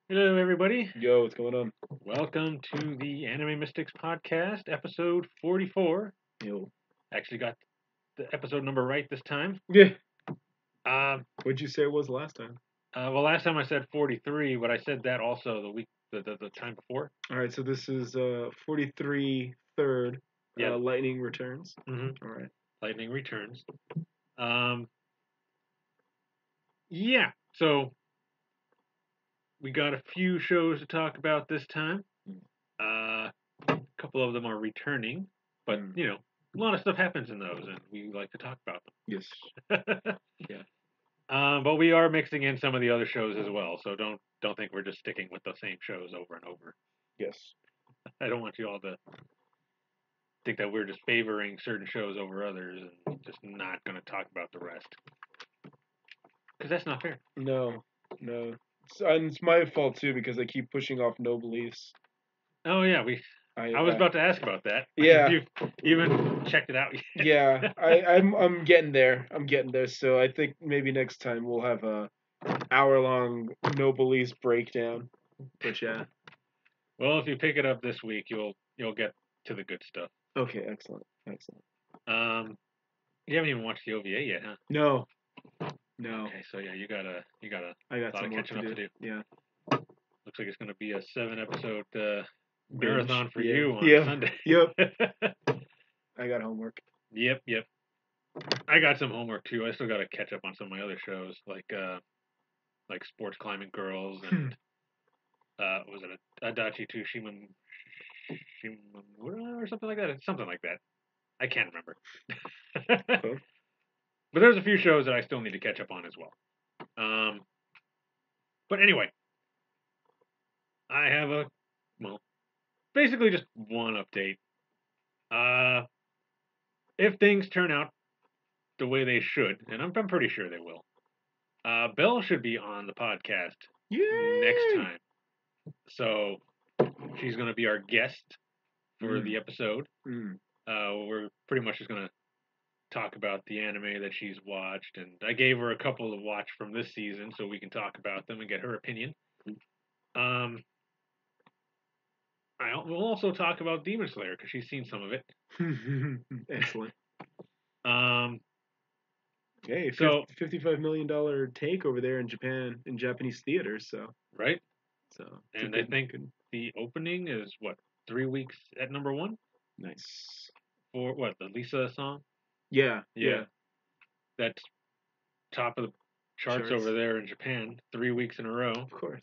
Hello, everybody. Yo, what's going on? Welcome to the Anime Mystics Podcast, episode 44. Yo. Actually got the episode number right this time. Yeah. Um, What'd you say it was last time? well, last time I said 43, but I said that also the time before. All right, so this is 43 third Yep. Lightning Returns. Mm-hmm. All right. Lightning Returns. Yeah. So we got a few shows to talk about this time. A couple of them are returning, but a lot of stuff happens in those, and we like to talk about Yes. them. Yeah. But we are mixing in some of the other shows as well, so don't think we're just sticking with the same shows over and over. Yes. I don't want you all to think that we're just favoring certain shows over others and just not going to talk about the rest, because that's not fair. No. And it's my fault too because I keep pushing off no beliefs. Oh yeah, I was about to ask about that. Yeah. You even checked it out yet? Yeah. I'm getting there. So I think maybe next time we'll have a hour-long no beliefs breakdown. But yeah. Well, if you pick it up this week, you'll get to the good stuff. Okay. Excellent. You haven't even watched the OVA yet, huh? No. Okay, so yeah, you got I got a lot some of catching up to do. Yeah. Looks like it's going to be a 7-episode marathon for Yeah. you on Sunday. Yep. I got homework. Yep. I got some homework too. I still got to catch up on some of my other shows, like Sports Climbing Girls and was it Adachi to Shimamura or something like that? Something like that. I can't remember. Cool. But there's a few shows that I still need to catch up on as well. But anyway, I have basically just one update. If things turn out the way they should, and I'm pretty sure they will, Belle should be on the podcast next time. So she's going to be our guest for the episode. We're pretty much just going to talk about the anime that she's watched, and I gave her a couple to watch from this season so we can talk about them and get her opinion. We'll also talk about Demon Slayer because she's seen some of it. Excellent. Hey, so $55 million take over there in Japan in Japanese theaters. So right. So and I think the opening is what 3 weeks at number one. Nice. For what, the Lisa song? Yeah. That's top of the charts over there in Japan 3 weeks in a row. Of course.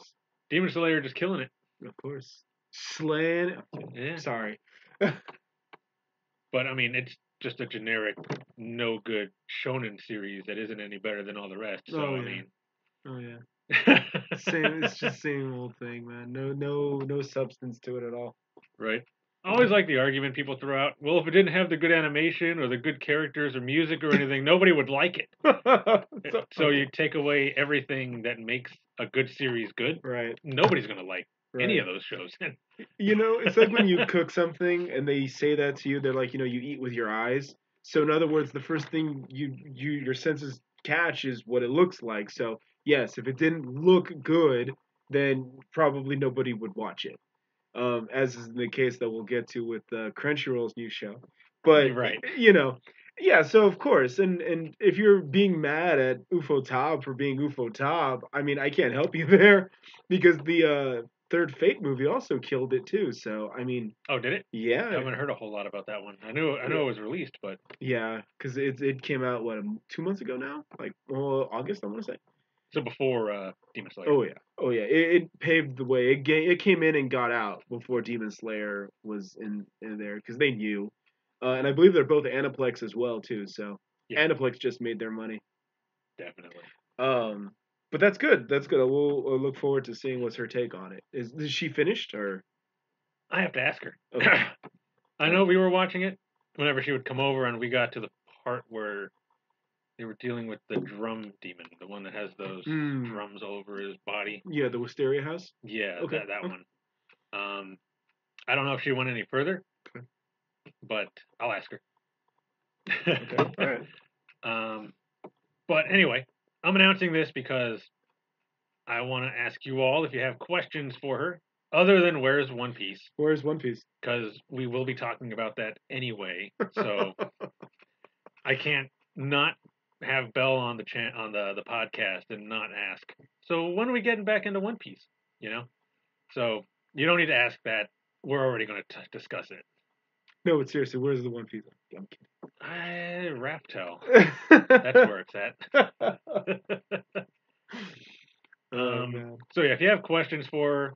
Demon Slayer just killing it. Of course. Slan. Yeah. Sorry. But I mean, it's just a generic, no good shonen series that isn't any better than all the rest. So I mean. Oh yeah. It's just same old thing, man. No substance to it at all. Right. I always like the argument people throw out. Well, if it didn't have the good animation or the good characters or music or anything, nobody would like it. So you take away everything that makes a good series good. Right. Nobody's gonna like any of those shows. It's like when you cook something and they say that to you. They're like, you eat with your eyes. So in other words, the first thing your senses catch is what it looks like. So yes, if it didn't look good, then probably nobody would watch it. As is the case that we'll get to with Crunchyroll's new show. But right. Yeah. So of course, and if you're being mad at Ufotable for being Ufotable, I mean, I can't help you there because the third Fate movie also killed it too. So I mean. Oh, did it? Yeah. I haven't heard a whole lot about that one. I know it was released, but. Yeah, because it came out 2 months ago now, like August, I want to say. So before Demon Slayer. Oh yeah. It paved the way. It came in and got out before Demon Slayer was in there because they knew, and I believe they're both Aniplex as well too. So Aniplex just made their money. Definitely. But that's good. We'll look forward to seeing what's her take on it. Is she finished or? I have to ask her. Okay. I know we were watching it whenever she would come over, and we got to the part where they were dealing with the drum demon, the one that has those drums all over his body. Yeah, the Wisteria House? Yeah, okay. that one. I don't know if she went any further, but I'll ask her. Okay, all right. But anyway, I'm announcing this because I want to ask you all if you have questions for her, other than where's One Piece, Where's One Piece? because we will be talking about that anyway. So I can't not have Belle on the podcast and not ask. So when are we getting back into One Piece? You know. So you don't need to ask that. We're already going to discuss it. No, but seriously, where's the One Piece? I'm Raftel. kidding. That's where it's at. Oh man. So yeah, if you have questions for her,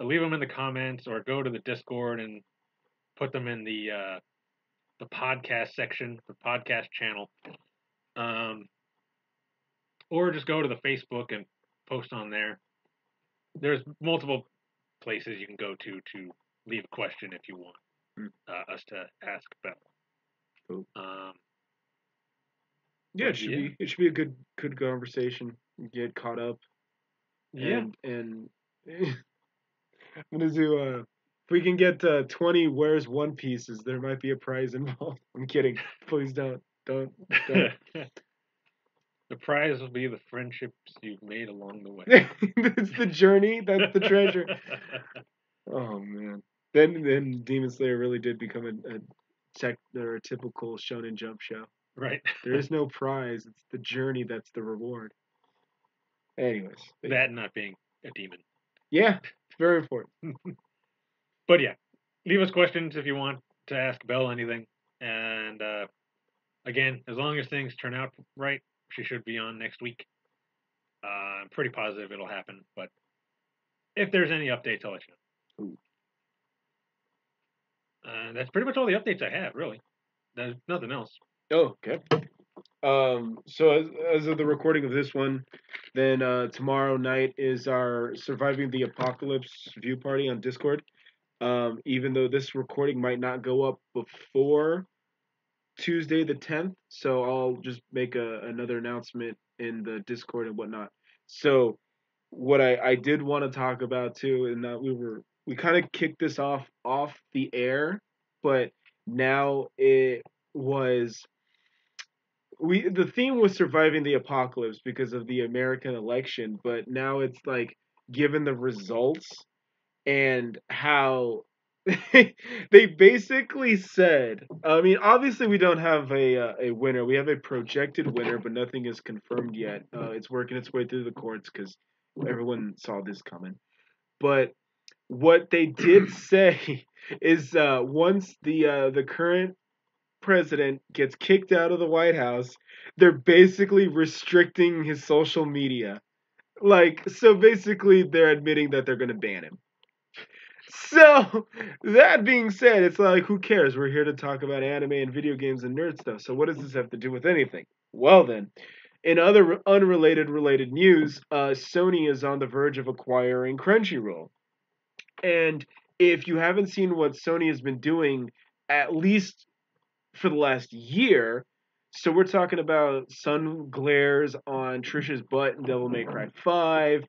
leave them in the comments or go to the Discord and put them in the podcast section, the podcast channel, or just go to the Facebook and post on there. There's multiple places you can go to leave a question if you want us to ask Belle. Cool. Um, Yeah, it should be a good conversation. Get caught up. Yeah. And I'm gonna do if we can get 20 where's One Pieces, there might be a prize involved. I'm kidding. Please don't. The prize will be the friendships you've made along the way. It's the journey. That's the treasure. Oh man. Then Demon Slayer really did become a typical Shonen Jump show. Right. There is no prize. It's the journey that's the reward. Anyways. That not being a demon. Yeah, it's very important. But yeah, leave us questions if you want to ask Belle anything. And again, as long as things turn out right, she should be on next week. I'm pretty positive it'll happen. But if there's any updates, I'll let you know. That's pretty much all the updates I have, really. There's nothing else. Oh, okay. So as of the recording of this one, then tomorrow night is our Surviving the Apocalypse view party on Discord. Even though this recording might not go up before Tuesday the 10th, so I'll just make another announcement in the Discord and whatnot. So what I did want to talk about too, and that we kind of kicked this off the air, but now it was the theme was surviving the apocalypse because of the American election, but now it's like given the results and how they basically said, I mean, obviously we don't have a winner. We have a projected winner, but nothing is confirmed yet. It's working its way through the courts because everyone saw this coming. But what they did say is once the current president gets kicked out of the White House, they're basically restricting his social media. Like, so basically they're admitting that they're going to ban him. So, that being said, it's like, who cares? We're here to talk about anime and video games and nerd stuff. So, what does this have to do with anything? Well, then, in other related news, Sony is on the verge of acquiring Crunchyroll. And if you haven't seen what Sony has been doing, at least for the last year, so we're talking about sun glares on Trisha's butt in Devil May Cry 5,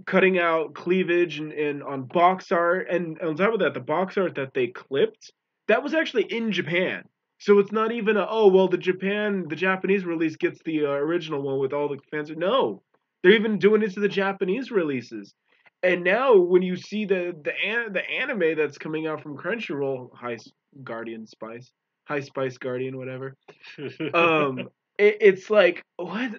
cutting out cleavage and on box art, and on top of that, the box art that they clipped, that was actually in Japan. So it's not even the Japanese release gets the original one with all the fans. No, they're even doing it to the Japanese releases. And now when you see the anime that's coming out from Crunchyroll, High Spice Guardian, whatever. It's like, what?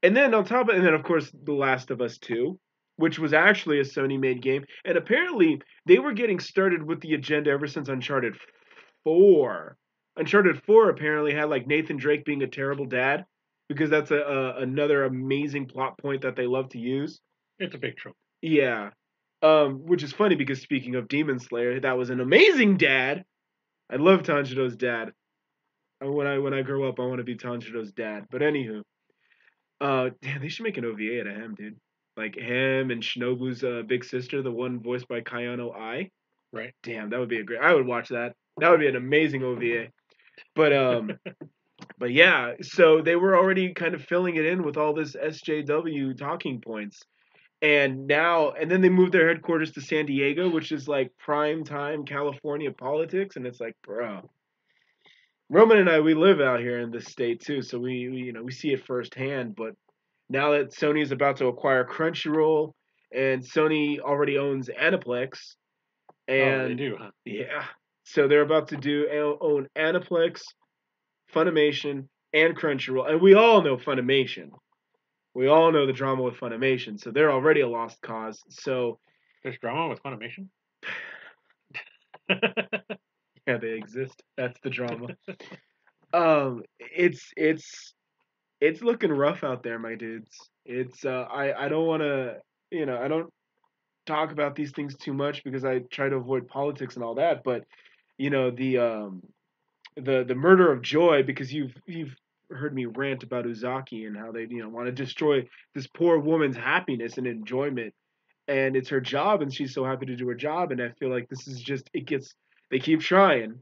And then on top of it, and then of course The Last of Us 2, which was actually a Sony made game, and apparently they were getting started with the agenda ever since Uncharted 4. Uncharted 4 apparently had like Nathan Drake being a terrible dad, because that's another amazing plot point that they love to use. It's a big trope. Yeah. Which is funny because speaking of Demon Slayer, that was an amazing dad. I love Tanjiro's dad. When I grow up, I want to be Tanjiro's dad. But anywho, damn, they should make an OVA out of him, dude. Like him and Shinobu's big sister, the one voiced by Kayano Ai. Right. Damn, that would be I would watch that. That would be an amazing OVA. But but yeah, so they were already kind of filling it in with all this SJW talking points. And then they moved their headquarters to San Diego, which is like prime time California politics, and it's like, bro. Roman and I, we live out here in this state too, so we see it firsthand. But now that Sony is about to acquire Crunchyroll, and Sony already owns Aniplex, Oh, they and do, huh? yeah, so they're about to own Aniplex, Funimation, and Crunchyroll, and we all know Funimation. We all know the drama with Funimation, so they're already a lost cause. So There's drama with Funimation? yeah, they exist. That's the drama. It's looking rough out there, my dudes. It's I don't want to, I don't talk about these things too much because I try to avoid politics and all that, but the murder of Joy, because you've heard me rant about Uzaki and how they want to destroy this poor woman's happiness and enjoyment, and it's her job and she's so happy to do her job, and I feel like this is just they keep trying,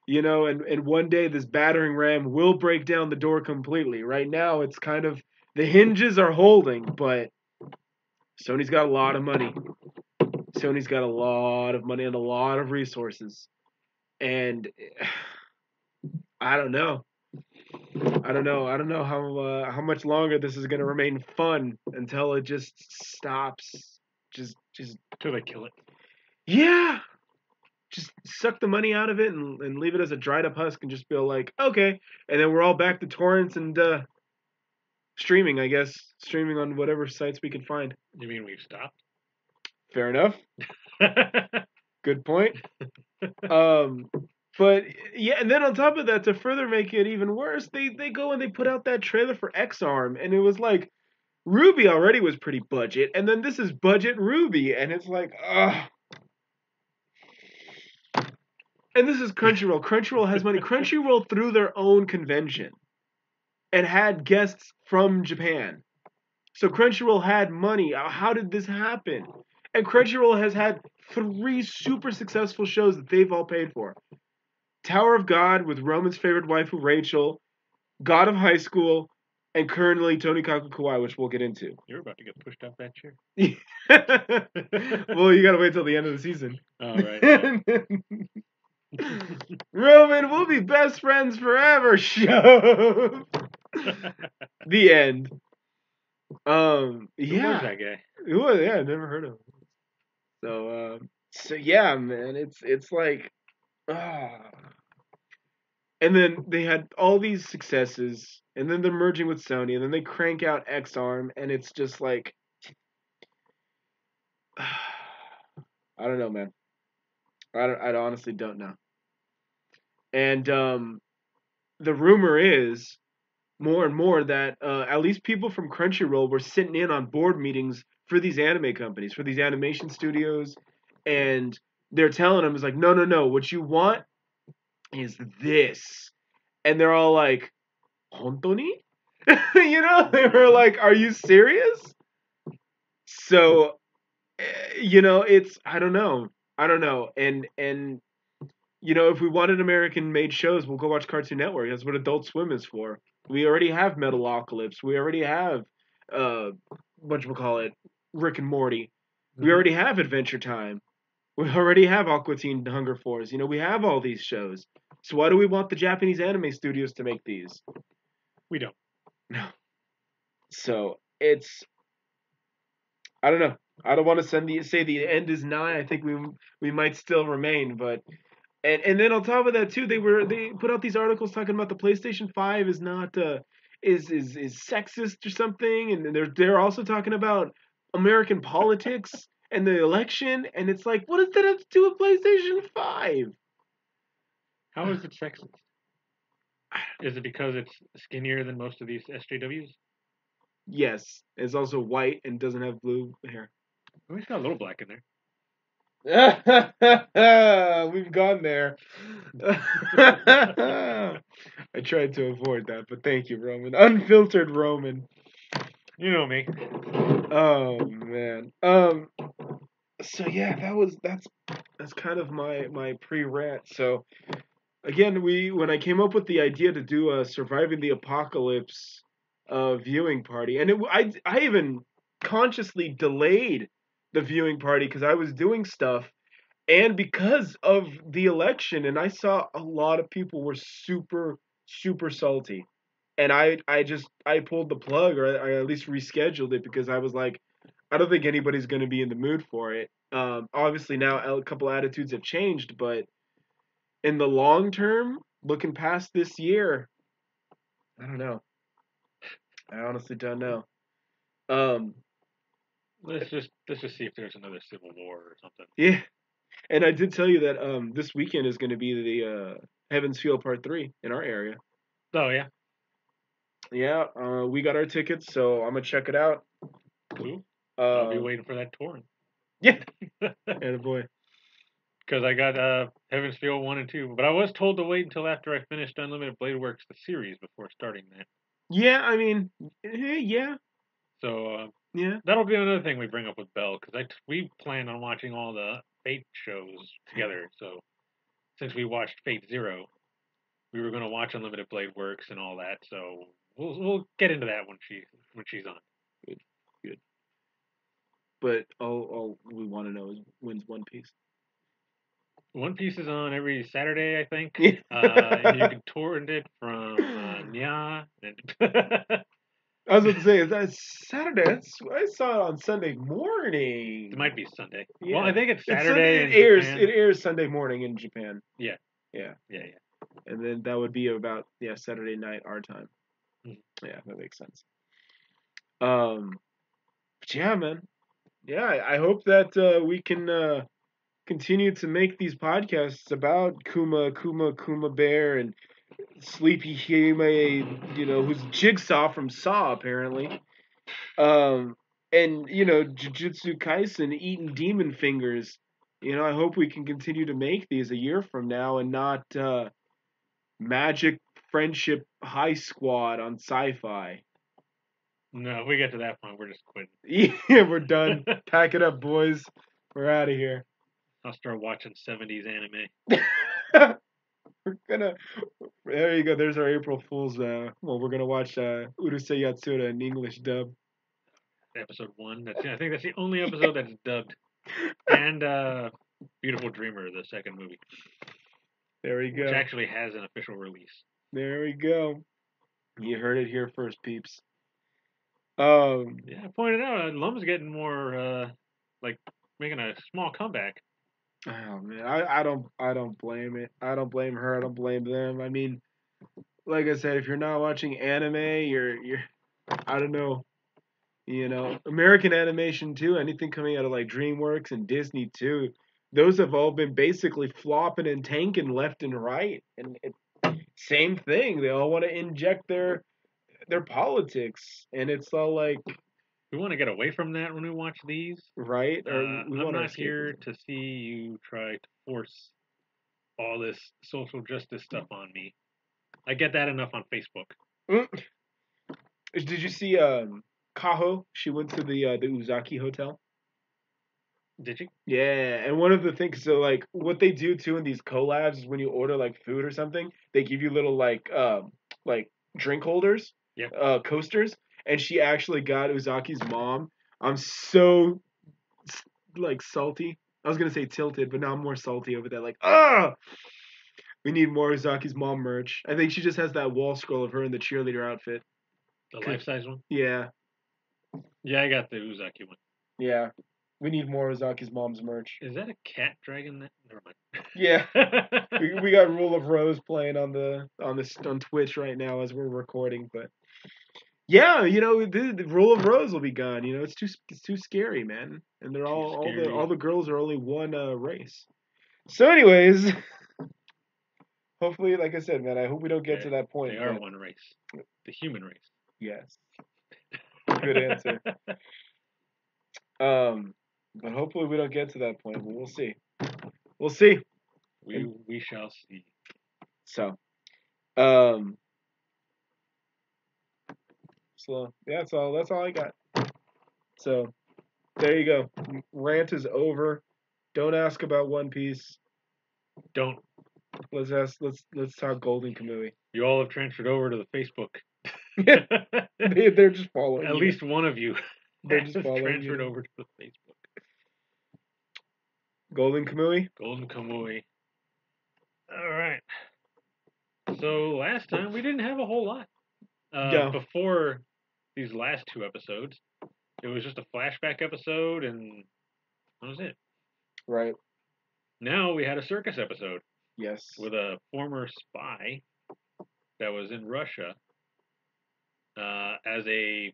and one day this battering ram will break down the door completely. Right now it's kind of the hinges are holding, but Sony's got a lot of money. Sony's got a lot of money and a lot of resources, and I don't know. I don't know how much longer this is gonna remain fun until it just stops. Just Till they kill it. yeah. Just suck the money out of it and leave it as a dried up husk and just feel like, okay. And then we're all back to torrents and streaming, I guess. Streaming on whatever sites we can find. You mean we've stopped? Fair enough. Good point. But yeah, and then on top of that, to further make it even worse, they go and they put out that trailer for X-Arm, and it was like Ruby already was pretty budget, and then this is budget Ruby, and it's like, ugh. And this is Crunchyroll. Crunchyroll has money. Crunchyroll threw their own convention and had guests from Japan. So Crunchyroll had money. How did this happen? And Crunchyroll has had 3 super successful shows that they've all paid for. Tower of God with Roman's favorite waifu Rachel, God of High School, and currently Tonikaku Kawaii, which we'll get into. You're about to get pushed off that chair. Well, you gotta wait till the end of the season. All right. Roman, we'll be best friends forever. Shove. The end. Who was Yeah. that guy? Yeah, I never heard of him. So yeah, man, it's like, and then they had all these successes, and then they're merging with Sony, and then they crank out X-Arm, and it's just like, I don't know, man. I honestly don't know. And the rumor is more and more that at least people from Crunchyroll were sitting in on board meetings for these anime companies, for these animation studios, and they're telling them, it's like, no, what you want is this. And they're all like, Hontoni? They were like, are you serious? So, it's, I don't know. And if we wanted American-made shows, we'll go watch Cartoon Network. That's what Adult Swim is for. We already have Metalocalypse. We already have, whatchamacallit, Rick and Morty. We already have Adventure Time. We already have Aqua Teen Hunger Force. We have all these shows. So why do we want the Japanese anime studios to make these? We don't. No. So it's, I don't know. I don't want to say the end is nigh. I think we might still remain, but and then on top of that too, they put out these articles talking about the PlayStation 5 is not is sexist or something, and they're also talking about American politics and the election, and it's like, what does that have to do with PlayStation 5? How is it sexist? Is it because it's skinnier than most of these SJWs? Yes, it's also white and doesn't have blue hair. Oh, he's got a little black in there. We've gone there. I tried to avoid that, but thank you, Roman. Unfiltered Roman. You know me. Oh man. So yeah, that's kind of my pre-rant. So again, when I came up with the idea to do a Surviving the Apocalypse viewing party, and I even consciously delayed the viewing party because I was doing stuff, and because of the election, and I saw a lot of people were super super salty. and I pulled the plug, or I at least rescheduled it because I was like, I don't think anybody's going to be in the mood for it. Obviously now a couple attitudes have changed, but in the long term, looking past this year, I don't know. I honestly don't know. Um, Let's just see if there's another civil war or something. yeah, and I did tell you that this weekend is going to be the Heaven's Feel Part 3 in our area. Oh yeah. Yeah, we got our tickets, so I'm gonna check it out. Cool. I'll be Uh, waiting for that torrent. yeah, and boy. Because I got Heaven's Feel 1 and 2, but I was told to wait until after I finished Unlimited Blade Works the series before starting that. Yeah, I mean, yeah, So yeah. that'll be another thing we bring up with Bell because we plan on watching all the Fate shows together. So since we watched Fate Zero, we were going to watch Unlimited Blade Works and all that. So we'll get into that when she's on. Good, good. But all we want to know is when's One Piece. One Piece is on every Saturday, I think. Yeah. And you can torrent it from Nya. I was about to say, is that Saturday? I saw it on Sunday morning. It might be Sunday. Yeah. Well, I think it's Sunday. Saturday. It airs Sunday morning in Japan. Yeah. Yeah. Yeah. And then that would be about Saturday night our time. Mm-hmm. Yeah, that makes sense. But yeah, man. Yeah, I hope that we can continue to make these podcasts about Kuma Bear and Sleepy Hime, who's Jigsaw from Saw apparently. And Jujutsu Kaisen eating demon fingers. I hope we can continue to make these a year from now and not Magic Friendship High Squad on Sci-Fi. No, if we get to that point, we're just quitting. Yeah, we're done. Pack it up, boys. We're out of here. I'll start watching 70s anime. We're gonna. There you go. There's our April Fool's. We're gonna watch Urusei Yatsura in English dub. Episode 1. I think that's the only episode that's dubbed. And Beautiful Dreamer, the second movie. There we go. Which actually has an official release. There we go. You heard it here first, peeps. Yeah, I pointed out Lum's getting more making a small comeback. Oh man, I don't blame it. I don't blame her. I don't blame them. I mean, like I said, if you're not watching anime, you're I don't know. American animation too. Anything coming out of like DreamWorks and Disney too. Those have all been basically flopping and tanking left and right, and same thing. They all want to inject their politics, and it's all like we want to get away from that when we watch these, right? Or I'm not here to see you try to force all this social justice stuff on me. I get that enough on Facebook. Did you see Kaho? She went to the Uzaki Hotel. Did you? Yeah, and one of the things, so like what they do too in these collabs is when you order like food or something, they give you little like drink holders, coasters, and she actually got Uzaki's mom. I'm so like salty. I was gonna say tilted, but now I'm more salty over that. Like, we need more Uzaki's mom merch. I think she just has that wall scroll of her in the cheerleader outfit. The life size one? Yeah. Yeah, I got the Uzaki one. Yeah. We need more Uzaki's mom's merch. Is that a cat dragging that? Never mind. Yeah. we got Rule of Rose playing on Twitch right now as we're recording, but yeah, the Rule of Rose will be gone. It's too scary, man. And they're all the girls are only one race. So anyways, hopefully, like I said, man, I hope we don't get to that point. They are one race. The human race. Yes. Good answer. But hopefully we don't get to that point. But we'll see. We'll see. We shall see. So, yeah, that's all I got. So, there you go. Rant is over. Don't ask about One Piece. Don't. Let's talk Golden Kamui. You all have transferred over to the Facebook. They're just following. At least one of you. They're just following. Transferred over to the Facebook. Golden Kamui. Golden Kamui. All right. So last time we didn't have a whole lot. Yeah. Before these last 2 episodes, it was just a flashback episode, and that was it. Right. Now we had a circus episode Yes. with a former spy that was in Russia as a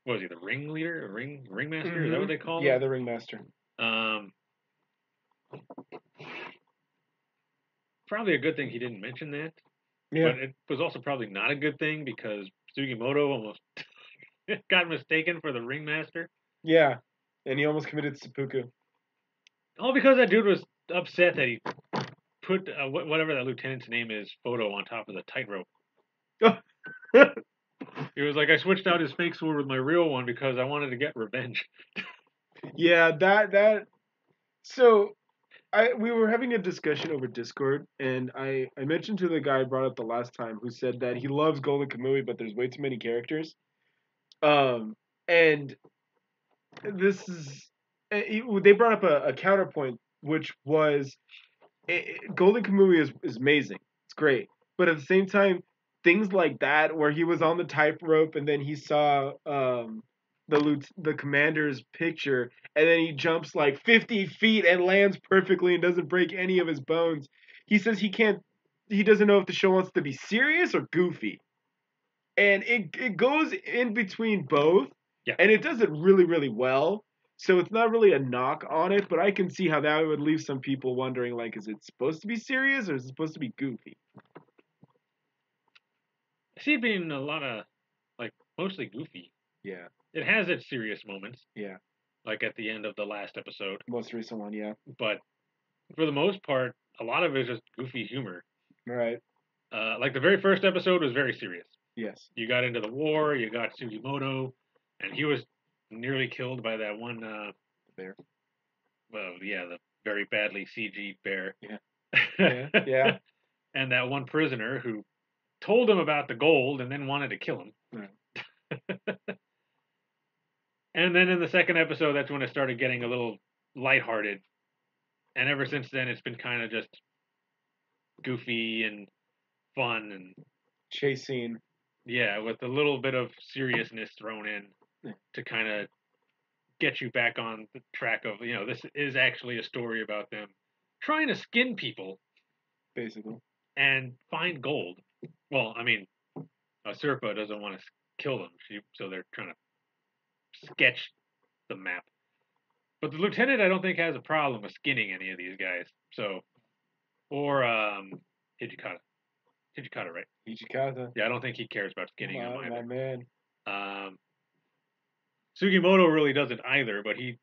what was he, the ringleader, ringmaster? Is that what they call Yeah, him? the ringmaster. Probably a good thing he didn't mention that, Yeah. but it was also probably not a good thing because Sugimoto almost got mistaken for the ringmaster. Yeah. And he almost committed seppuku. All because that dude was upset that he put whatever that lieutenant's name is photo on top of the tightrope. He was like, I switched out his fake sword with my real one because I wanted to get revenge. Yeah, that. So, we were having a discussion over Discord, and I mentioned to the guy I brought up the last time who said that he loves Golden Kamui, but there's way too many characters. And this is they brought up a counterpoint, which was Golden Kamui is amazing. It's great, but at the same time, things like that where he was on the tightrope and then he saw the commander's picture and then he jumps like 50 feet and lands perfectly and doesn't break any of his bones. He says he doesn't know if the show wants to be serious or goofy, and it goes in between both. Yeah. And it does it really, really well. So it's not really a knock on it, but I can see how that would leave some people wondering, like, is it supposed to be serious or is it supposed to be goofy? I see it being a lot of, like, mostly goofy. Yeah. It has its serious moments. Yeah. Like at the end of the last episode. Most recent one, yeah. But for the most part, a lot of it is just goofy humor. Right. Like the very first episode was very serious. Yes. You got into the war, you got Sugimoto, and he was nearly killed by that one bear. Well, yeah, the very badly CG bear. Yeah. Yeah. And that one prisoner who told him about the gold and then wanted to kill him. Right. And then in the second episode, that's when it started getting a little lighthearted. And ever since then, it's been kind of just goofy and fun and chasing. Yeah, with a little bit of seriousness thrown in to kind of get you back on the track of, this is actually a story about them trying to skin people. Basically. And find gold. Well, I mean, Serpa doesn't want to kill them, so they're trying to sketch the map. But the lieutenant, I don't think, has a problem with skinning any of these guys. So, or Hijikata. Hijikata, right? Hijikata. Yeah, I don't think he cares about skinning them either. My man. Sugimoto really doesn't either, but he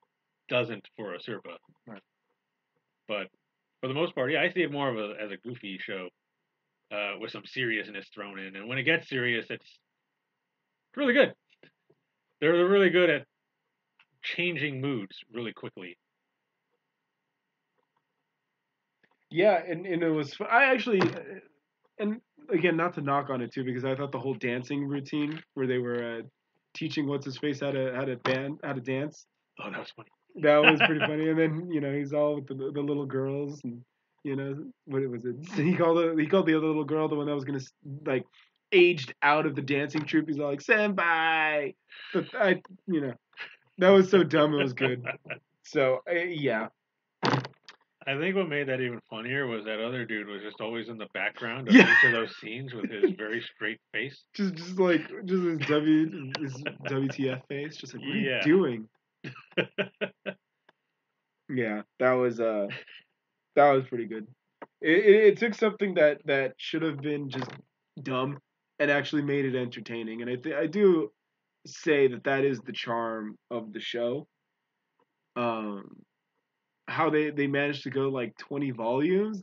doesn't for a Serpa. Right. But for the most part, yeah, I see it more of as a goofy show with some seriousness thrown in. And when it gets serious, it's really good. They're really good at changing moods really quickly. Yeah, and it was. I actually, and again, not to knock on it too, because I thought the whole dancing routine where they were teaching what's his face how to dance. Oh, that was funny. That was pretty funny. And then he's all with the little girls, and what was it? He called the other little girl the one that was gonna like aged out of the dancing troupe. He's all like senpai, but that was so dumb. It was good. So yeah. I think what made that even funnier was that other dude was just always in the background of each of those scenes with his very straight face. Just his WTF face. Just like, what are you doing? Yeah, that was pretty good. It took something that should have been just dumb and actually made it entertaining. And I do say that is the charm of the show. How they managed to go like 20 volumes,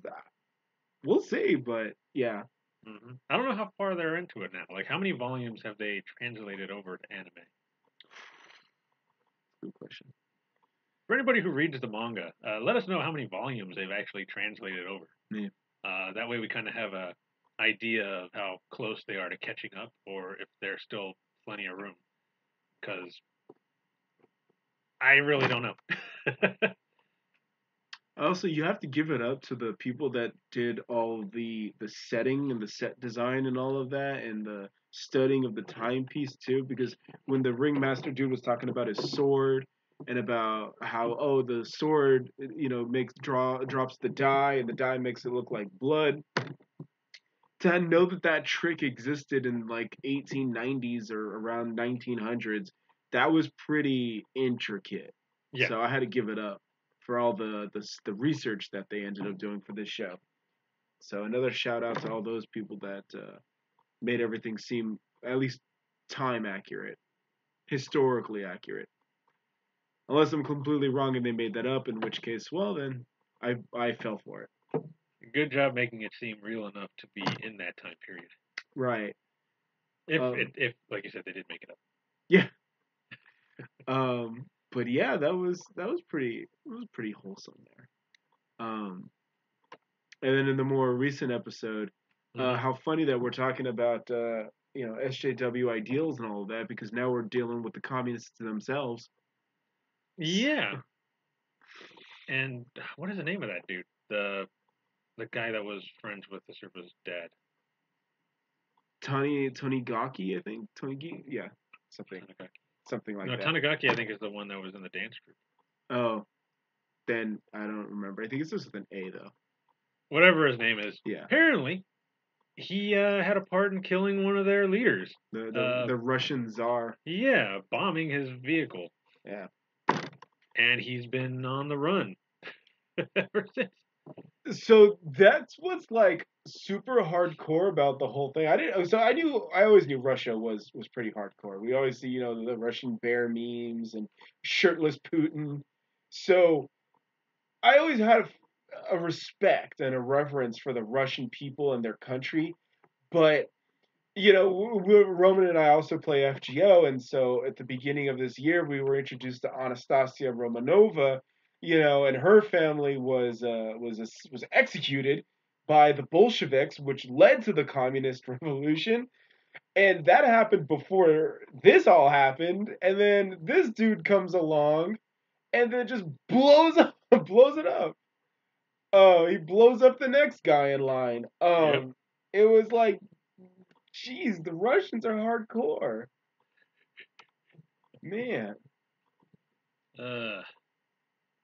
we'll see. But yeah. Mm-hmm. I don't know how far they're into it now. Like, how many volumes have they translated over to anime? Good question. For anybody who reads the manga, let us know how many volumes they've actually translated over. Yeah. That way we kind of have a idea of how close they are to catching up, or if there's still plenty of room. Because I really don't know. Also, you have to give it up to the people that did all the setting and the set design and all of that and the studying of the timepiece too. Because when the ringmaster dude was talking about his sword and about how the sword makes drops the die and the die makes it look like blood, to know that that trick existed in like 1890s or around 1900s, that was pretty intricate. Yeah. So I had to give it up for all the research that they ended up doing for this show. So another shout out to all those people that made everything seem at least time accurate, historically accurate. Unless I'm completely wrong and they made that up, in which case, well then I fell for it. Good job making it seem real enough to be in that time period. Right. If like you said, they did make it up. Yeah. But yeah, that was pretty wholesome there. Um, and then in the more recent episode, Mm-hmm. how funny that we're talking about SJW ideals and all of that because now we're dealing with the communists themselves. Yeah. And what is the name of that dude? The guy that was friends with the Surfa's dad. Tony Gaki, I think. Yeah, something Tanigaki. something like No, that. Tanigaki, I think, is the one that was in the dance group. Oh, then I don't remember. I think it's just with an A though. Whatever his name is. Yeah. Apparently, he had a part in killing one of their leaders. The Russian Tsar. Yeah, bombing his vehicle. Yeah. And he's been on the run ever since. So that's what's like super hardcore about the whole thing. I always knew Russia was pretty hardcore. We always see, the Russian bear memes and shirtless Putin. So I always had a respect and a reverence for the Russian people and their country. But Roman and I also play FGO, and so at the beginning of this year, we were introduced to Anastasia Romanova, and her family was executed by the Bolsheviks, which led to the communist revolution, and that happened before this all happened, and then this dude comes along, and then just blows it up. Oh, he blows up the next guy in line. Yep. It was like, jeez, the Russians are hardcore. Man. Uh,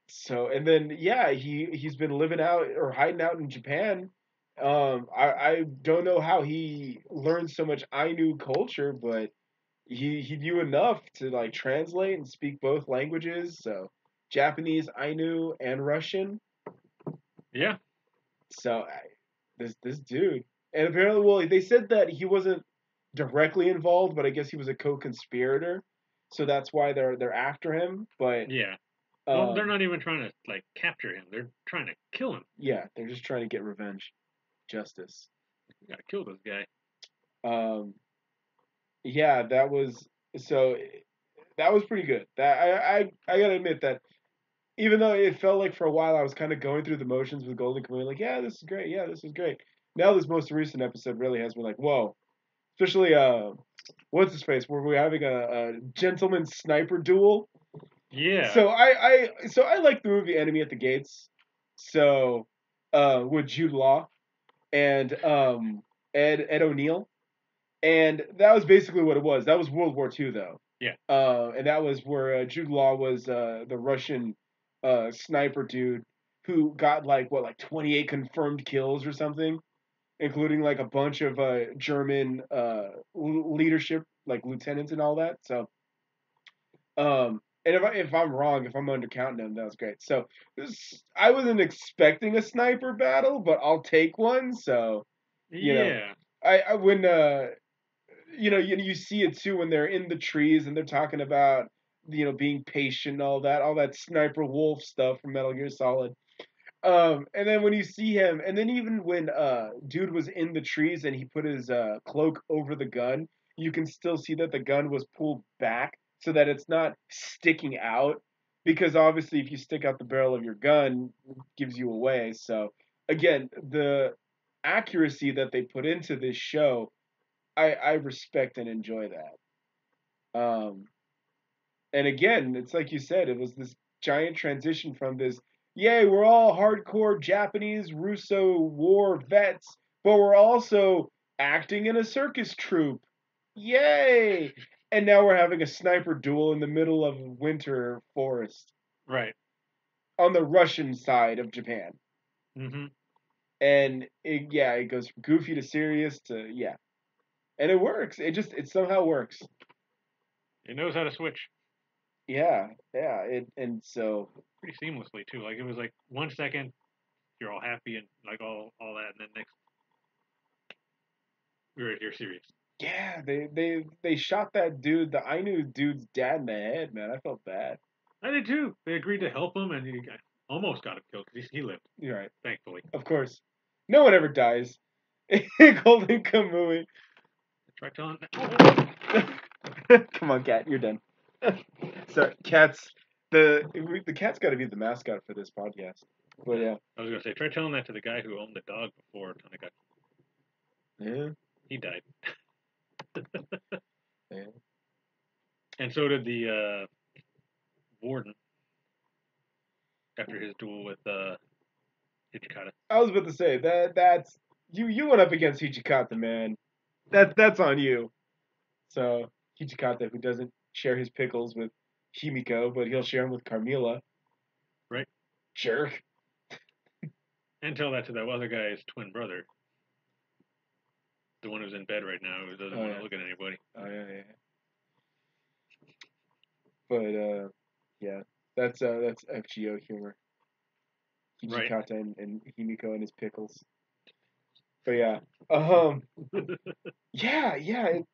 So and then yeah, he's been living out or hiding out in Japan. I don't know how he learned so much Ainu culture, but he knew enough to like translate and speak both languages. So Japanese, Ainu, and Russian. yeah. So this dude, and apparently, well, they said that he wasn't directly involved, but I guess he was a co-conspirator, so that's why they're after him. But Yeah. Well, they're um, not even trying to like capture him. They're trying to kill him. yeah, they're just trying to get revenge, justice. We gotta kill this guy. Um, yeah, so that was pretty good. That I gotta admit that even though it felt like for a while I was kind of going through the motions with Golden Kamuy, like yeah, this is great, yeah, this is great. Now this most recent episode really has me like whoa, especially what's his face where we're having a gentleman sniper duel. Yeah. So I like the movie Enemy at the Gates. So with Jude Law and Ed O'Neill, and that was basically what it was. That was World War II though. Yeah. And that was where Jude Law was the Russian sniper dude who got like 28 confirmed kills or something, including like a bunch of German leadership like lieutenants and all that. So and if I'm wrong, if I'm undercounting them, that was great. So I wasn't expecting a sniper battle, but I'll take one. So you know, Yeah. I when you see it too when they're in the trees and they're talking about being patient and all that sniper wolf stuff from Metal Gear Solid. And then when you see him, and then even when dude was in the trees and he put his cloak over the gun, you can still see that the gun was pulled back so that it's not sticking out. Because obviously, if you stick out the barrel of your gun, it gives you away. So again, the accuracy that they put into this show, I respect and enjoy that. And again, it's like you said, it was this giant transition from this Yay, we're all hardcore Japanese Russo war vets, but we're also acting in a circus troupe. Yay! And now we're having a sniper duel in the middle of a winter forest Right. on the Russian side of Japan. Mm-hmm. And it goes from goofy to serious to and it works. It somehow works. It knows how to switch Yeah. And so pretty seamlessly too. Like it was like 1 second you're all happy and like all that, and then next you're serious. yeah, they shot that dude. The Ainu dude's dad in the head, man. I felt bad. I did too. They agreed to help him, and almost got him killed because he lived, You're right, thankfully. of course. No one ever dies. Golden Kamui. Try telling. Come on, cat. You're done. Sorry, cats. The cat's got to be the mascot for this podcast. But yeah, I was gonna say, try telling that to the guy who owned the dog before Tana got. yeah, He died, yeah. and so did the warden after his duel with Hijikata. I was about to say that's you. You went up against Hichikata, man. That's on you. So Hichikata, who doesn't share his pickles with Himiko, but he'll share them with Carmilla. Right. Jerk. And tell that to that other guy's twin brother, the one who's in bed right now, who doesn't want to look at anybody. Oh yeah. But yeah, that's FGO humor. Hichikata Right. and Himiko and his pickles. But yeah, um,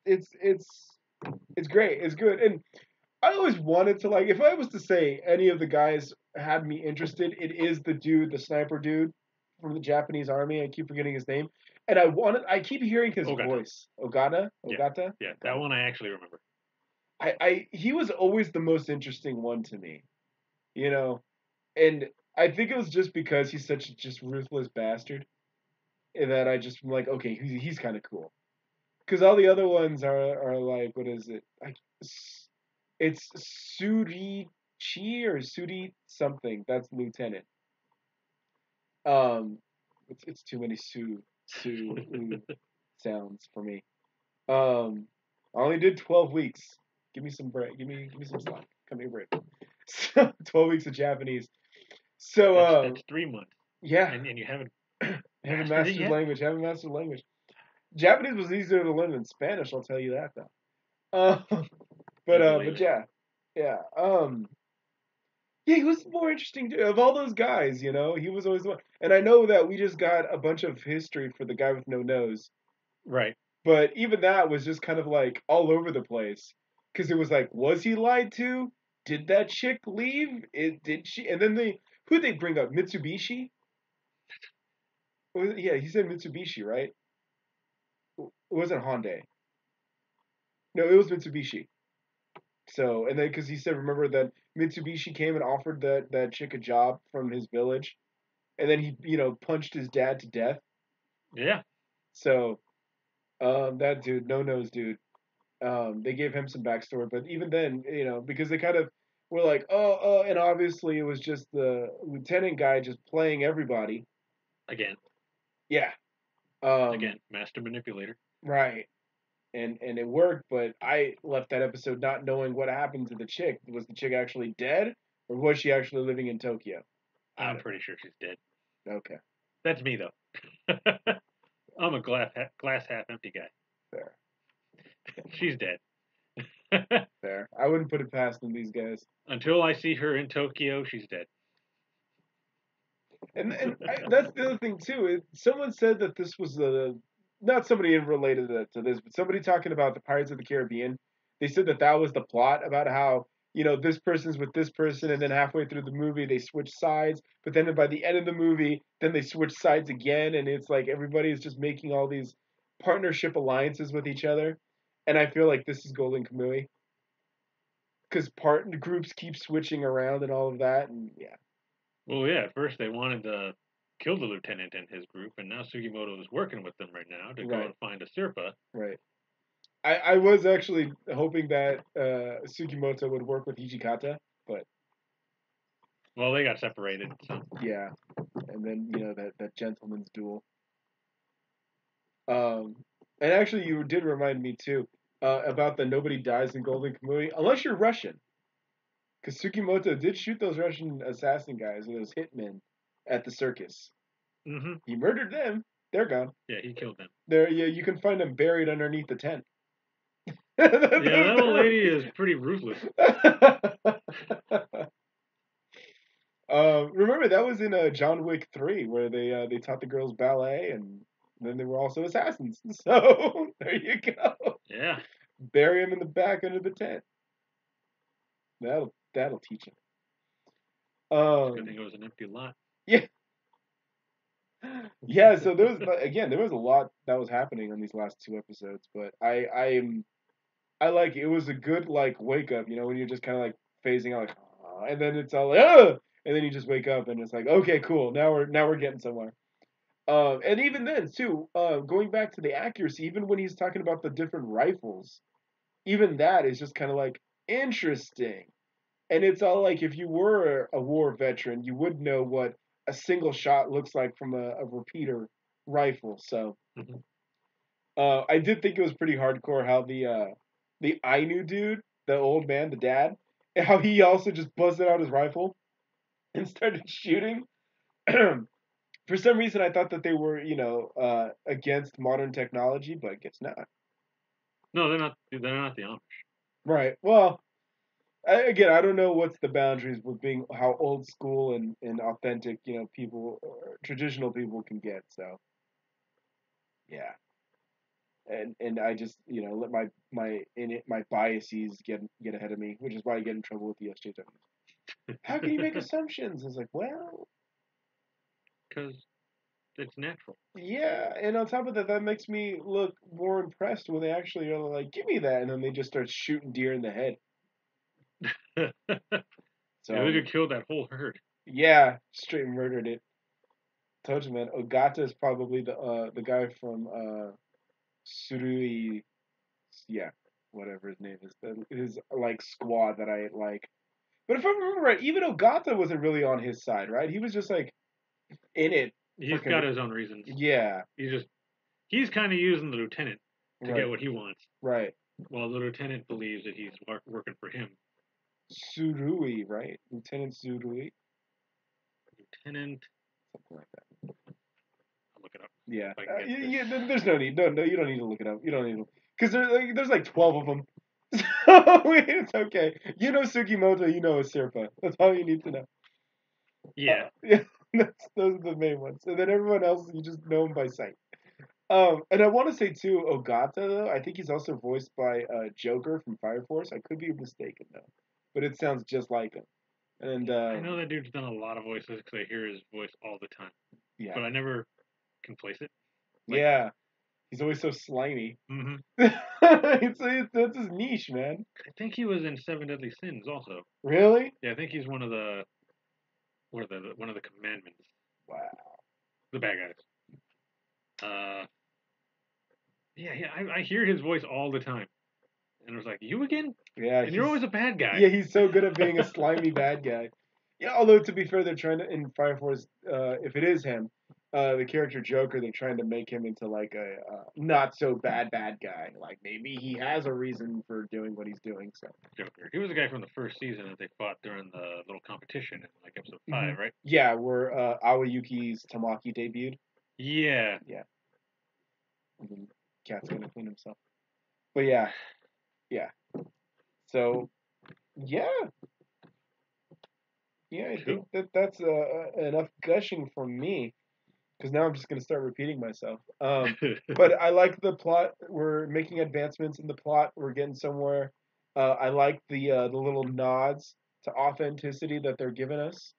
it's great. It's good, and I always wanted to like. If I was to say any of the guys had me interested, it is the dude, the sniper dude from the Japanese army. I keep forgetting his name, and I keep hearing his Ogata. voice. Ogata. Yeah, that one I actually remember. He was always the most interesting one to me, you know, and I think it was just because he's such a just ruthless bastard that I just am like, okay, he's kind of cool. Because all the other ones are like, what is it? Like, it's Surichi or Suri something. That's lieutenant. Um, it's too many Su sounds for me. Um, I only did 12 weeks. Give me some break. Give me some slack. Come here, break. So 12 weeks of Japanese. So That's 3 months. yeah, And you haven't haven't mastered it mastered yet? language. Haven't mastered language. Japanese was easier to learn than Spanish. I'll tell you that though. I believe But it. yeah. Yeah, he was more interesting of all those guys. You know, he was always the one. And I know that we just got a bunch of history for the guy with no nose. Right. But even that was just kind of like all over the place. Because it was like, was he lied to? Did that chick leave? Did she? And then who they bring up? Mitsubishi? Yeah, he said Mitsubishi, right? It wasn't Hyundai. No, it was Mitsubishi. So, and then because he said, remember that Mitsubishi came and offered that chick a job from his village, and then he, punched his dad to death. Yeah. So, that dude, no nose dude, they gave him some backstory, but even then, because they kind of were like, and obviously it was just the lieutenant guy just playing everybody. Again. Yeah. Again, master manipulator. Right. And it worked, but I left that episode not knowing what happened to the chick. Was the chick actually dead, or was she actually living in Tokyo? I'm pretty sure she's dead. Okay. That's me though. I'm a glass half empty guy. Fair. She's dead. Fair. I wouldn't put it past them, these guys. Until I see her in Tokyo, she's dead. That's the other thing too. Someone said that this was not somebody related to this, but somebody talking about the Pirates of the Caribbean. They said that was the plot about how this person's with this person, and then halfway through the movie they switch sides, but then by the end of the movie, then they switch sides again, and it's like everybody's just making all these partnership alliances with each other. And I feel like this is Golden Kamui because part groups keep switching around and all of that, and yeah. Well, yeah, at first they wanted to kill the lieutenant and his group, and now Sugimoto is working with them right now to go and find a Sirpa. Right. I was actually hoping that Sugimoto would work with Hijikata, but Well, they got separated. So. Yeah, and then that gentleman's duel. And actually, you did remind me too about the nobody dies in Golden Kamuy unless you're Russian, because Tsukimoto did shoot those Russian assassin guys, those hitmen, at the circus. Mm-hmm. He murdered them. They're gone. Yeah, he killed them. There, yeah, you can find them buried underneath the tent. Yeah, that old lady is pretty ruthless. Remember that was in John Wick 3 where they taught the girls ballet and then they were also assassins. So there you go. Yeah. Bury him in the back under the tent. That'll teach him. Good thing it was an empty lot. Yeah. Yeah, so there was a lot that was happening on these last 2 episodes, but I like it. It was a good like wake up, when you're just kind of like phasing out like, and then it's all like, and then you just wake up and it's like, okay, cool, now we're getting somewhere. And even then too, going back to the accuracy, even when he's talking about the different rifles, even that is just kind of like interesting. And it's all like if you were a war veteran, you would know what a single shot looks like from a repeater rifle. So Mm-hmm. I did think it was pretty hardcore how the Ainu dude, the old man, the dad, how he also just busted out his rifle and started shooting. For some reason, I thought that they were, against modern technology, but I guess not. No, they're not. They're not the Amish. Right. Well, again, I don't know what's the boundaries with being how old school and authentic, people, traditional people can get. So, yeah. And I just let my biases get ahead of me, which is why I get in trouble with the SJWs. How can you make assumptions? I was like, well, Because it's natural. yeah, and on top of that, that makes me look more impressed when they actually are like, give me that, and then they just start shooting deer in the head. So yeah, they could kill that whole herd. yeah, straight murdered it. Told you, man. Ogata is probably the guy from Surui, yeah, whatever his name is, his like squad that I like. But if I remember right, even Ogata wasn't really on his side, right? He was just like in it. He's got his own reasons. Yeah. He's kind of using the lieutenant to Right. get what he wants. Right. While the lieutenant believes that he's working for him. Surui, right? Lieutenant Surui. Lieutenant. Something like that. I'll look it up. Yeah. There's no need. No, you don't need to look it up. You don't need to. Because there's like 12 of them. So it's okay. You know Sugimoto, you know Sirpa. That's all you need to know. Yeah. Yeah. Those are the main ones. And then everyone else, you just know them by sight. And I want to say too, Ogata, though, I think he's also voiced by Joker from Fire Force. I could be mistaken though, but it sounds just like him. And I know that dude's done a lot of voices because I hear his voice all the time. Yeah. But I never can place it. Yeah. He's always so slimy. Mm-hmm. That's his niche, man. I think he was in Seven Deadly Sins also. Really? Yeah, I think he's one of the commandments. Wow. The bad guys. Yeah, I hear his voice all the time. And I was like, you again? Yeah. And you're always a bad guy. Yeah, he's so good at being a slimy bad guy. Yeah, although to be fair, they're trying to in Fire Force, if it is him, the character Joker, they're trying to make him into like a not so bad guy. Like maybe he has a reason for doing what he's doing. So Joker. He was the guy from the first season that they fought during the little competition in like episode 5, right? Yeah, where Aoyuki's Tamaki debuted. Yeah. Yeah. And then Cat's gonna clean himself. But yeah. So yeah. Yeah, I think that's enough gushing from me. Because now I'm just going to start repeating myself. But I like the plot. We're making advancements in the plot. We're getting somewhere. I like the little nods to authenticity that they're giving us.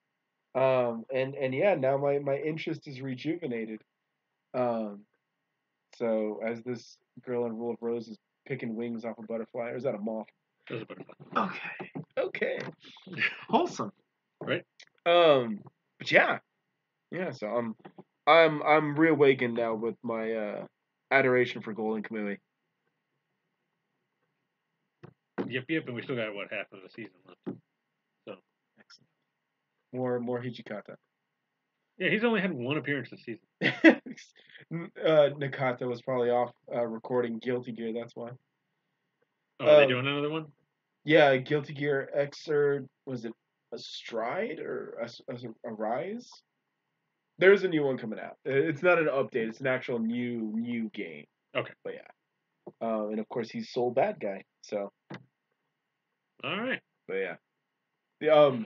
And yeah, now my interest is rejuvenated. So as this girl in Rule of Rose is picking wings off a butterfly, or is that a moth? That's a butterfly. Okay. Wholesome. Right. But yeah. So I'm reawakened now with my adoration for Golden Kamuy. Yep, and we still got half of the season left. So excellent. More Hijikata. Yeah, he's only had one appearance this season. Nakata was probably off recording Guilty Gear. That's why. Oh, are they doing another one? Yeah, Guilty Gear X, or was it a Stride or a Rise? There's a new one coming out. It's not an update. It's an actual new game. Okay. But yeah. And of course he's Soul Bad Guy. So. All right. But yeah. The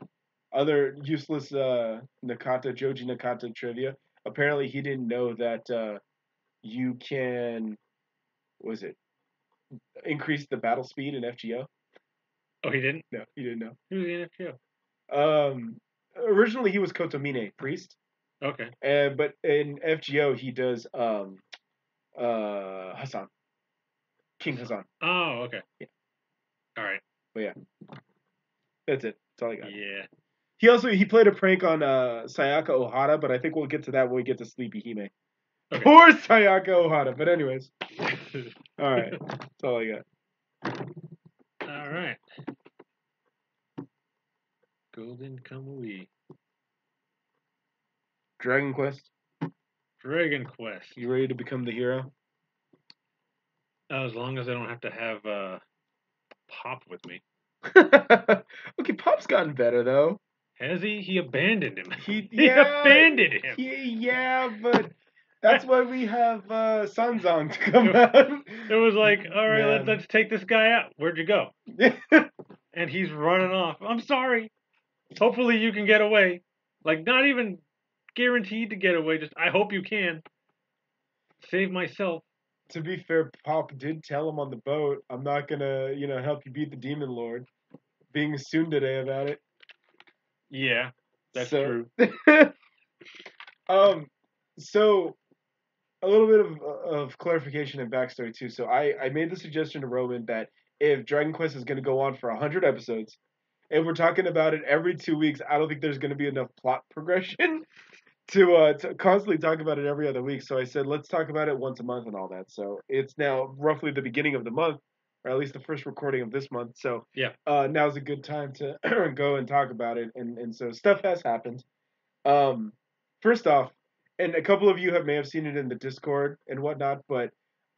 other useless Joji Nakata trivia. Apparently he didn't know that you can, was it, increase the battle speed in FGO. Oh, he didn't? No, he didn't know. Who's the FGO? Originally he was Kotomine, priest. Okay. But in FGO he does Hassan. King Hassan. Oh, okay. Yeah. All right. But yeah. That's it. That's all I got. Yeah. He played a prank on Sayaka Ohara, but I think we'll get to that when we get to Sleepy Hime. Okay. Poor Sayaka Ohara. But anyways. All right. That's all I got. All right. Golden Kamui. Dragon Quest. Dragon Quest. You ready to become the hero? As long as I don't have to have Pop with me. Okay, Pop's gotten better though. Has he? He abandoned him. He abandoned him. Yeah, but that's why we have Sanzong to come out. It was like, all right, let's take this guy out. Where'd you go? And he's running off. I'm sorry. Hopefully you can get away. Like, not even guaranteed to get away. Just, I hope you can. Save myself. To be fair, Pop did tell him on the boat, I'm not gonna, help you beat the Demon Lord. Being tsundere about it. Yeah, that's true. So a little bit of clarification and backstory too. So I made the suggestion to Roman that if Dragon Quest is gonna go on for 100 episodes, and we're talking about it every 2 weeks, I don't think there's gonna be enough plot progression to constantly talk about it every other week. So I said, let's talk about it once a month and all that. So it's now roughly the beginning of the month, or at least the first recording of this month. So yeah, now's a good time to go and talk about it. And so stuff has happened. First off, and a couple of you may have seen it in the Discord and whatnot, but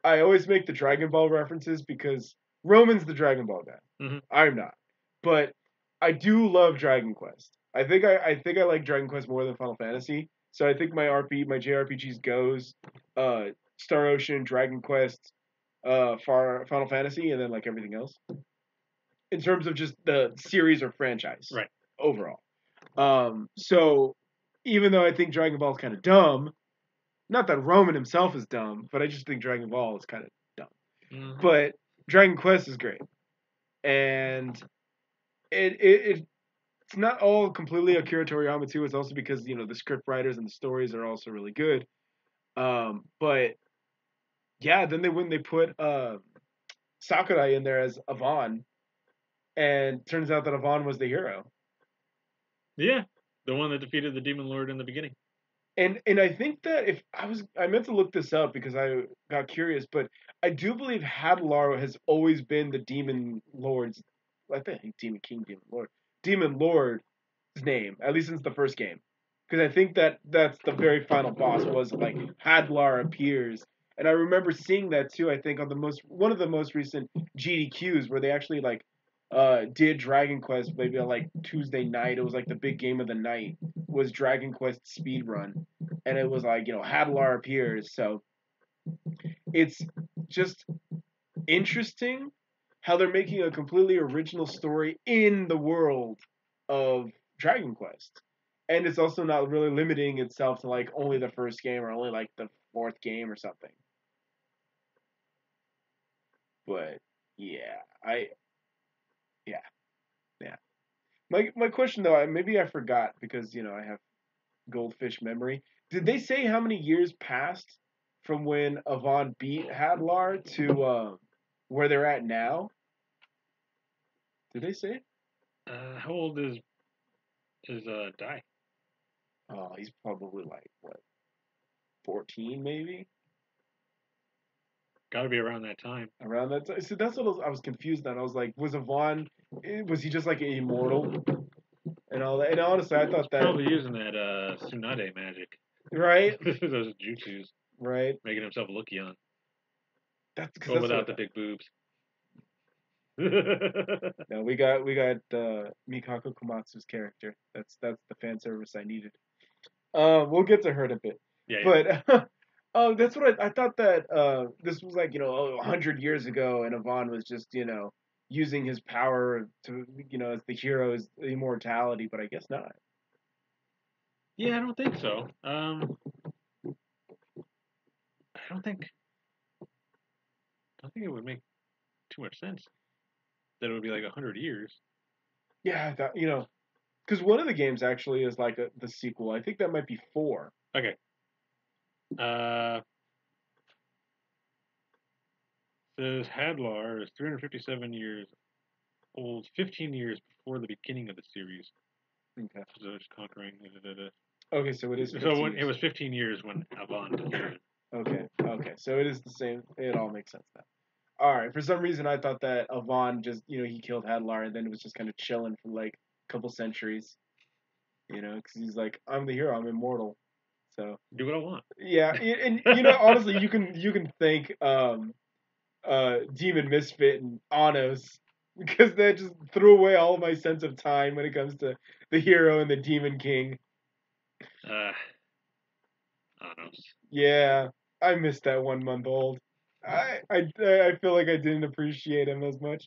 I always make the Dragon Ball references because Roman's the Dragon Ball guy. Mm-hmm. I'm not. But I do love Dragon Quest. I think I like Dragon Quest more than Final Fantasy. So I think my JRPGs goes Star Ocean, Dragon Quest, Final Fantasy, and then like everything else. In terms of just the series or franchise. Right. Overall. So even though I think Dragon Ball is kind of dumb, not that Roman himself is dumb, but I just think Dragon Ball is kind of dumb. Mm-hmm. But Dragon Quest is great. And it's not all completely Akira Toriyama too. It's also because the script writers and the stories are also really good. But yeah, then when they put Sakurai in there as Avon, and turns out that Avon was the hero. Yeah, the one that defeated the Demon Lord in the beginning. And I think that I meant to look this up because I got curious, but I do believe Hadlar has always been the Demon Lord's, I think Demon King, Demon Lord's name, at least since the first game. Because I think that's the very final boss was like Hadlar appears. And I remember seeing that too, I think on one of the most recent GDQs where they actually did Dragon Quest maybe on like Tuesday night. It was like the big game of the night was Dragon Quest Speedrun. And it was like, Hadlar appears. So it's just interesting how they're making a completely original story in the world of Dragon Quest. And it's also not really limiting itself to like only the first game or only like the fourth game or something. But yeah. My question though, maybe I forgot because I have goldfish memory. Did they say how many years passed from when Avon beat Hadlar to where they're at now? Did they say? How old is Dai? Oh, he's probably like what, 14 maybe. Got to be around that time. Around that time. So that's what I was confused on. I was like, was he just like an immortal? and all that. And honestly, I thought that Probably using that Tsunade magic. right, Those jutsus. right. Making himself look young. That's because But that's without what. the big boobs. No, we got Mikako Komatsu's character. That's the fan service I needed. We'll get to her in a bit, Yeah, yeah. but that's what I thought that this was like 100 years ago, and Yvonne was just using his power to as the hero's immortality, but I guess not. Yeah, I don't think so. I don't think it would make too much sense that it would be like 100 years. Yeah, I thought because one of the games actually is like the sequel. I think that might be 4. Okay. Uh, says Hadlar is 357 years old, 15 years before the beginning of the series. Okay. So it's conquering. Okay, so it is 50 So when years. it was 15 years when Avon defeated him. Okay, so it is the same. It all makes sense now. All right. For some reason, I thought that Avon just, he killed Hadlar and then it was just kind of chilling for like a couple centuries, because he's like, I'm the hero, I'm immortal. So Do what I want. yeah, and honestly, you can thank Demon Misfit and Anos because they just threw away all my sense of time when it comes to the hero and the Demon King. Uh, Anos. Yeah, I missed that 1 month old. I feel like I didn't appreciate him as much.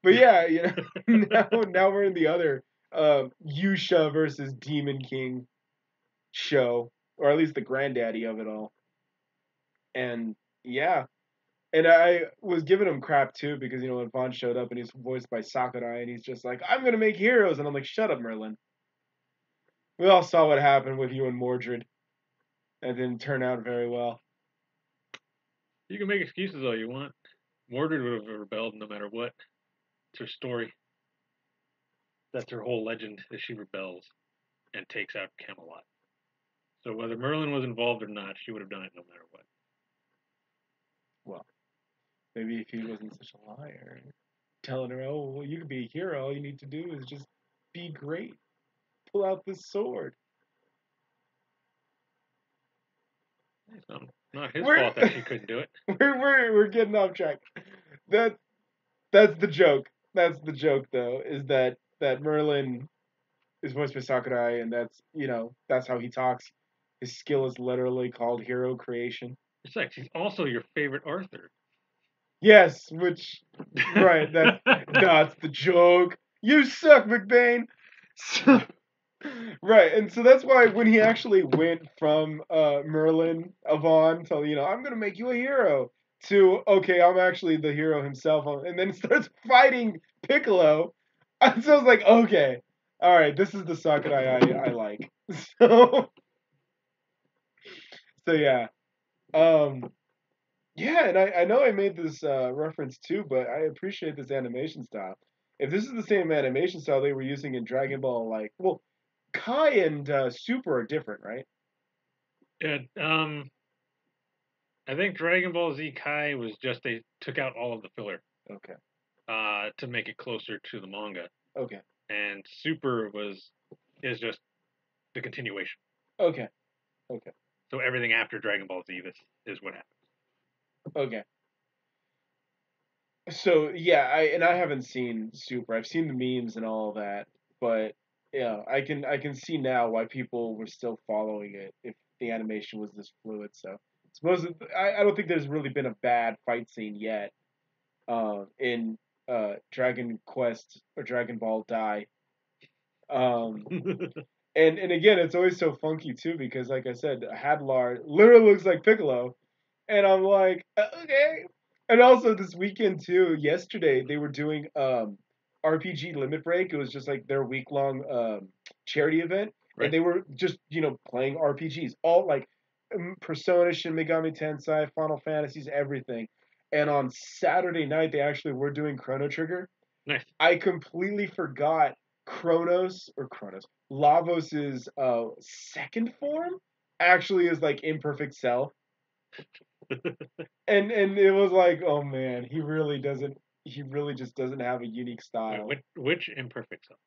But yeah, now we're in the other Yusha versus Demon King show, or at least the granddaddy of it all. And yeah, and I was giving him crap too because when Vaughn showed up and he's voiced by Sakurai and he's just like, I'm gonna make heroes, and I'm like, shut up, Merlin. We all saw what happened with you and Mordred. That didn't turn out very well. You can make excuses all you want. Mordred would have rebelled no matter what. It's her story. That's her whole legend, is she rebels and takes out Camelot. So whether Merlin was involved or not, she would have done it no matter what. Well, maybe if he wasn't such a liar, telling her, oh, well, you can be a hero. All you need to do is just be great. Pull out this sword. It's not his We're fault that she couldn't do it. we're getting off track. That that's the joke. That's the joke, though, is that Merlin is voiced by Sakurai, and that's how he talks. His skill is literally called hero creation. Besides, he's also your favorite Arthur. Yes, which right, that's the joke. You suck, McBain. So, right, and so that's why when he actually went from Merlin Avon to I'm gonna make you a hero to okay, I'm actually the hero himself, and then starts fighting Piccolo. So I was like, okay, all right, this is the Sakurai I like. So so yeah, um, yeah, and I know I made this reference too, but I appreciate this animation style. If this is the same animation style they were using in Dragon Ball, like, well, Kai and Super are different, right? Yeah, I think Dragon Ball Z Kai was just they took out all of the filler Okay. to make it closer to the manga, Okay. and Super is just the continuation. Okay. Okay. So everything after Dragon Ball Z, this is what happens. Okay. So yeah, I haven't seen Super. I've seen the memes and all of that, but yeah, I can see now why people were still following it if the animation was this fluid. So suppose I don't think there's really been a bad fight scene yet in Dragon Quest or Dragon Ball Die. Um, and again, it's always so funky too because like I said, Hadlar literally looks like Piccolo, and I'm like, okay. And also this weekend too, yesterday they were doing RPG Limit Break. It was just like their week long charity event, and Right. they were just playing RPGs, all like Persona, Shin Megami Tensei, Final Fantasies, everything. And on Saturday night, they actually were doing Chrono Trigger. Nice. I completely forgot Lavos's second form actually is like imperfect self. And it was like, oh man, he really just doesn't have a unique Wait, style. which imperfect self?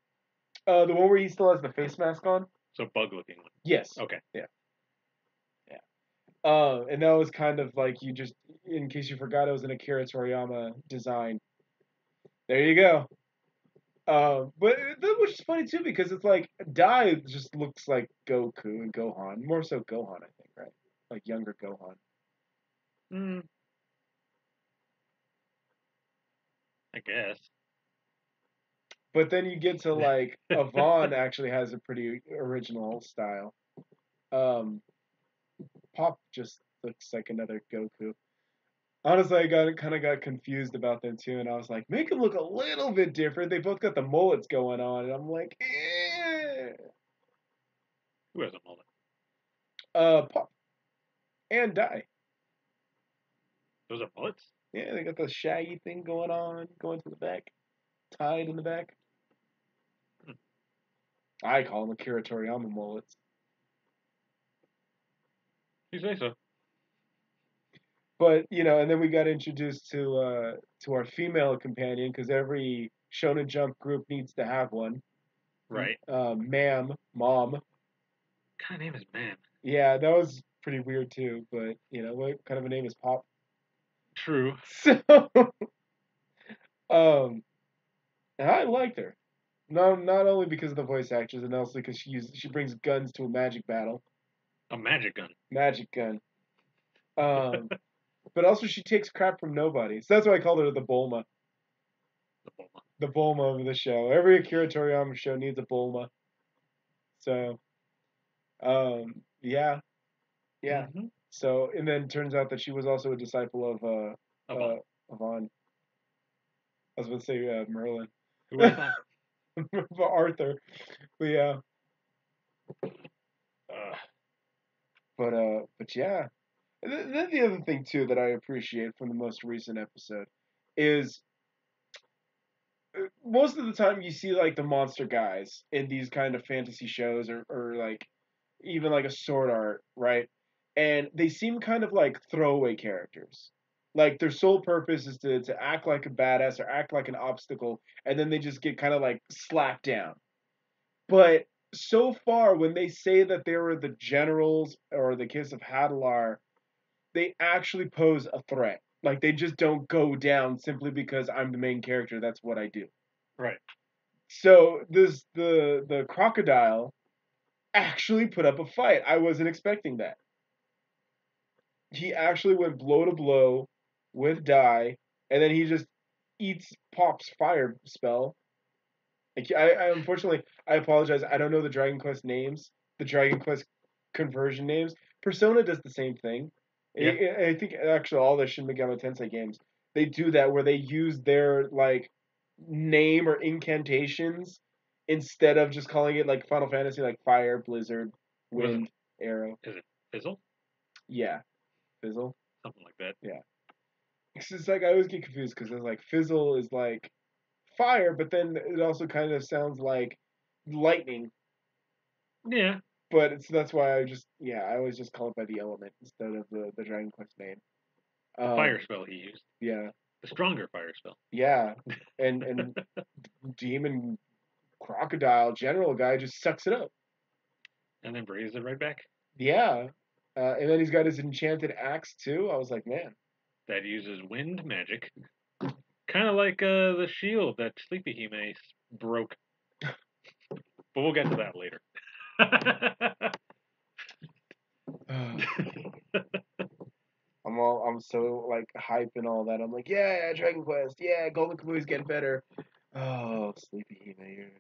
The one where he still has the face mask on. So bug-looking one. Yes. Okay. Yeah. Yeah. And that was kind of like you just, in case you forgot, it was an Akira Toriyama design. There you go. But which is funny too because it's like Dai just looks like Goku and Gohan, more so Gohan, I think, right? Like younger Gohan. Hmm. I guess. But then you get to like Avon actually has a pretty original style. Um, Pop just looks like another Goku. Honestly, I got confused about them too, and I was like, make them look a little bit different. They both got the mullets going on, and I'm like, eh. Who has a mullet? Pop and Dai. Those are mullets? Yeah, they got the shaggy thing going on, going to the back, tied in the back. Hmm. I call them Akira Toriyama mullets. You say so. But and then we got introduced to our female companion because every Shonen Jump group needs to have one. Right. Mom. Kind of name is Man. Yeah, that was pretty weird too. But what kind of a name is Pop? True. So, and I liked her. Not only because of the voice actors, and also because she brings guns to a magic battle. A magic gun. Magic gun. Um, but also she takes crap from nobody. So that's why I called her the Bulma. The Bulma. The Bulma of the show. Every Akira Toriyama show needs a Bulma. So, yeah, yeah. Mm-hmm. So, and then turns out that she was also a disciple of Avon. I was going to say Merlin. Who would have thought? Arthur. But yeah. Uh, But yeah. And then the other thing too that I appreciate from the most recent episode is most of the time you see like the monster guys in these kind of fantasy shows or like even like a sword art, right? And they seem kind of like throwaway characters. Like their sole purpose is to act like a badass or act like an obstacle, and then they just get kind of like slapped down. But so far, when they say that they were the generals or the kids of Hadalar, they actually pose a threat. Like they just don't go down simply because I'm the main character. That's what I do. right. So the crocodile actually put up a fight. I wasn't expecting that. He actually went blow to blow with Dai, and then he just eats Pop's fire spell. Like I unfortunately I apologize. I don't know the Dragon Quest names, the Dragon Quest conversion names. Persona does the same thing. Yeah. I think actually all the Shin Megami Tensei games they do that where they use their like name or incantations instead of just calling it like Final Fantasy like fire, blizzard, Was it? wind, arrow. Is it Fizzle? Yeah, fizzle. Something like that. Yeah. It's like I always get confused because it's like fizzle is like fire, but then it also kind of sounds like lightning. Yeah. But that's why I always just call it by the element instead of the Dragon Quest name. The fire spell he used. Yeah, The stronger fire spell. yeah, and demon crocodile general guy just sucks it up. And then breathes it right back. Yeah, and then he's got his enchanted axe too. I was like, man, That uses wind magic. Kind of like the shield that Sleepy Hime broke. But we'll get to that later. I'm so like hype and all that. I'm like, yeah, Dragon Quest, yeah, Golden Kamui's getting better. Oh, Sleepy Hime,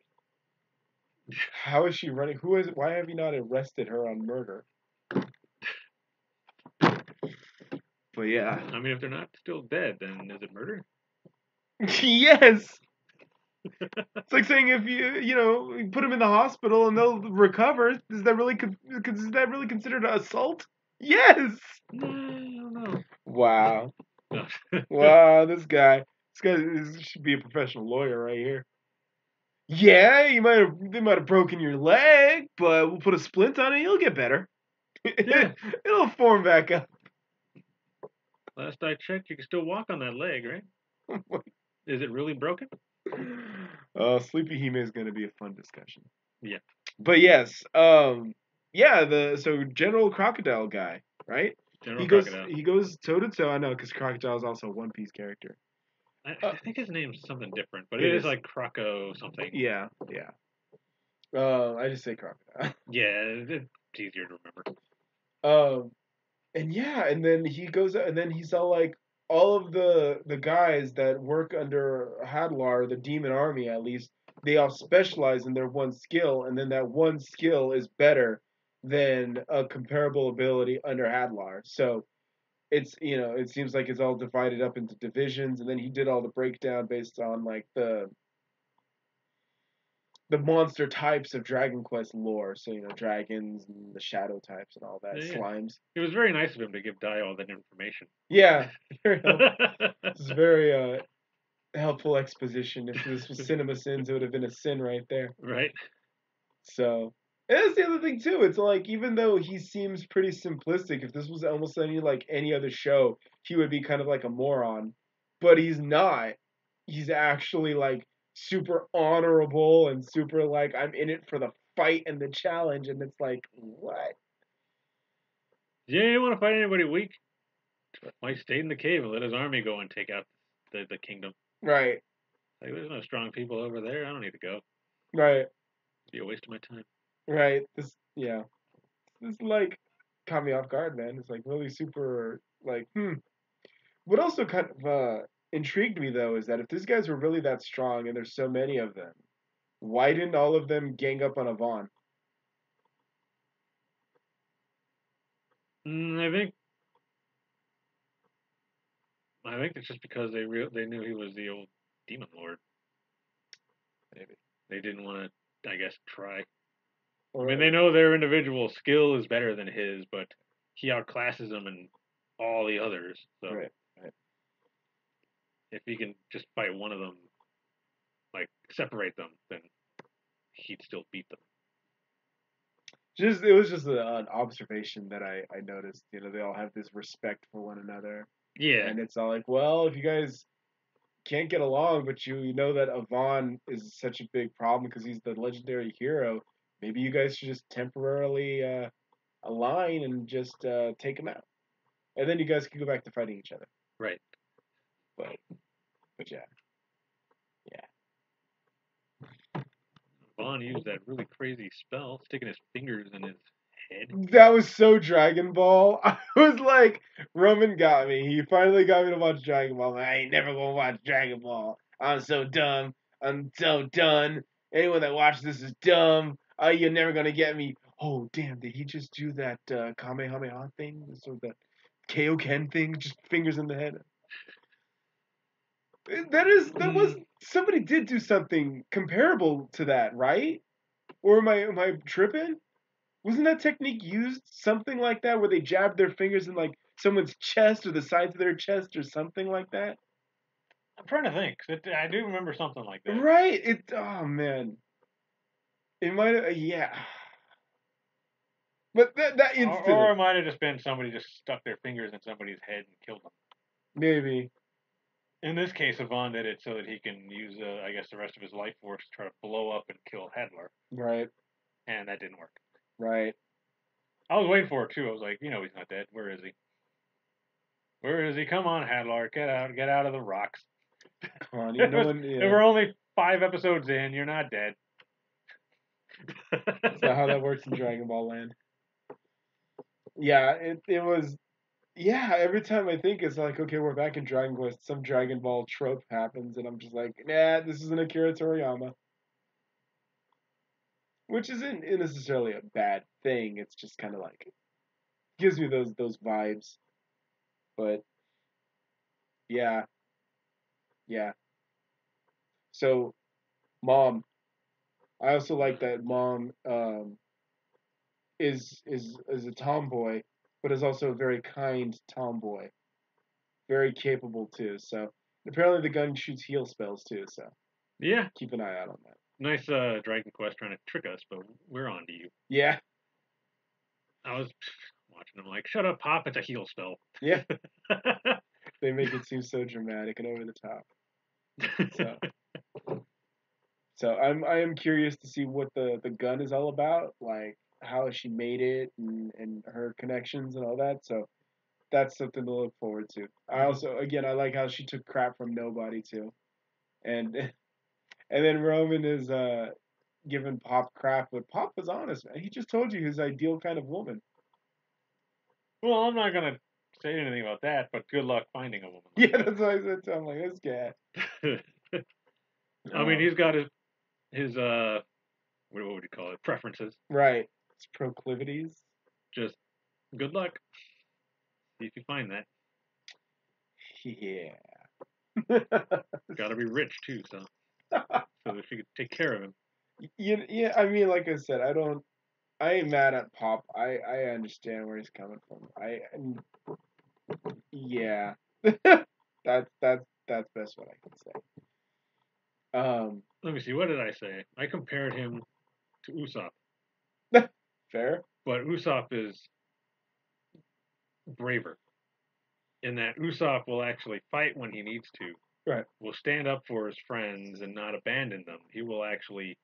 how is she running? Who is? Why have you not arrested her on murder? But yeah. I mean, if they're not still dead, then is it murder? Yes. It's like saying if you put them in the hospital and they'll recover, is that really considered an assault? Yes. No, I don't know. Wow. No. Wow, this guy should be a professional lawyer right here. Yeah, they might have broken your leg, but we'll put a splint on it, you'll get better. Yeah. It'll form back up. Last I checked, you can still walk on that leg, right? Is it really broken? Sleepy Hime is going to be a fun discussion. Yeah. But yes, so General Crocodile guy, right? General Crocodile. He goes toe to toe. I know because Crocodile is also a One Piece character. I think his name's something different, but it it is is. like Croco something. Yeah. I just say Crocodile. Yeah, it's easier to remember. And then he goes, and then he's all like, all of the guys that work under Hadlar, the Demon Army at least, they all specialize in their one skill, and then that one skill is better than a comparable ability under Hadlar. So it's it seems like it's all divided up into divisions, and then he did all the breakdown based on like the monster types of Dragon Quest lore. So, dragons and the shadow types and all that, Yeah. slimes. It was very nice of him to give Dai all that information. Yeah, very helpful. It's very helpful exposition. If this was Cinema Sins, it would have been a sin right there. Right. So, and that's the other thing too. It's like, even though he seems pretty simplistic, if this was almost any other show, he would be kind of like a moron. But he's not. He's actually like super honorable and super like, I'm in it for the fight and the challenge, and it's like, what? Yeah, you want to fight anybody weak? Why stay in the cave and let his army go and take out the kingdom? Right. Like, there's no strong people over there. I don't need to go. Right. It'd be a waste of my time. Right. This like caught me off guard, man. It's like really super like, What also kind of intrigued me though is that if these guys were really that strong and there's so many of them, why didn't all of them gang up on Avon? I think it's just because they knew he was the old demon lord. Maybe they didn't want to, I guess, try. Or, I mean, they know their individual skill is better than his, but he outclasses them in all the others. So right. if he can just fight one of them, like separate them, then he'd still beat them. It was just an observation that I noticed. They all have this respect for one another. Yeah. And it's all like, well, if you guys can't get along, but you know that Avon is such a big problem because he's the legendary hero, maybe you guys should just temporarily align and just take him out. And then you guys can go back to fighting each other. Right. But yeah. Vaughn used that really crazy spell, sticking his fingers in his head. That was so Dragon Ball. I was like, Roman got me. He finally got me to watch Dragon Ball. I ain't never gonna watch Dragon Ball. I'm so dumb. I'm so done. Anyone that watches this is dumb. You're never gonna get me. Oh, damn, did he just do that Kamehameha thing? Or the Kaioken thing? Just fingers in the head. That was, somebody did do something comparable to that, right? Or am I tripping? Wasn't that technique used something like that, where they jabbed their fingers in like someone's chest or the sides of their chest or something like that? I'm trying to think. I do remember something like that. Right? Oh man, it might have. Yeah. But that instant. Or it might have just been somebody just stuck their fingers in somebody's head and killed them. Maybe. In this case, Yvonne did it so that he can use, I guess, the rest of his life force to try to blow up and kill Hadlar. Right. And that didn't work. Right. I was waiting for it too. I was like, he's not dead. Where is he? Where is he? Come on, Hadlar, get out of the rocks. Come on, you know when. If we're only 5 episodes in, you're not dead. That's not how that works in Dragon Ball Land. Yeah, it was. Yeah, every time I think it's like, okay, we're back in Dragon Quest, some Dragon Ball trope happens, and I'm just like, nah, this isn't Akira Toriyama. Which isn't necessarily a bad thing. It's just kind of like, gives me those vibes. But yeah. So, Mom, I also like that Mom is a tomboy, but is also a very kind tomboy, very capable too. So apparently the gun shoots heal spells too. So yeah, keep an eye out on that. Nice Dragon Quest trying to trick us, but we're on to you. Yeah. I was watching them like, shut up, Pop, it's a heal spell. Yeah. They make it seem so dramatic and over the top. So So I am curious to see what the gun is all about, like how she made it and her connections and all that. So that's something to look forward to. I also again I like how she took crap from nobody too, and and then Roman is giving Pop crap, but Pop was honest, man. He just told you his ideal kind of woman. Well, I'm not gonna say anything about that, but good luck finding a woman like Yeah, that's what I said to him. Like this guy. that. I mean, he's got his what would you call it? Preferences. Right. His proclivities. Just good luck. See if you find that. Yeah. Got to be rich too, so that she could take care of him. Yeah, I mean, like I said, I ain't mad at Pop. I understand where he's coming from. Yeah. That's best what I can say. Let me see. What did I say? I compared him to Usopp, Fair. but Usopp is braver in that Usopp will actually fight when he needs to. Right. Will stand up for his friends and not abandon them. He will actually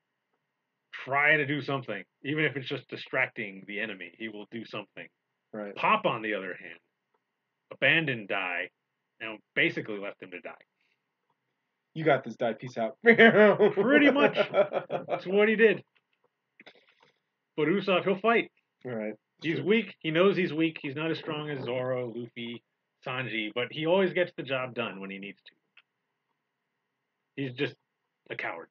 try to do something, even if it's just distracting the enemy. He will do something. Right. Pop, on the other hand, abandoned Dai and basically left him to die. You got this, die. Peace out. Pretty much. That's what he did. But Usopp, he'll fight. Right. He's weak. He knows he's weak. He's not as strong as Zoro, Luffy, Sanji, but he always gets the job done when he needs to. He's just a coward.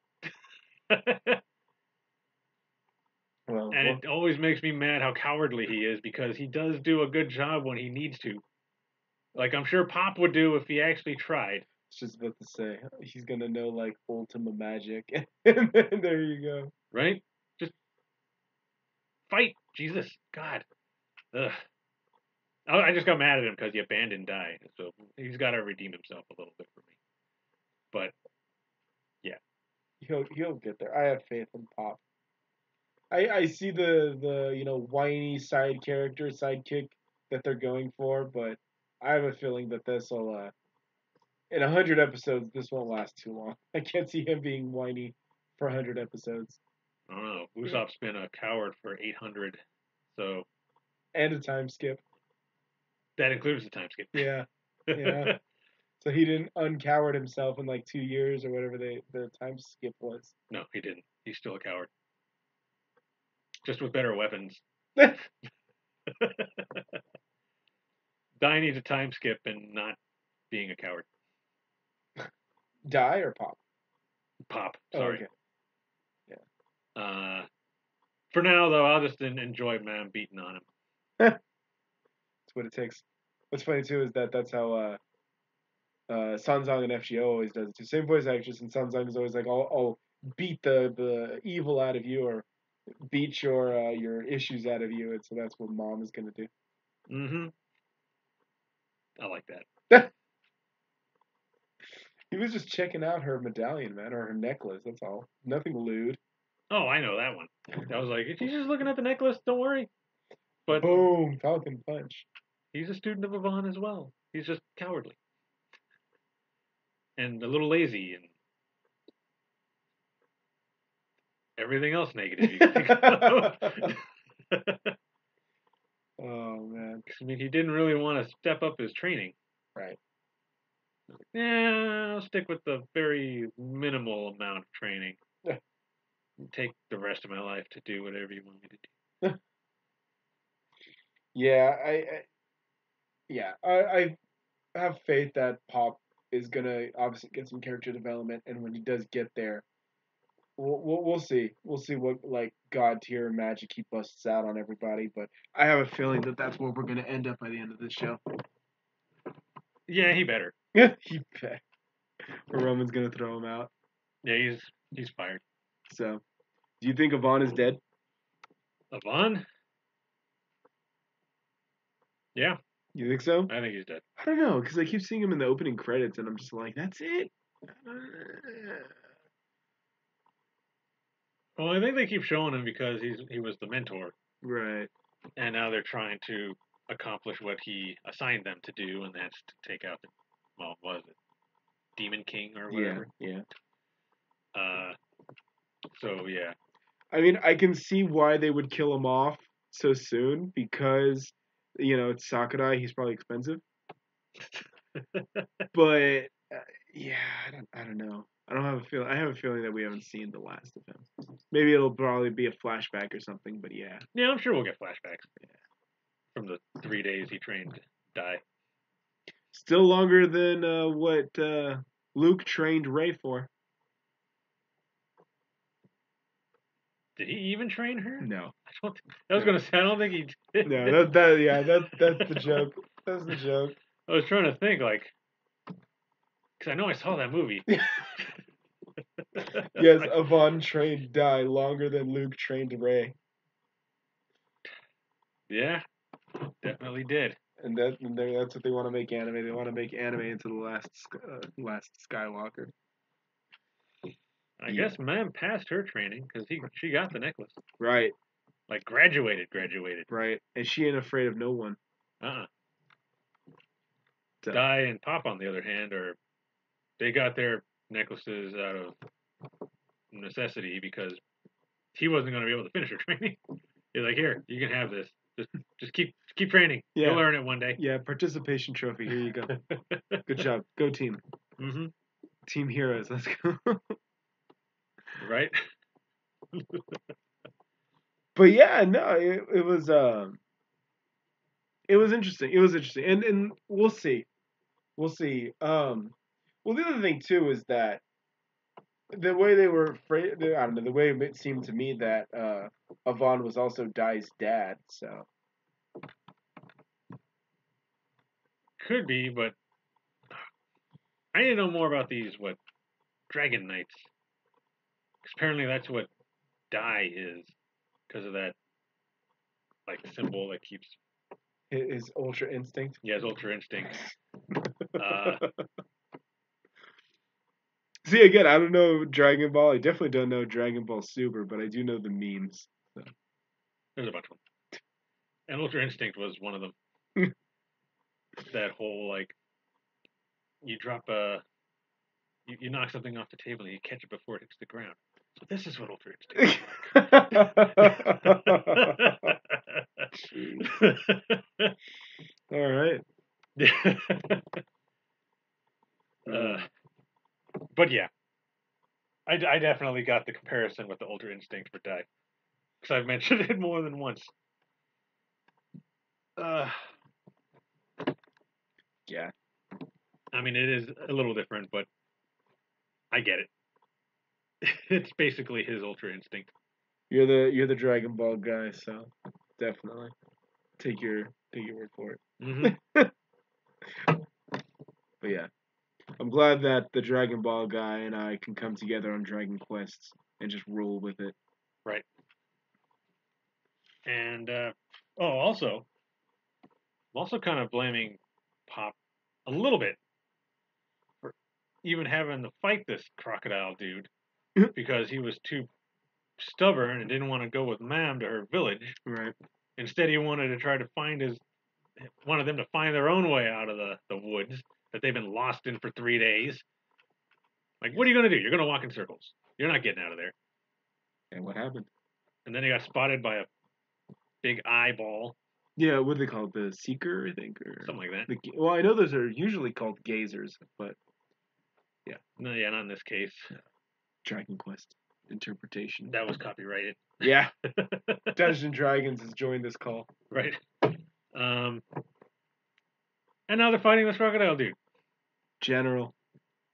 Well, And it always makes me mad how cowardly he is because he does do a good job when he needs to. Like I'm sure Pop would do if he actually tried. just about to say he's gonna know like Ultima Magic, and then there you go. Right? Just fight. Jesus. God. Ugh. I just got mad at him because he abandoned Dai. So he's got to redeem himself a little bit for me. But yeah. He'll get there. I have faith in Pop. I see the whiny side character sidekick that they're going for, but I have a feeling that this'll in 100 episodes this won't last too long. I can't see him being whiny for 100 episodes. I don't know. Usopp's been a coward for 800. So. And a time skip. That includes the time skip. Yeah. Yeah. So he didn't uncoward himself in like 2 years or whatever the time skip was. No, he didn't. He's still a coward. Just with better weapons. Dai needs a time skip and not being a coward. Die or Pop? Pop. Oh, Sorry. okay. Yeah. For now, though, I'll just enjoy man beating on him. That's what it takes. What's funny too is that's how Sanzang and FGO always does it too. Same voice actress, and Sanzang is always like, "I'll beat the evil out of you, or beat your issues out of you." And so that's what Mom is gonna do. Mm-hmm. I like that. He was just checking out her medallion, man, or her necklace. That's all. Nothing lewd. Oh, I know that one. I was like, if he's just looking at the necklace, don't worry. But boom, Falcon Punch. He's a student of Avon as well. He's just cowardly and a little lazy and everything else negative you can think of. Oh man. I mean, he didn't really want to step up his training. Right. Yeah, I'll stick with the very minimal amount of training. Take the rest of my life to do whatever you want me to do. Yeah, I have faith that Pop is gonna obviously get some character development, and when he does get there, we'll see. We'll see what like god tier magic he busts out on everybody. But I have a feeling that that's where we're gonna end up by the end of this show. Yeah, he better. Yeah, he bet. Or Roman's gonna throw him out. Yeah, he's fired. So, do you think Avon is dead? Avon? Yeah. You think so? I think he's dead. I don't know, because I keep seeing him in the opening credits, and I'm just like, that's it. Well, I think they keep showing him because he was the mentor. Right. And now they're trying to accomplish what he assigned them to do, and that's to take out the, well, what was it? Demon King or whatever. Yeah. So yeah. I mean, I can see why they would kill him off so soon because, it's Sakurai. He's probably expensive. But yeah, I don't know. I don't have a feeling. I have a feeling that we haven't seen the last of him. Maybe it'll probably be a flashback or something. But yeah. Yeah, I'm sure we'll get flashbacks from the 3 days he trained Dai. Still longer than what Luke trained Rey for. Did he even train her? No. I was gonna say I don't think he did. No, that's the joke. That's the joke. I was trying to think because I know I saw that movie. Yes, Avon trained Dai longer than Luke trained Rey. Yeah, definitely did. And that's what they want to make anime. They want to make anime into the last Skywalker. I guess Ma'am passed her training because she got the necklace. Right. Like graduated. Right. And she ain't afraid of no one. So. Dai and Pop, on the other hand, they got their necklaces out of necessity because he wasn't going to be able to finish her training. He's like, here, you can have this. Just keep training. Yeah. You'll learn it one day. Yeah, participation trophy. Here you go. Good job. Go team. Mm-hmm. Team heroes. Let's go. Right. But yeah, no, it was interesting. It was interesting, and we'll see. We'll see. Well, the other thing too is that the way they were afraid, I don't know, the way it seemed to me that Avon was also Dai's dad, so. Could be, but I need to know more about these, Dragon Knights. 'Cause apparently that's what Dai is, because of that, symbol that keeps... His Ultra Instinct? Yeah, his Ultra Instinct. See, again, I don't know Dragon Ball. I definitely don't know Dragon Ball Super, but I do know the memes. So. There's a bunch of them. And Ultra Instinct was one of them. That whole, you drop you knock something off the table and you catch it before it hits the ground. So this is what Ultra Instinct is. All right. But yeah, I definitely got the comparison with the Ultra Instinct for Dai. Because I've mentioned it more than once. Yeah. I mean, it is a little different, but I get it. It's basically his Ultra Instinct. You're the Dragon Ball guy, so definitely take your word for it. Mm-hmm. But yeah, I'm glad that the Dragon Ball guy and I can come together on Dragon Quests and just roll with it. Right. And also, I'm also kind of blaming Pop a little bit for even having to fight this crocodile dude because he was too stubborn and didn't want to go with Mam to her village. Right. Instead, he wanted to try to wanted them to find their own way out of the woods that they've been lost in for 3 days. Like, what are you going to do? You're going to walk in circles. You're not getting out of there. And what happened? And then he got spotted by a big eyeball. Yeah, what do they call it? The Seeker, I think? Or something like that. Well, I know those are usually called gazers, but yeah. No, yeah, not in this case. Dragon Quest interpretation. That was copyrighted. Yeah. Dungeons and Dragons has joined this call. Right. And now they're fighting this crocodile dude. General.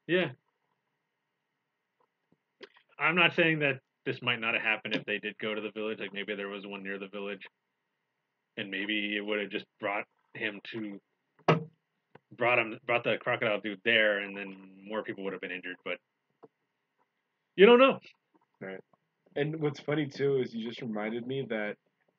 Yeah. I'm not saying that this might not have happened if they did go to the village. Like, maybe there was one near the village. And maybe it would have just brought the crocodile dude there, and then more people would have been injured. But you don't know. Right. And what's funny too is you just reminded me that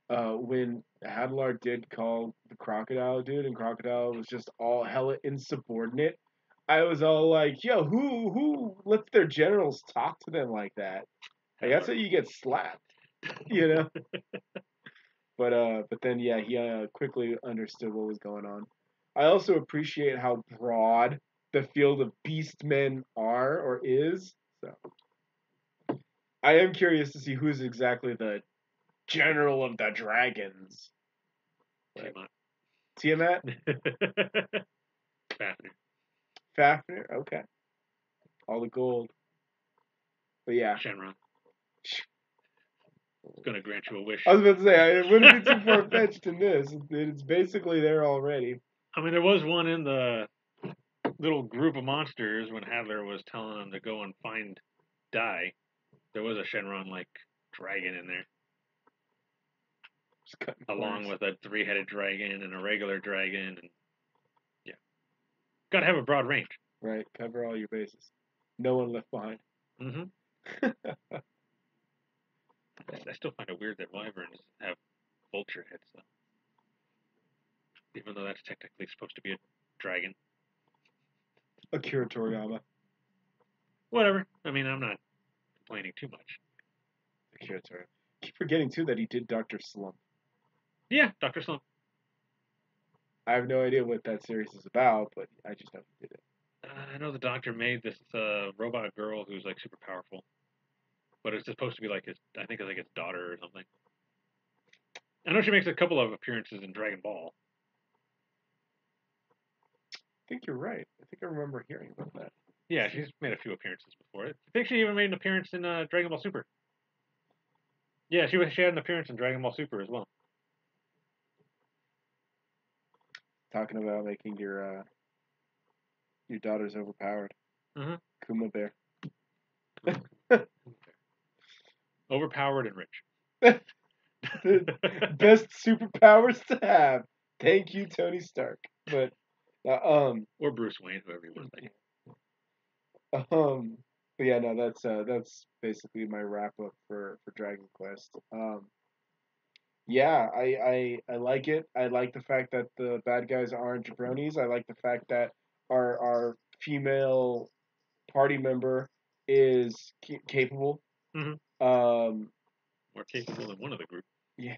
when Hadlar did call the crocodile dude, and Crocodile was just all hella insubordinate, I was all like, "Yo, who lets their generals talk to them like that? Like, that's how you get slapped, you know." But then yeah, he quickly understood what was going on. I also appreciate how broad the field of beastmen are or is. So I am curious to see who's exactly the General of the Dragons. Tiamat? Fafnir. Fafnir? Okay. All the gold. But yeah. Shenron. It's gonna grant you a wish. I was about to say, it wouldn't be too far-fetched in this. It's basically there already. I mean, there was one in the little group of monsters when Hadler was telling them to go and find Dai. There was a Shenron-like dragon in there. Along with a 3-headed dragon and a regular dragon. And yeah. Gotta have a broad range. Right. Cover all your bases. No one left behind. Mm-hmm. I still find it weird that wyverns have vulture heads, though. Even though that's technically supposed to be a dragon. Akira Toriyama. Whatever. I mean, I'm not complaining too much. Akira Toriyama. Keep forgetting, too, that he did Dr. Slump. Yeah, Dr. Slump. I have no idea what that series is about, but I just know he did it. I know the doctor made this robot girl who's like super powerful. But it's supposed to be like his, I think it's like his daughter or something. I know she makes a couple of appearances in Dragon Ball. I think you're right. I think I remember hearing about that. Yeah, she's made a few appearances before. I think she even made an appearance in Dragon Ball Super. Yeah, she had an appearance in Dragon Ball Super as well. Talking about making your daughters overpowered. Mm-hmm. Kuma Bear. Overpowered and rich. The best superpowers to have. Thank you, Tony Stark. But or Bruce Wayne, whoever he was. But yeah, no, that's basically my wrap up for Dragon Quest. Yeah, I like it. I like the fact that the bad guys aren't jabronis. I like the fact that our female party member is capable. Mm-hmm. More capable than one of the group. Yeah.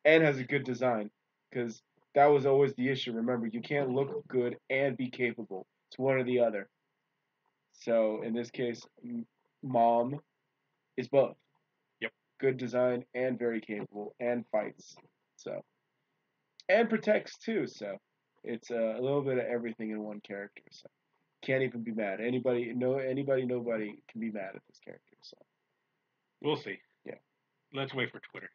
And has a good design, because that was always the issue. Remember, you can't look good and be capable. It's one or the other. So in this case, Mom is both. Yep. Good design and very capable and fights. So and protects too. So it's a little bit of everything in one character. So can't even be mad. Nobody can be mad at this character. So we'll see. Yeah. Let's wait for Twitter.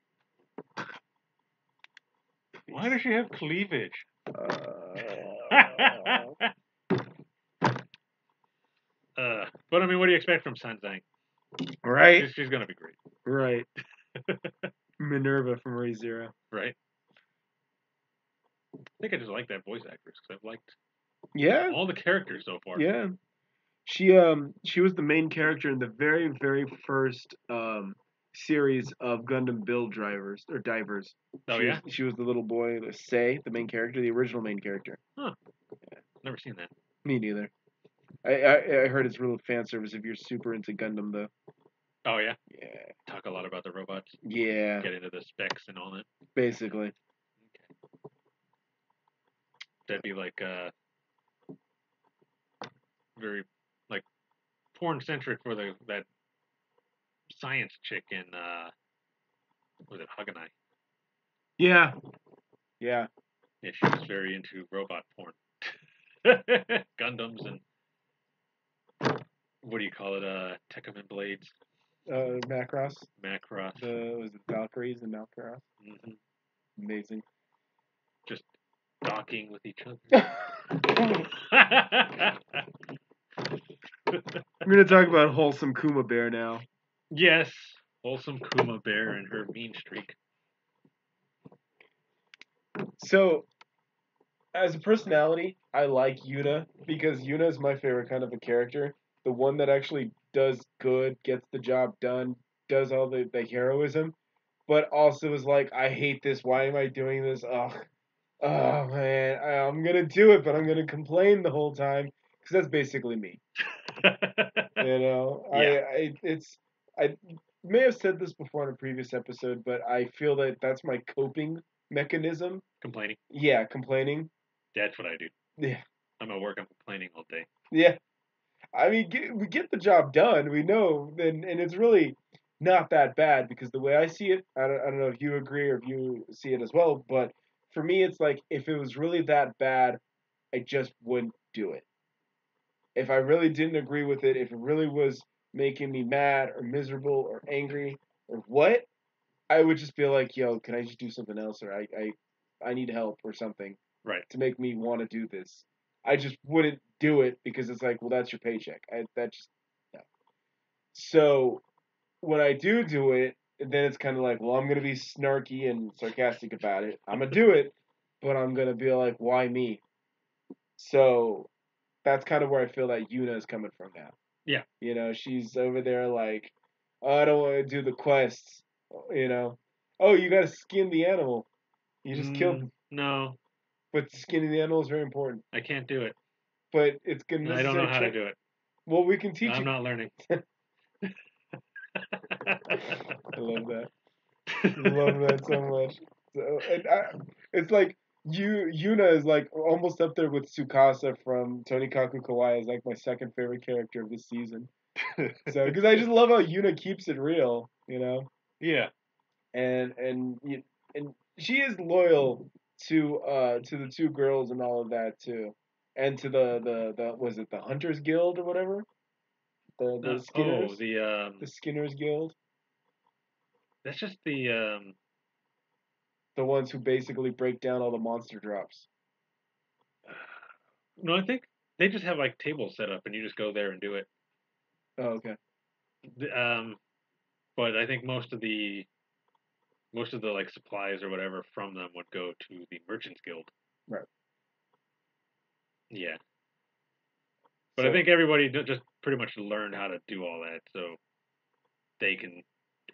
Why does she have cleavage? But I mean, what do you expect from Sanzang? Right. She's gonna be great. Right. Minerva from Re:Zero. Right. I think I just like that voice actress because I've liked all the characters so far. Yeah. She was the main character in the very, very first series of Gundam Build Drivers or Divers. Oh, she was the little boy, Sei, the main character, the original main character. Huh. Yeah. Never seen that. Me neither. I heard it's real fan service if you're super into Gundam though. Oh yeah? Yeah. Talk a lot about the robots. Yeah. Get into the specs and all that. Basically. Okay. That'd be like very like porn centric for that science chick in was it Haganai? Yeah. Yeah. Yeah, she was very into robot porn. Gundams and what do you call it? Tekkaman blades. Macross. Macross. Was it Valkyries and Macross? Mm-hmm. Amazing. Just docking with each other. I'm gonna talk about wholesome Kuma Bear now. Yes, wholesome Kuma Bear and her mean streak. So, as a personality, I like Yuna because Yuna is my favorite kind of a character. The one that actually does good, gets the job done, does all the heroism, but also is like, I hate this. Why am I doing this? Oh man, I'm gonna do it, but I'm gonna complain the whole time because that's basically me. You know, yeah. I may have said this before in a previous episode, but I feel that that's my coping mechanism. Complaining. Yeah, complaining. That's what I do. Yeah. I'm at work. I'm complaining all day. Yeah. I mean, we get the job done. We know, and it's really not that bad because the way I see it, I don't know if you agree or if you see it as well, but for me, it's like if it was really that bad, I just wouldn't do it. If I really didn't agree with it, if it really was making me mad or miserable or angry or what, I would just feel like, yo, can I just do something else or I need help or something Right. to make me want to do this. I just wouldn't do it because it's like, well, that's your paycheck. That just no. So when I do it, then it's kind of like, well, I'm gonna be snarky and sarcastic about it. I'm gonna do it, but I'm gonna be like, why me? So that's kind of where I feel that Yuna is coming from now. Yeah. You know, she's over there like, oh, I don't want to do the quests. You know, oh, you got to skin the animal. You just killed, No, but skinning the animal is very important. I can't do it. But it's good I don't know necessary how to training. do it. Well, we can teach I'm you. not learning. I love that. Love that so much. So, it's like Yuna is like almost up there with Tsukasa from Tonikaku Kawaii is like my second favorite character of this season. So because I just love how Yuna keeps it real, you know, Yeah. and she is loyal to the two girls and all of that too, and to the was it the Hunters Guild or whatever the Skinners the Skinners Guild, that's just the the ones who basically break down all the monster drops. no, I think they just have like tables set up and you just go there and do it. Oh, okay. Um, but I think most of the like supplies or whatever from them would go to the Merchants Guild. Right. Yeah. But I So think everybody just pretty much learned how to do all that, so they can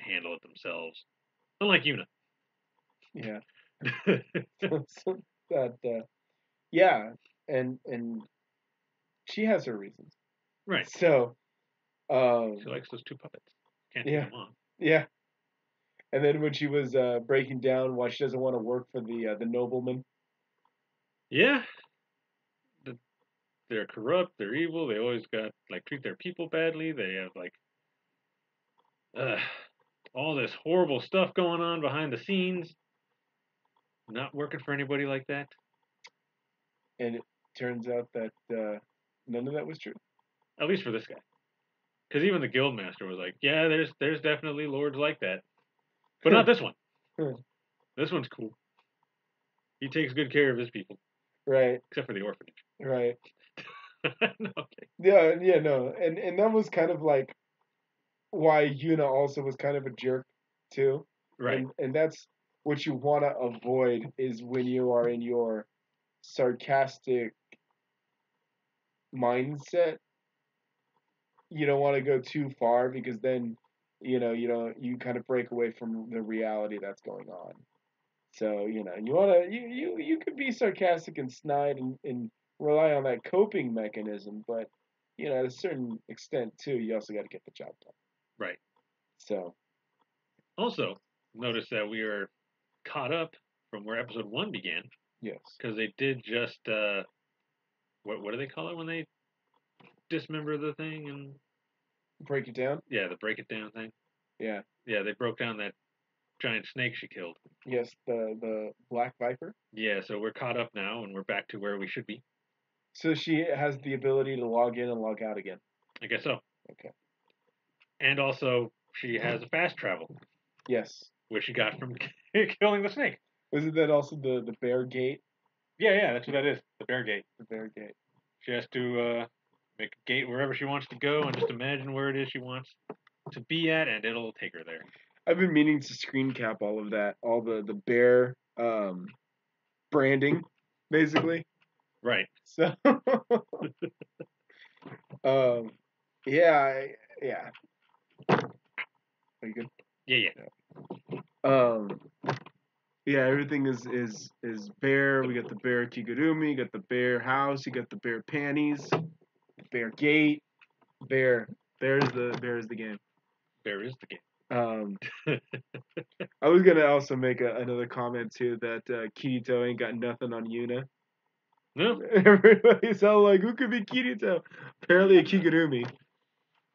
handle it themselves. Unlike Una. yeah, so that yeah, and she has her reasons. Right. So She likes those two puppets. Can't take yeah, them on. yeah. And then when she was breaking down why she doesn't want to work for the nobleman. Yeah. They're corrupt. They're evil. They always got like treat their people badly. They have like uh, all this horrible stuff going on behind the scenes. Not working for anybody like that. And it turns out that none of that was true. At least for this guy. Because even the guildmaster was like, "Yeah, there's definitely lords like that, but not this one. This one's cool. He takes good care of his people, Right, except for the orphanage." right. No, okay. Yeah, yeah, no. And that was kind of like why Yuna also was kind of a jerk too. Right. And that's what you want to avoid is when you are in your sarcastic mindset. You don't want to go too far because then you kind of break away from the reality that's going on. So you want to you could be sarcastic and snide and rely on that coping mechanism, but at a certain extent too, you also got to get the job done. Right. So Also, notice that we are caught up from where episode one began yes, because they did just what do they call it when they dismember the thing and break it down. yeah, the break it down thing. Yeah. Yeah, they broke down that giant snake she killed. Yes, the Black Viper. Yeah, so we're caught up now and we're back to where we should be. So she has the ability to log in and log out again. I guess so. Okay. And also, she has a fast travel, Yes. which she got from killing the snake. Wasn't that also the bear gate? Yeah, that's what that is. The bear gate. The bear gate. She has to make a gate wherever she wants to go and just imagine where it is she wants to be at, and it'll take her there. I've been meaning to screen cap all of that, all the bear branding, basically. Right. So, um, yeah, yeah. Are you good? Yeah. Um, yeah, everything is bear. We got the bear kigurumi, you got the bear house, you got the bear panties, bear gate, bear. Bear is the game. Bear is the game. I was gonna also make another comment too that Kirito ain't got nothing on Yuna. No. Everybody's all like, who could be Kirito? Apparently a Kigurumi.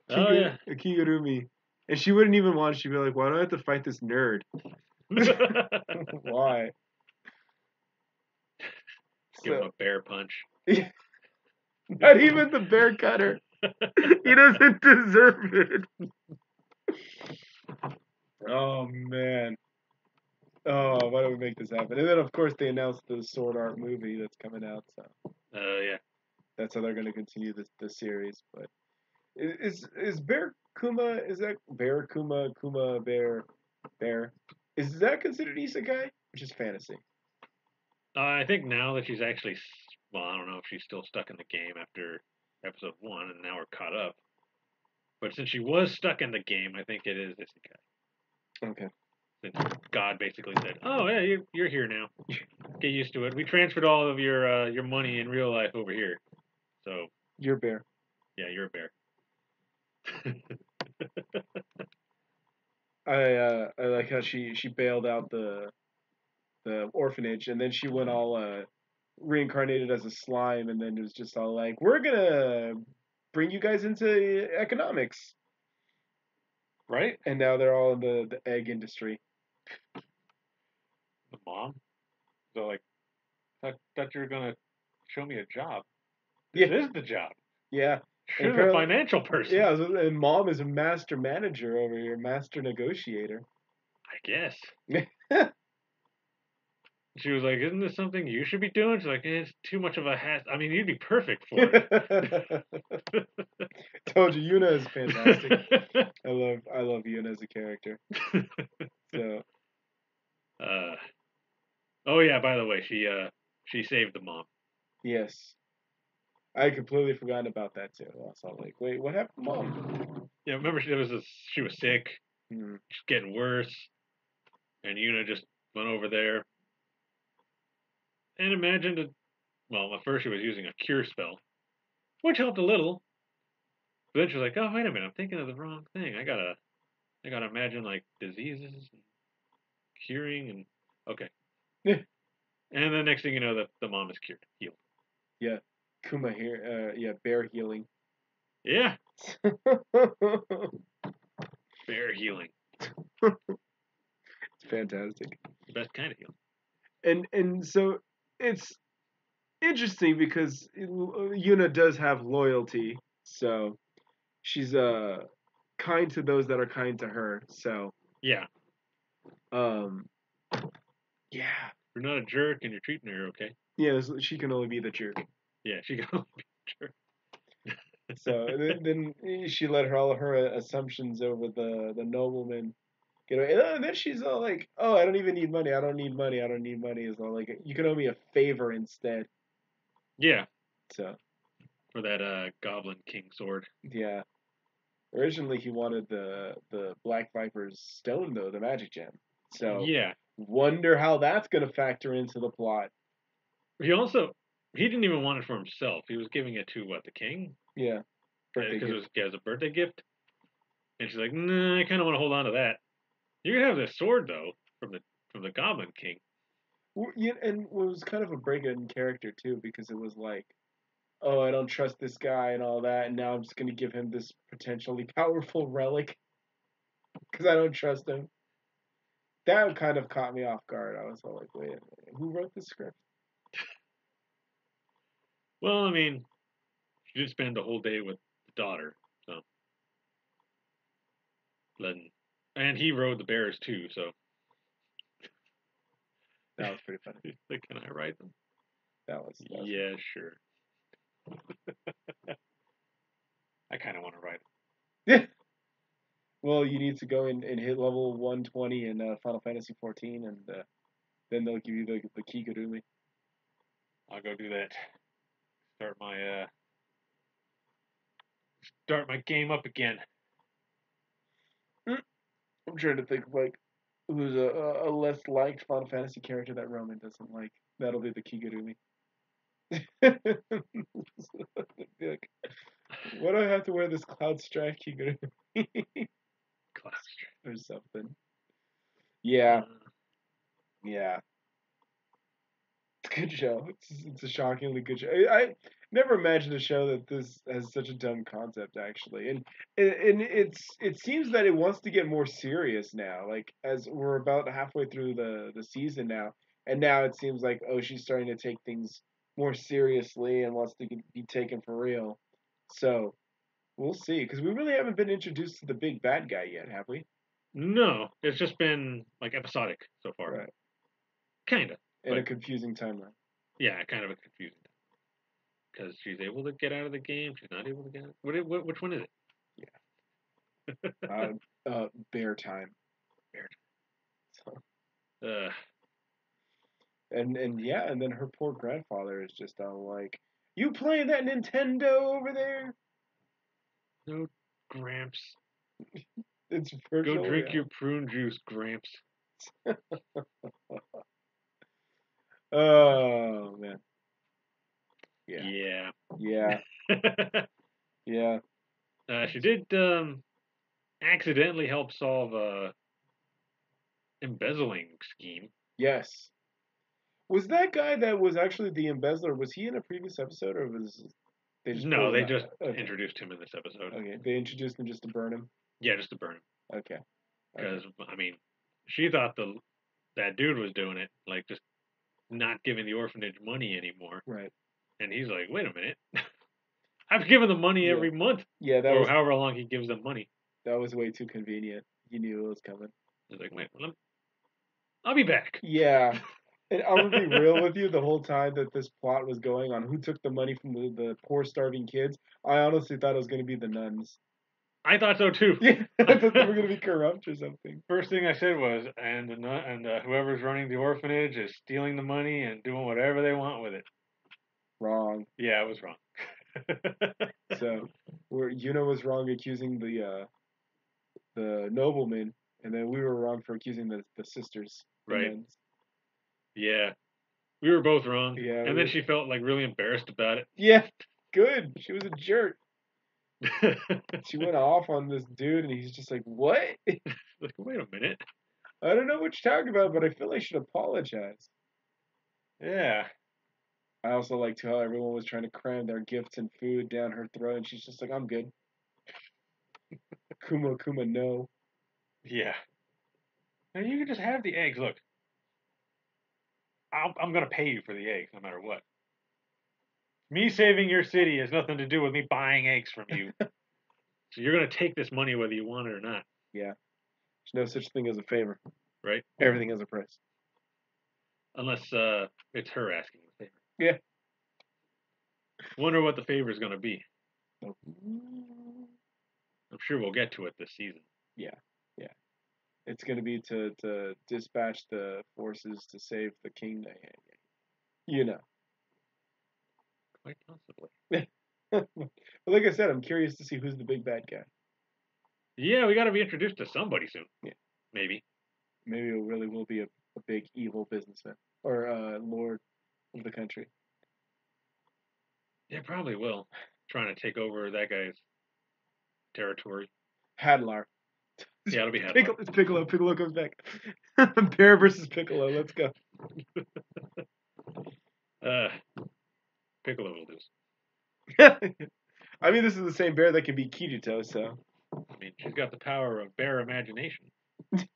Oh yeah. A Kigurumi. And she wouldn't even want. She'd be like, why do I have to fight this nerd? Why? Give him a bear punch. Not even the bear cutter. He doesn't deserve it. Oh man. Oh, why don't we make this happen? And then of course they announced the Sword Art movie that's coming out. So. Yeah. That's how they're going to continue the series. But is Bear Kuma? Is that Bear Kuma Bear? Is that considered isekai, which is fantasy? I think now that she's actually, well, I don't know if she's still stuck in the game after episode 1, and now we're caught up. But since she was stuck in the game, I think it is isekai. Okay. Since God basically said, "Oh, yeah, you're here now. Get used to it. We transferred all of your money in real life over here, so You're Bear. Yeah, you're a bear." I like how she bailed out the orphanage, and then she went all reincarnated as a slime, and then it was just all like, we're gonna bring you guys into economics, Right? and now they're all in the egg industry. The mom. So like, thought you were gonna show me a job. This is the job. Yeah. She's a financial person. Yeah, and mom is a master manager over here, master negotiator. I guess. She was like, "Isn't this something you should be doing?" She's like, "It's too much of a hassle. I mean, you'd be perfect for it." Told you, Yuna is fantastic. I love Yuna as a character. So. Oh yeah. By the way, she saved the mom. Yes. I had completely forgotten about that too. I was all like, wait, what happened to mom? Yeah, remember she was sick, just getting worse, and Yuna just went over there and imagined it. Well, at first she was using a cure spell, which helped a little. But then she was like, "Oh, wait a minute, I'm thinking of the wrong thing. I gotta imagine like diseases, and curing, and okay." And the next thing you know, the mom is healed. Yeah, Kuma here. Yeah, bear healing. Yeah. Bear healing. It's fantastic. The best kind of healing. And so it's interesting because Yuna does have loyalty, so she's kind to those that are kind to her. So yeah. Yeah. You're not a jerk and you're treating her okay. Yeah, she can only be the jerk. Yeah, she can only be the jerk. So then she let all of her assumptions over the nobleman get away. And then she's all like, "Oh, I don't even need money. I don't need money. I don't need money." Is all like, "You can owe me a favor instead." Yeah. So. For that Goblin King sword. Yeah. Originally, he wanted the Black Viper's stone, though, the magic gem. So. Yeah. Wonder how that's gonna factor into the plot. He didn't even want it for himself. He was giving it to the king? Yeah. Because it was a birthday gift. And she's like, "Nah, I kind of want to hold on to that. You can have this sword though from the Goblin King." Yeah, and it was kind of a break in character too, because it was like, oh, I don't trust this guy and all that, and now I'm just gonna give him this potentially powerful relic because I don't trust him. That kind of caught me off guard. I was all like, wait a minute, who wrote this script? Well, I mean, she did spend the whole day with the daughter, so. And he rode the bears too, so. That was pretty funny. Like, can I ride them? That was yeah, sure. I kind of want to ride them. Yeah. Well, you need to go and hit level 120 in Final Fantasy 14, and then they'll give you the Kigurumi. I'll go do that. Start my game up again. I'm trying to think of like who's a less liked Final Fantasy character that Roman doesn't like. That'll be the Kigurumi. Like, why do I have to wear this Cloud Strife Kigurumi? Cloud Strife or something. Yeah. Yeah. a good show. It's a shockingly good show. I never imagined a show that this has such a dumb concept actually, and it seems that it wants to get more serious now. Like as we're about halfway through the season now, and now it seems like she's starting to take things more seriously and wants to be taken for real. So we'll see, because we really haven't been introduced to the big bad guy yet, have we? No, it's just been like episodic so far. Right. Kinda. In a confusing timeline. Yeah, kind of a confusing. Because she's able to get out of the game, she's not able to get out. Which one is it? Bear time. Bear So, time. and yeah, and then her poor grandfather is just all like, "You playing that Nintendo over there?" No, Gramps. It's virtual. Go drink your prune juice, Gramps. Oh man. Yeah. Yeah. Yeah. Yeah. She did accidentally help solve a embezzling scheme. Yes. Was that guy that was actually the embezzler? Was he in a previous episode, or was they just No, pulled him they out? just Okay. introduced him in this episode. Okay, they introduced him just to burn him. Yeah, just to burn him. Okay. Because I mean, she thought that dude was doing it, like just not giving the orphanage money anymore. Right. And he's like, wait a minute, I've given them money every month, Yeah, or however long he gives them money. That was way too convenient. You knew it was coming. He's like, wait, I'll be back. Yeah. And I'm gonna be real with you, the whole time that this plot was going on, who took the money from the poor starving kids, I honestly thought it was gonna be the nuns. I thought so too. Yeah, I thought they were gonna be corrupt or something. First thing I said was, and whoever's running the orphanage is stealing the money and doing whatever they want with it. Wrong. Yeah, I was wrong. So, where Yuna was wrong accusing the nobleman, and then we were wrong for accusing the sisters. Right. Nuns. Yeah. We were both wrong. Yeah. And then she felt like really embarrassed about it. Yeah. Good. She was a jerk. She went off on this dude, and he's just like, "What?" Like, wait a minute. I don't know what you're talking about, but I feel like I should apologize. Yeah. I also liked how everyone was trying to cram their gifts and food down her throat, and she's just like, "I'm good." Kuma, no. Yeah. Now you can just have the eggs. Look, I'm gonna pay you for the eggs no matter what. Me saving your city has nothing to do with me buying eggs from you. So you're gonna take this money whether you want it or not. Yeah. There's no such thing as a favor. Right? Everything has a price. Unless it's her asking the favor. Yeah. Wonder what the favor is gonna be. Oh. I'm sure we'll get to it this season. Yeah. It's going to be to dispatch the forces to save the king. You know. Quite possibly. But like I said, I'm curious to see who's the big bad guy. Yeah, we got to be introduced to somebody soon. Yeah. Maybe. Maybe it really will be a big evil businessman or lord of the country. Yeah, probably will. Trying to take over that guy's territory. Hadlar. Yeah, it'll be Hadlar. It's Piccolo. Piccolo comes back. Bear versus Piccolo. Let's go. Piccolo will lose. I mean, this is the same bear that can beat Kirito, so. I mean, she's got the power of bear imagination. She's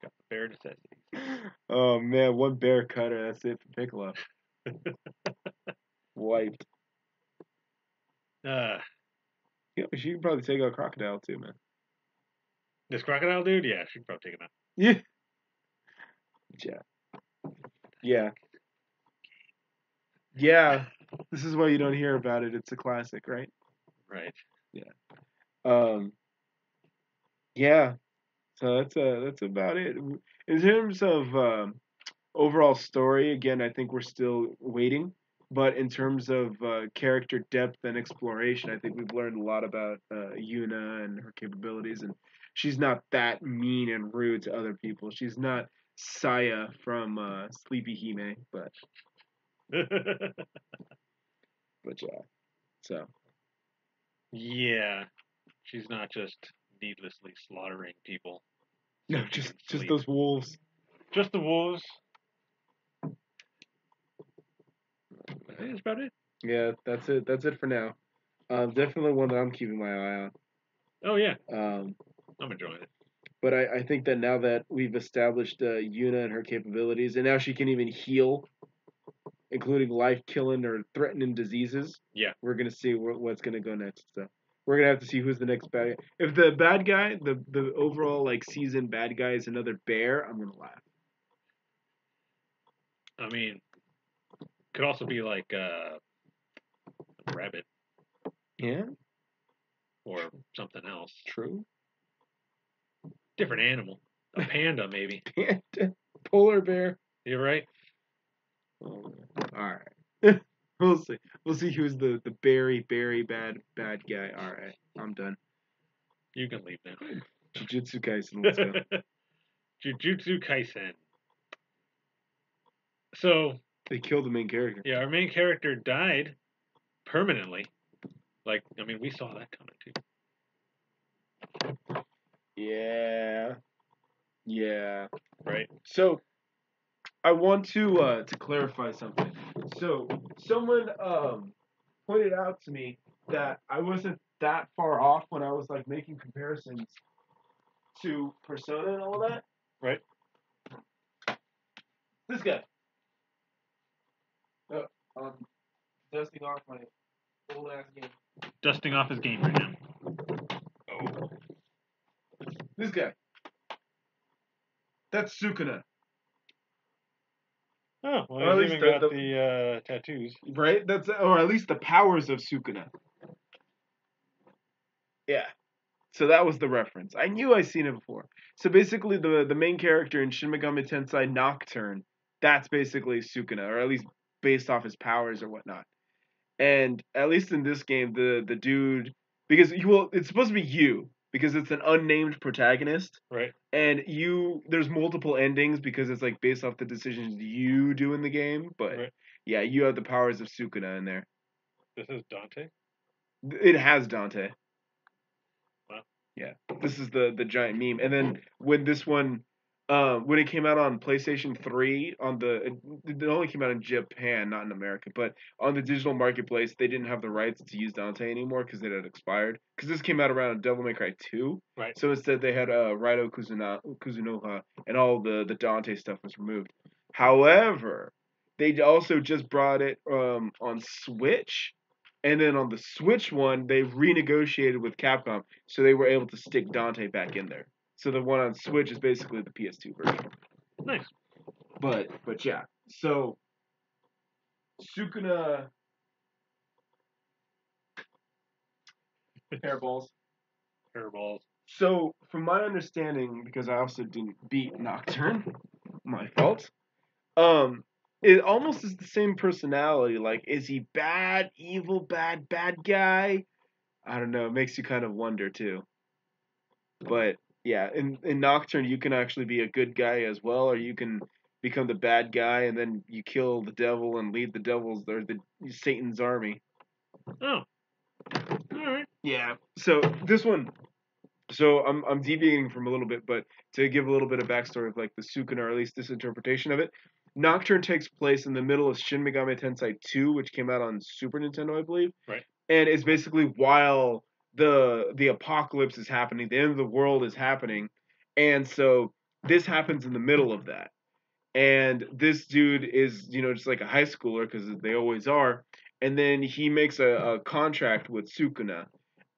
got the bear necessities. Oh man, one bear cutter. That's it for Piccolo. Wiped. Yeah, she can probably take out Crocodile too, man. This crocodile dude? Yeah, she can probably take him out. Yeah. This is why you don't hear about it. It's a classic, right? Right. Yeah. Yeah. So that's about it. In terms of overall story, again, I think we're still waiting. But in terms of character depth and exploration, I think we've learned a lot about Yuna and her capabilities, and she's not that mean and rude to other people. She's not Saya from Sleepy Hime, but yeah. So yeah, she's not just needlessly slaughtering people. No, just those wolves. Just the wolves. I think that's about it. Yeah, that's it. That's it for now. Definitely one that I'm keeping my eye Oh yeah, on. I'm enjoying it. But I think that now that we've established Yuna and her capabilities, and now she can even heal, including life-killing or threatening diseases. Yeah. We're gonna see what's gonna go next. So we're gonna have to see who's the next bad guy. If the bad guy, the overall like season bad guy is another bear, I'm gonna laugh. I mean, could also be like a rabbit Yeah, or something else. true. Different animal. A panda, maybe. Panda, polar bear. You're right. Oh, all right. We'll see. We'll see who's the very bad guy. All right, I'm done. You can leave now. Jujutsu Kaisen. Let's go. Jujutsu Kaisen. So, They killed the main character. yeah, our main character died permanently. Like, I mean, we saw that coming too. Yeah. Yeah. Right? So I want to clarify something. So someone pointed out to me that I wasn't that far off when I was like making comparisons to Persona and all that. Right? This guy. Oh, dusting off my old ass game. Dusting off his game right now. Oh. This guy. That's Sukuna. Oh, well, Or at he's least even got the tattoos. Right? That's or at least the powers of Sukuna. Yeah. So that was the reference. I knew I seen it before. So basically, the main character in Shin Megami Tensei Nocturne, that's basically Sukuna, or at least based off his powers or whatnot. And at least in this game, the dude, because it's supposed to be you because it's an unnamed protagonist, Right? and there's multiple endings because it's like based off the decisions you do in the game. But Right. yeah, you have the powers of Sukuna in there. This is Dante. It has Dante. Wow. Yeah, this is the giant meme. And then when this one, when it came out on PlayStation 3, it only came out in Japan, not in America, but on the digital marketplace, they didn't have the rights to use Dante anymore because it had expired. Because this came out around Devil May Cry 2. Right. So instead, they had Raito Kuzunoha, and all the Dante stuff was removed. However, they also just brought it on Switch. And then on the Switch one, they renegotiated with Capcom, so they were able to stick Dante back in there. So the one on Switch is basically the PS2 version. Nice. But yeah. So Sukuna hairballs. Hairballs. So from my understanding, because I also didn't beat Nocturne, my fault. It almost is the same personality. Like, is he bad, evil, bad guy? I don't know. It makes you kind of wonder too. But yeah, in Nocturne, you can actually be a good guy as well, or you can become the bad guy and then you kill the devil and lead the devil's or the Satan's army. Oh. All right. Yeah. So this one. So I'm deviating from a little bit, but to give a little bit of backstory of like the Sukuna, or at least this interpretation of it, Nocturne takes place in the middle of Shin Megami Tensei 2, which came out on Super Nintendo, I believe. Right. And it's basically while the apocalypse is happening, the end of the world is happening, and so this happens in the middle of that. And this dude is, just like a high schooler because they always are. And then he makes a contract with Sukuna.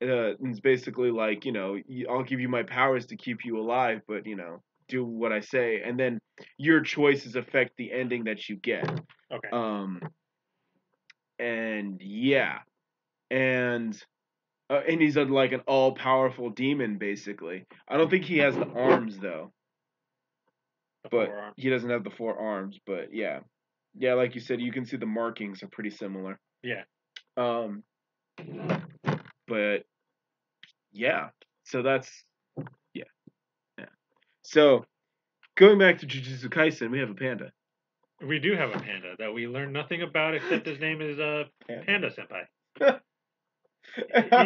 And it's basically like, I'll give you my powers to keep you alive, but, do what I say. And then your choices affect the ending that you get. Okay. And yeah. And he's like an all-powerful demon, basically. I don't think he has the arms, though. But he doesn't have the 4 arms. But yeah, like you said, you can see the markings are pretty similar. Yeah. But yeah, so that's yeah. So going back to Jujutsu Kaisen, we have a panda. We do have a panda that we learned nothing about except his name is Panda Senpai.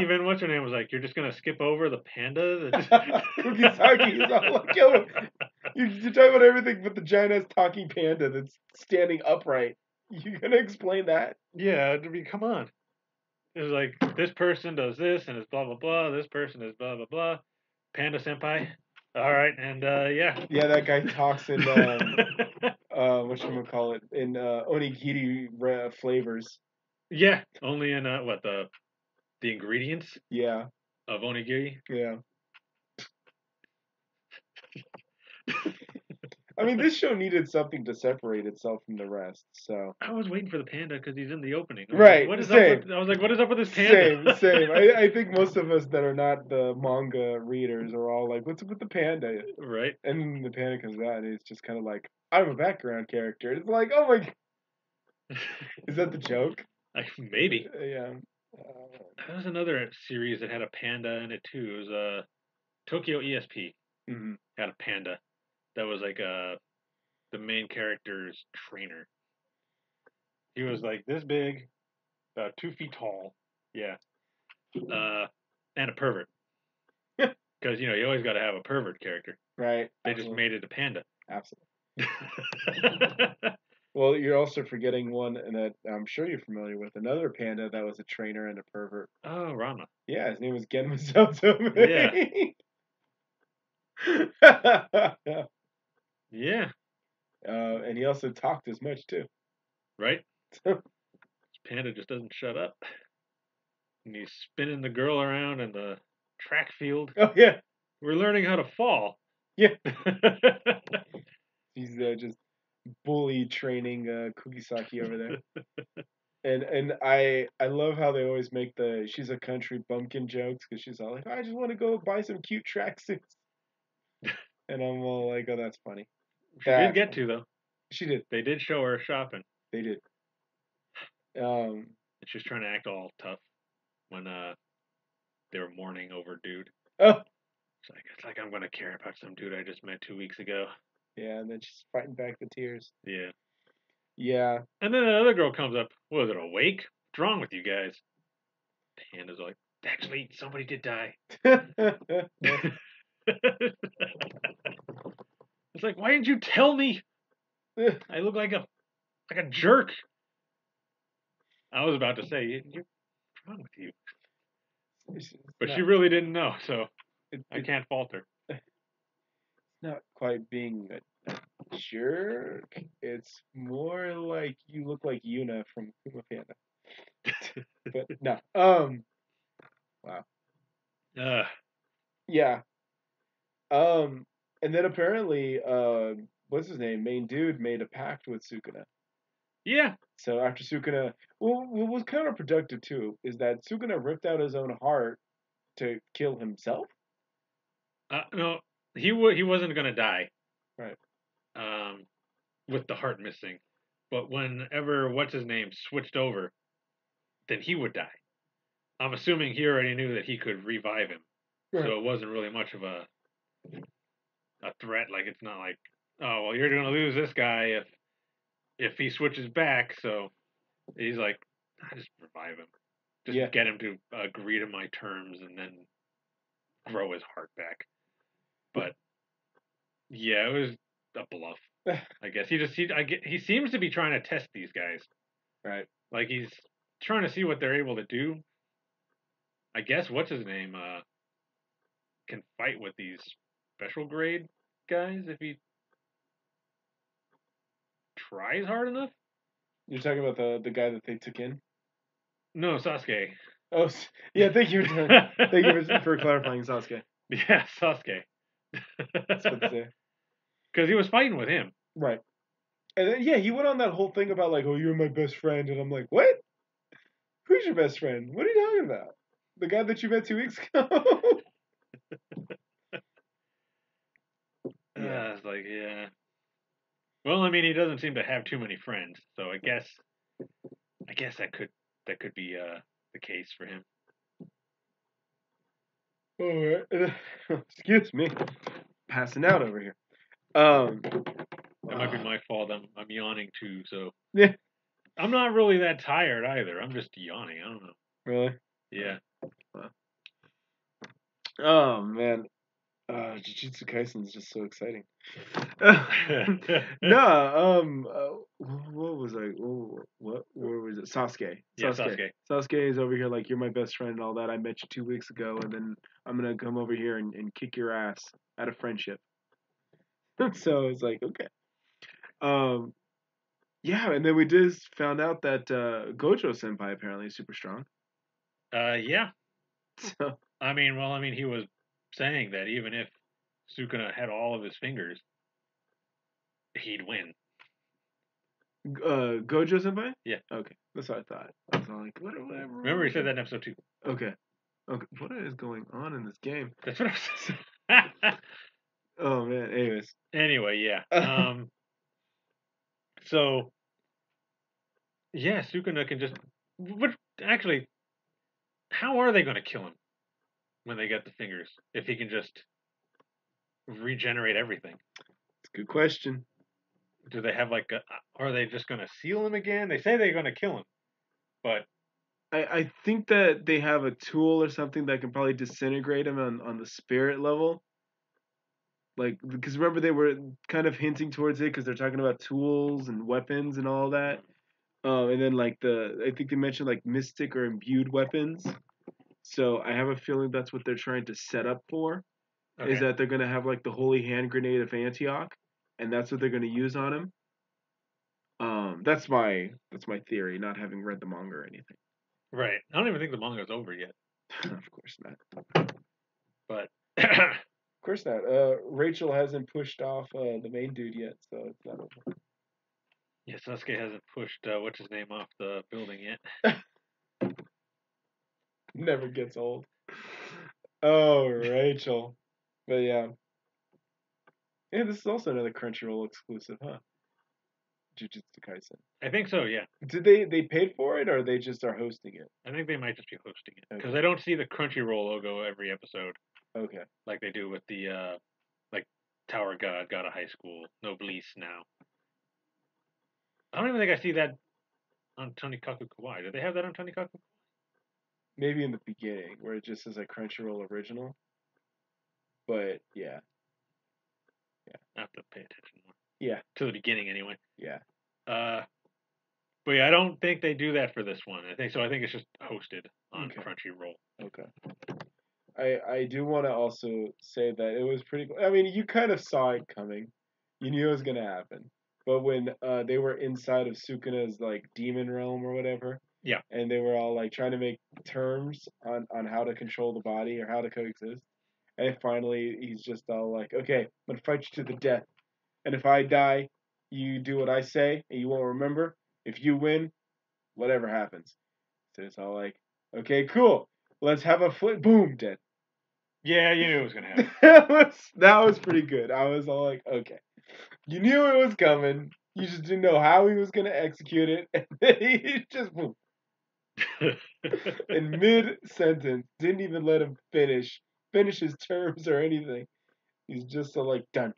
Even what's her name was like, you're just gonna skip over the panda? Kugisaki is all like, yo, you're talking about everything but the giant ass talking panda that's standing upright. You gonna explain that? Yeah, I mean, come on. It was like this person does this and it's blah blah blah. This person is blah blah blah. Panda senpai. All right, and yeah. Yeah, that guy talks in whatchamacallit, in onigiri flavors. Yeah, only in what the ingredients Yeah, of onigiri. yeah. I mean, this show needed something to separate itself from the rest. So I was waiting for the panda because he's in the opening. I was like, right, what is up same, with? I was like, what is up with this panda? same. I think most of us that are not the manga readers are all like, "What's up with the panda?" Right. And then the panda comes out, and it's just kind of like, "I'm a background character." It's like, oh my, is that the joke? Maybe. Yeah. That was another series that had a panda in it too. It was Tokyo ESP Mhm. had a panda that was like the main character's trainer. He was like this big, about 2 feet tall. Yeah. And a pervert. Because you always got to have a pervert character. Right. They just made it a panda. Absolutely. Well, you're also forgetting one that I'm sure you're familiar with. Another panda that was a trainer and a pervert. Oh, Rama. Yeah, his name was Gen Masato. Yeah. Yeah. And he also talked as much too. Right? Panda just doesn't shut up. And he's spinning the girl around in the track field. Oh yeah, We're learning how to fall. yeah. He's just bully training Kugisaki over there. And I love how they always make the she's a country bumpkin jokes because she's all like, I just want to go buy some cute tracksuits. And I'm all like, oh, that's funny. She did get to, though. She did. They did show her shopping. They did. And she was trying to act all tough when they were mourning over dude. Oh. It's like I'm gonna care about some dude I just met 2 weeks ago. Yeah, and then she's fighting back the tears. Yeah. Yeah. And then another girl comes up. Was it a wake? What's wrong with you guys? Panda's like, actually, somebody did die. It's like, why didn't you tell me? I look like a jerk. I was about to say, what's wrong with you? But she really didn't know, so I can't fault her. Not quite being a jerk. It's more like you look like Yuna from Kuma Panda. But no. Wow. Yeah. And then apparently, what's his name? Main dude made a pact with Sukuna. Yeah. So after Sukuna, what was counterproductive too is that Sukuna ripped out his own heart to kill himself. No, he wasn't gonna die. Right. With the heart missing, but whenever what's his name switched over, then he would die. I'm assuming he already knew that he could revive him, right. So it wasn't really much of a threat. Like it's not like, oh well, you're gonna lose this guy if he switches back. So he's like, I just revive him, just get him to agree to my terms, and then grow his heart back. But yeah, it was a bluff. I guess he seems to be trying to test these guys. Right. Like he's trying to see what they're able to do. I guess what's his name can fight with these special grade guys if he tries hard enough. You're talking about the guy that they took in? No, Sasuke. Oh, yeah. Thank you for clarifying, Sasuke. Yeah, Sasuke. That's what to say. Because he was fighting with him. Right. And then, yeah, he went on that whole thing about like, oh, you're my best friend, and I'm like, what? Who's your best friend? What are you talking about? The guy that you met 2 weeks ago? Yeah. It's like, yeah. Well, I mean, he doesn't seem to have too many friends, so I guess that could be the case for him. All right. Excuse me. Passing out over here. That might be my fault. I'm yawning too, so yeah. I'm not really that tired either. I'm just yawning. I don't know. Really? Yeah. Oh man. Jujutsu Kaisen is just so exciting. Yeah, No, what was I? What? Where was it? Sasuke. Sasuke. Sasuke is over here like you're my best friend and all that. I met you 2 weeks ago, and then I'm gonna come over here and kick your ass out of friendship. So it's like okay. Um, yeah, and then we just found out that Gojo Senpai apparently is super strong. Yeah. So He was saying that even if Sukuna had all of his fingers, he'd win. Gojo Senpai? Yeah. Okay, that's what I thought. I was all like, whatever. Remember he said that in episode 2. Okay. Okay. What is going on in this game? That's what I was saying. Oh man. Anyways. Anyway, yeah. So yeah, Sukuna can just. But actually, how are they going to kill him when they get the fingers? If he can just regenerate everything? It's a good question. Do they have like a? Are they just going to seal him again? They say they're going to kill him, but I think that they have a tool or something that can probably disintegrate him on the spirit level. Like, because remember they were kind of hinting towards it because they're talking about tools and weapons and all that. And then like I think they mentioned like mystic or imbued weapons. So I have a feeling that's what they're trying to set up for. okay. Is that they're gonna have like the holy hand grenade of Antioch, and that's what they're gonna use on him. That's my theory, not having read the manga or anything. Right. I don't even think the manga's over yet. Of course not. But Of course not. Rachel hasn't pushed off the main dude yet, so it's not over. yeah, Sasuke hasn't pushed what's his name off the building yet. Never gets old. Oh, Rachel. But yeah. Yeah, this is also another Crunchyroll exclusive, huh? Jujutsu Kaisen. I think so. Yeah. Did they paid for it or they just are hosting it? I think they might just be hosting it because Okay. I don't see the Crunchyroll logo every episode Okay. like they do with the like Tower God, God of High School, Noblesse now. I don't even think I see that on Tonikaku Kawaii. Do they have that on Tonikaku? Maybe in the beginning where it just says like Crunchyroll original. But yeah. I have to pay attention more. Yeah. To the beginning anyway. Yeah. But yeah, I don't think they do that for this one. I think it's just hosted on Okay. Crunchyroll. Okay. I do want to also say that it was pretty cool. I mean, you kind of saw it coming. You knew it was gonna happen. But when they were inside of Sukuna's like demon realm or whatever, Yeah. and they were all like trying to make terms on how to control the body or how to coexist, and finally he's just all like, "Okay, I'm gonna fight you to the death, and if I die, you do what I say, and you won't remember. If you win, whatever happens." So it's all like, "Okay, cool. Let's have a flip. Boom, dead." Yeah, you knew it was gonna happen. that was pretty good. I was all like, okay. You knew it was coming. You just didn't know how he was gonna execute it. And then he just boom. In mid sentence. Didn't even let him finish his terms or anything. He's just so like done.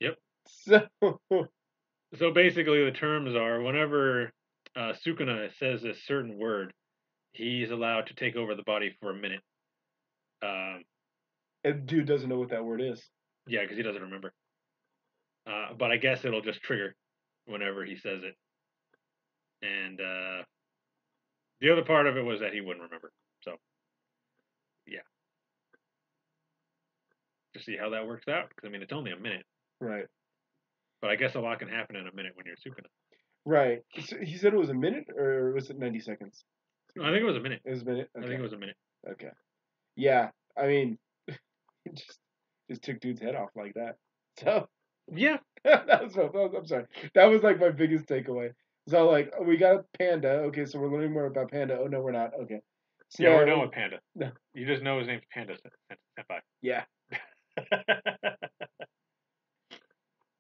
Yep. So So basically, the terms are whenever Sukuna says a certain word, he's allowed to take over the body for a minute. and dude doesn't know what that word is. Yeah, because he doesn't remember. But I guess it'll just trigger whenever he says it. And the other part of it was that he wouldn't remember. So, yeah. To see how that works out. Because, it's only a minute. Right. But I guess a lot can happen in a minute when you're Sukuna. Right. So he said it was a minute or was it 90 seconds? No, I think it was a minute. It was a minute? Okay. I think it was a minute. Okay. Yeah. I mean, it just took dude's head off like that. So Yeah. I'm sorry. That was like my biggest takeaway. So like we got a panda. Okay, so we're learning more about panda. Oh no, we're not. Okay. So, Yeah, we're done with Panda. No. You just know his name's Panda Senpai. Yeah.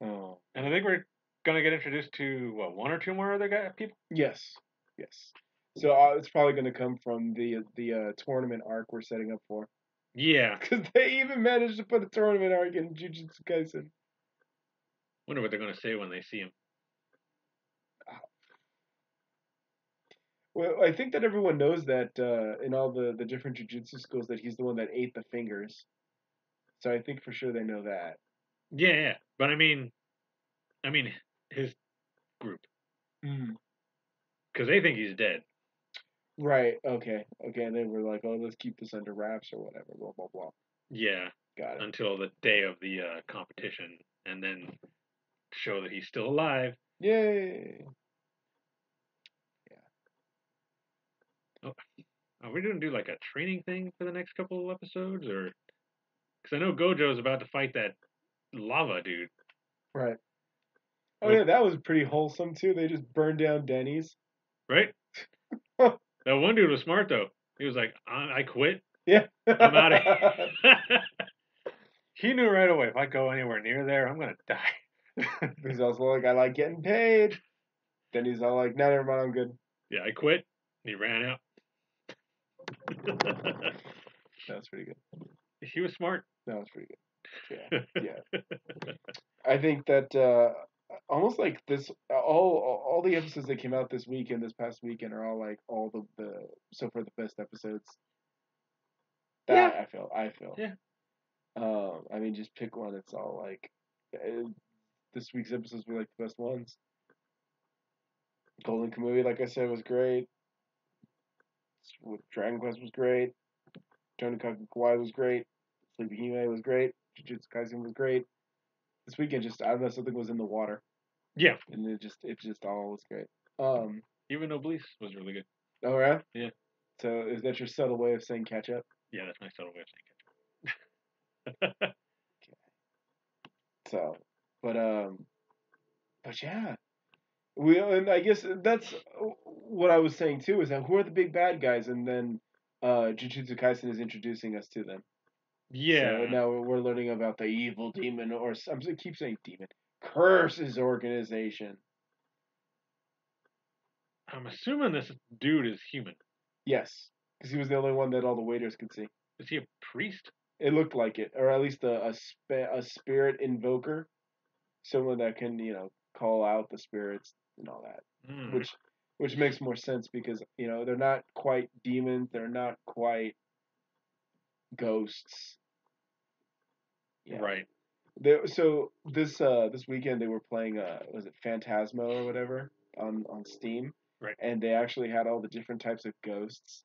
Oh. And I think we're gonna get introduced to what, one or two more other people. Yes. Yes. So it's probably going to come from the tournament arc we're setting up for. Yeah. Because they even managed to put a tournament arc in Jujutsu Kaisen. Wonder what they're gonna say when they see him. Well, I think that everyone knows that in all the different jujutsu schools that he's the one that ate the fingers. So I think for sure they know that. Yeah. But I mean, his group, because they think he's dead. Right. Okay. And they were like, "Oh, let's keep this under wraps or whatever." Blah blah blah. Yeah. Got it. Until the day of the competition, and then show that he's still alive. Yay! Oh, are we gonna do like a training thing for the next couple of episodes, or because I know Gojo's about to fight that lava dude. Right. Oh yeah, that was pretty wholesome too. They just burned down Denny's. Right? That one dude was smart though. He was like, I quit. Yeah. I'm out of here. He knew right away, if I go anywhere near there, I'm going to die. He's also like, I like getting paid. Denny's all like, no, never mind, I'm good. Yeah, I quit. He ran out. That was pretty good. He was smart. That was pretty good. Yeah. I think that almost like this, all the episodes that came out this weekend, this past weekend, are all like all the so far the best episodes. That Yeah. I feel. Yeah. I mean, just pick one. It's all like this week's episodes were like the best ones. Golden Kamuy, like I said, was great. Dragon Quest was great. Tonikaku Kawaii was great. Sleepy Hime was great. Jujutsu Kaisen was great. This weekend, just I don't know, something was in the water, Yeah. and it just all was great. Even Obelisk was really good. Oh right. Yeah. So is that your subtle way of saying catch up? Yeah, that's my subtle way of saying catch up. So, but yeah. And I guess that's what I was saying too. Is that who are the big bad guys, and then Jujutsu Kaisen is introducing us to them. Yeah. So now we're learning about the evil demon, or I keep saying demon, curses organization. I'm assuming this dude is human. Yes, because he was the only one that all the waiters could see. Is he a priest? It looked like it, or at least a spirit invoker, someone that can call out the spirits and all that, which makes more sense because they're not quite demons, they're not quite ghosts. Yeah. Right. So this weekend they were playing was it Phantasmo or whatever on Steam. Right. And they actually had all the different types of ghosts.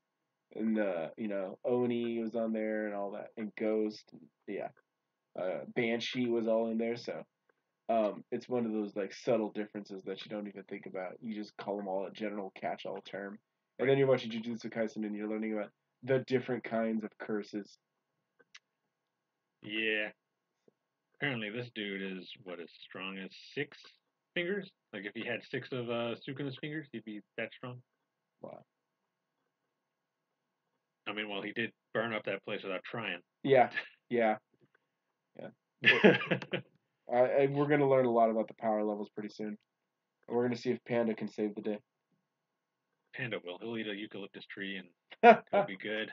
And Oni was on there and all that, and Ghost, yeah. Banshee was all in there, so it's one of those like subtle differences that you don't even think about. You just call them all a general catch-all term. And then you're watching Jujutsu Kaisen and you're learning about the different kinds of curses. Yeah. Apparently this dude is, as strong as 6 fingers? Like if he had 6 of Sukuna's fingers, he'd be that strong. Wow. I mean, well, he did burn up that place without trying. Yeah. We're going to learn a lot about the power levels pretty soon. We're going to see if Panda can save the day. Panda will. He'll eat a eucalyptus tree and he'll be good.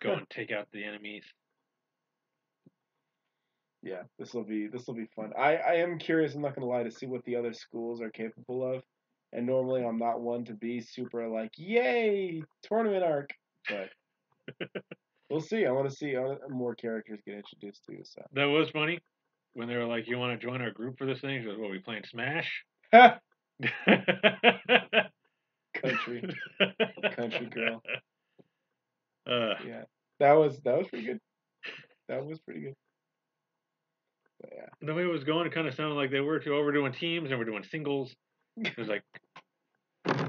Go and take out the enemies. Yeah, this will be fun. I am curious, I'm not going to lie, to see what the other schools are capable of. And normally I'm not one to be super like, yay, tournament arc. But we'll see. I want to see more characters get introduced to. So that was funny when they were like, "You want to join our group for this thing?" She goes, "What, we playing Smash?" country girl. Yeah, that was pretty good. That was pretty good. But yeah, the way it was going, it kind of sounded like they were overdoing teams and we're doing singles. It was like,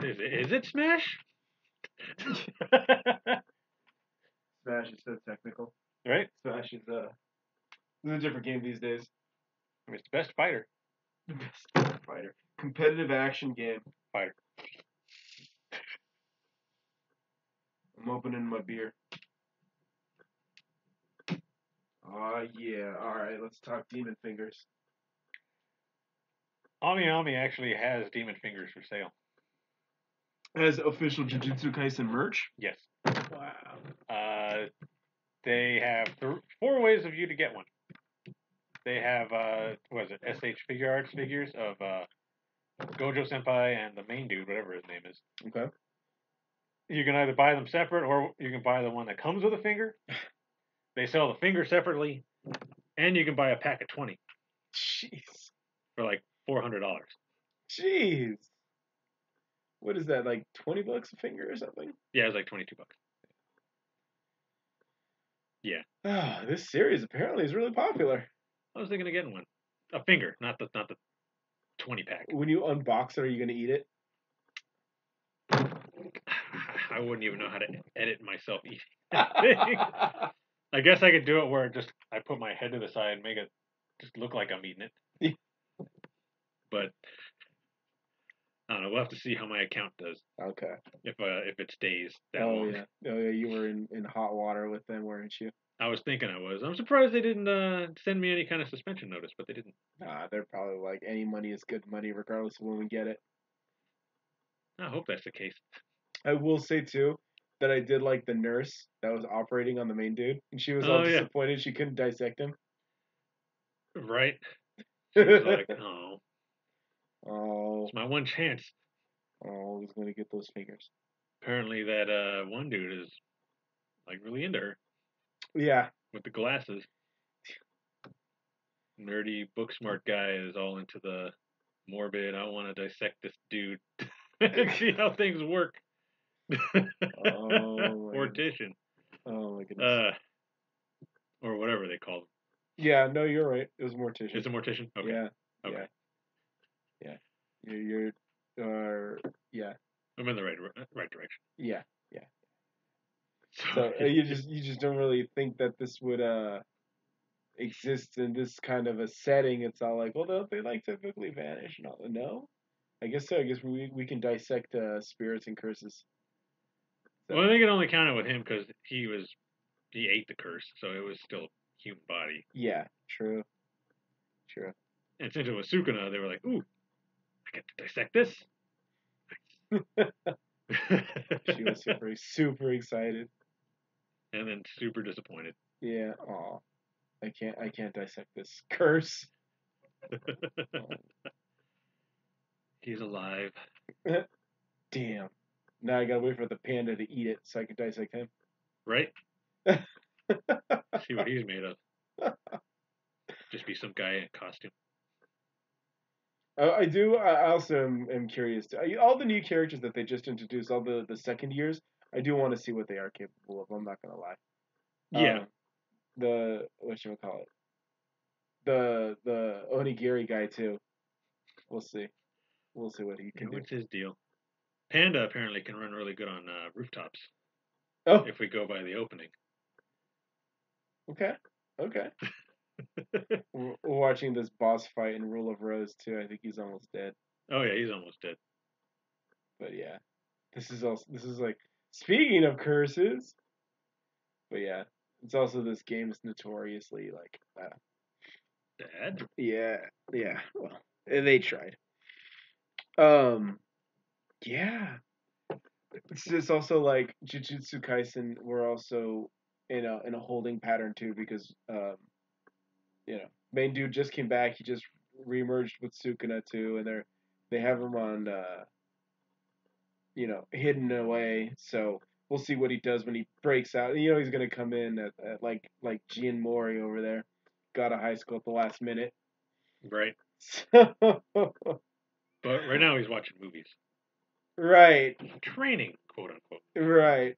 is it Smash? Smash is so technical, right? Smash is a different game these days. I mean, it's the best fighter. Best fighter. Competitive action game. Fighter. I'm opening my beer. Oh yeah. All right, let's talk Demon Fingers. Ami actually has Demon Fingers for sale. As official Jujutsu Kaisen merch? Yes. Wow. They have 4 ways of you to get one. They have, SH Figure Arts figures of Gojo Senpai and the main dude, whatever his name is. Okay. You can either buy them separate or you can buy the one that comes with a finger. They sell the finger separately And you can buy a pack of 20 Jeez. for like $400. Jeez. What is that, like $20 a finger or something? Yeah, it was like $22. Yeah. Oh, this series apparently is really popular. I was thinking of getting one. A finger, not the 20 pack. When you unbox it, are you going to eat it? I wouldn't even know how to edit myself eating that thing. I guess I could do it where just I put my head to the side and make it just look like I'm eating it. But I don't know. We'll have to see how my account does. Okay. If it stays that long. Yeah. Oh yeah. You were in hot water with them, weren't you? I was thinking I was. I'm surprised they didn't send me any kind of suspension notice, but they didn't. Nah, they're probably like any money is good money, regardless of when we get it. I hope that's the case. I will say too that I did like the nurse that was operating on the main dude, and she was all disappointed she couldn't dissect him. Right. She was like, "Oh, it's my one chance." Oh, he's gonna get those fingers. Apparently, that one dude is like really into her. Yeah. With the glasses. Nerdy, book smart guy is all into the morbid. I want to dissect this dude and see how things work. Oh, Mortician. Oh my goodness. Or whatever they call them. Yeah, no, you're right. It was mortician. It's a mortician. Okay. Yeah. Okay. Yeah. You're yeah. I'm in the right direction. Yeah. Yeah. So you just don't really think that this would exist in this kind of a setting. It's all like, well, don't they like typically vanish? No. I guess so. I guess we can dissect spirits and curses. So. Well, I think it only counted with him because he ate the curse, so it was still a human body. Yeah, true. And since it was Sukuna, they were like, "Ooh, I get to dissect this." She was super excited, and then super disappointed. Yeah. Aw, I can't dissect this curse. He's alive. Damn. Now I gotta wait for the panda to eat it so I can dissect him. Right? See what he's made of. Just be some guy in a costume. I also am curious. All the new characters that they just introduced, all the second years, I do want to see what they are capable of. I'm not gonna lie. Yeah. Whatchamacallit? The Onigiri guy too. We'll see. We'll see what he can do. What's his deal? Panda apparently can run really good on rooftops. Oh. If we go by the opening. Okay. We're watching this boss fight in Rule of Rose too. I think he's almost dead. Oh yeah, he's almost dead. But yeah, this is like, speaking of curses. But yeah, it's also, this game is notoriously like bad. Yeah. Well, they tried. Yeah. It's just also like Jujutsu Kaisen. We're also in a holding pattern too, because main dude just came back. He just reemerged with Sukuna too, and they have him on hidden away. So we'll see what he does when he breaks out. He's gonna come in at like Gian Mori over there. Got a high school at the last minute. Right. But right now he's watching movies. Right. Training, quote unquote. Right.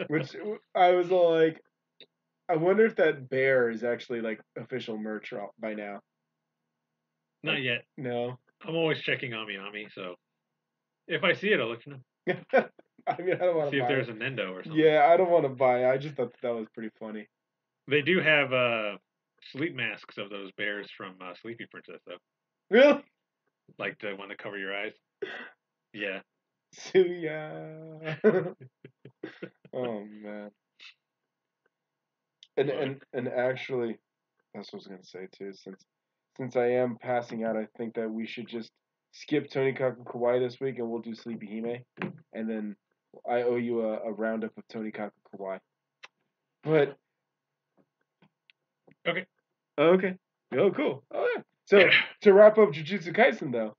Which I was all like, I wonder if that bear is actually like official merch by now. Not yet. No. I'm always checking Ami, so if I see it, I'll let you know. I mean, I don't want to see if there's a Nendo or something. Yeah, I don't want to buy it. I just thought that was pretty funny. They do have sleep masks of those bears from Sleepy Princess, though. Really? Like the one to cover your eyes. Yeah. Suya. Oh man. And actually, that's what I was gonna say too. Since I am passing out, I think that we should just skip Tonikaku Kawaii this week, and we'll do Sleepy Hime, and then I owe you a roundup of Tonikaku Kawaii. But okay. Oh, cool. Oh yeah. So to wrap up Jujutsu Kaisen though,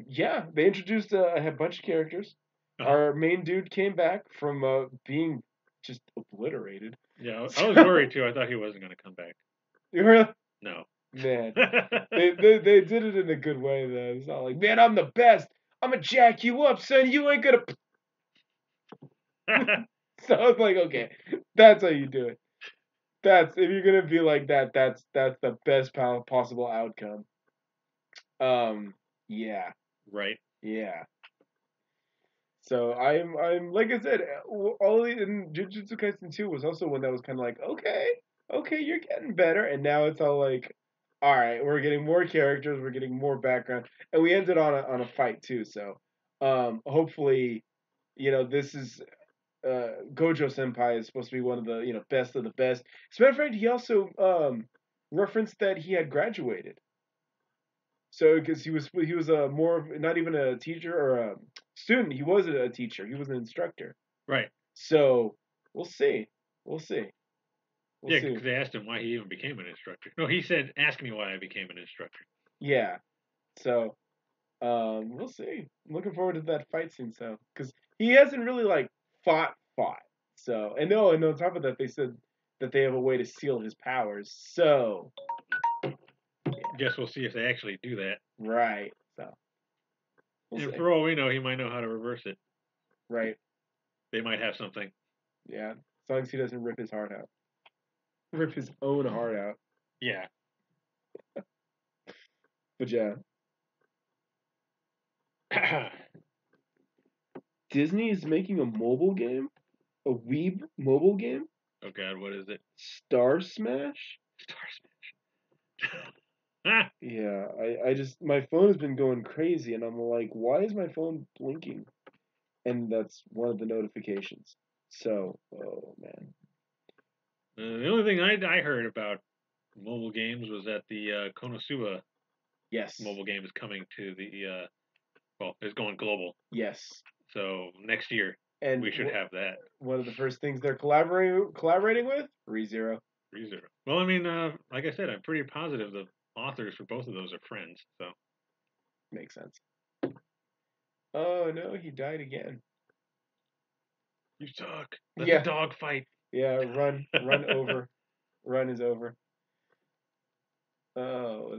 yeah, they introduced a bunch of characters. Our main dude came back from being just obliterated. Yeah, I was worried too. I thought he wasn't going to come back. You really? No. Man, they did it in a good way though. It's not like, man, I'm the best. I'm gonna jack you up, son. You ain't gonna. So I was like, okay, that's how you do it. That's if you're gonna be like that. That's the best possible outcome. Yeah, Right. yeah. So I'm like I said, all in Jujutsu Kaisen 2 was also one that was kind of like, okay, you're getting better, and now it's all like, all right, we're getting more characters, we're getting more background, and we ended on a fight too. So, hopefully, this is Gojo Senpai is supposed to be one of the best of the best. As a matter of fact, he also referenced that he had graduated. So because he was a more of not even a teacher or a student, he was a teacher. He was an instructor. Right. So we'll see. We'll see. We'll Yeah, see. because they asked him why he even became an instructor. No, he said, "Ask me why I became an instructor." Yeah. So we'll see. I'm looking forward to that fight scene. So because he hasn't really like fought. So and on top of that, they said that they have a way to seal his powers. So Guess we'll see if they actually do that. right. So we'll And see. for all we know, he might know how to reverse it. Right. They might have something. Yeah. As long as he doesn't rip his heart out. Rip his own heart out. Yeah. But yeah. Disney is making a mobile game? A Weeb mobile game? Oh God, what is it? Star Smash? Star Smash. Yeah, I just my phone has been going crazy and I'm like, why is my phone blinking? And that's one of the notifications. So, oh man. The only thing I heard about mobile games was that the Konosuba Yes. mobile game is coming to the well, it's going global. Yes. So next year And we should have that. One of the first things they're collaborating with? ReZero. ReZero. Well, I mean, like I said, I'm pretty positive the authors for both of those are friends. So Makes sense. Oh no, he died again. you suck. Let Yeah. the dog fight. Yeah, run over. Run is over. Oh,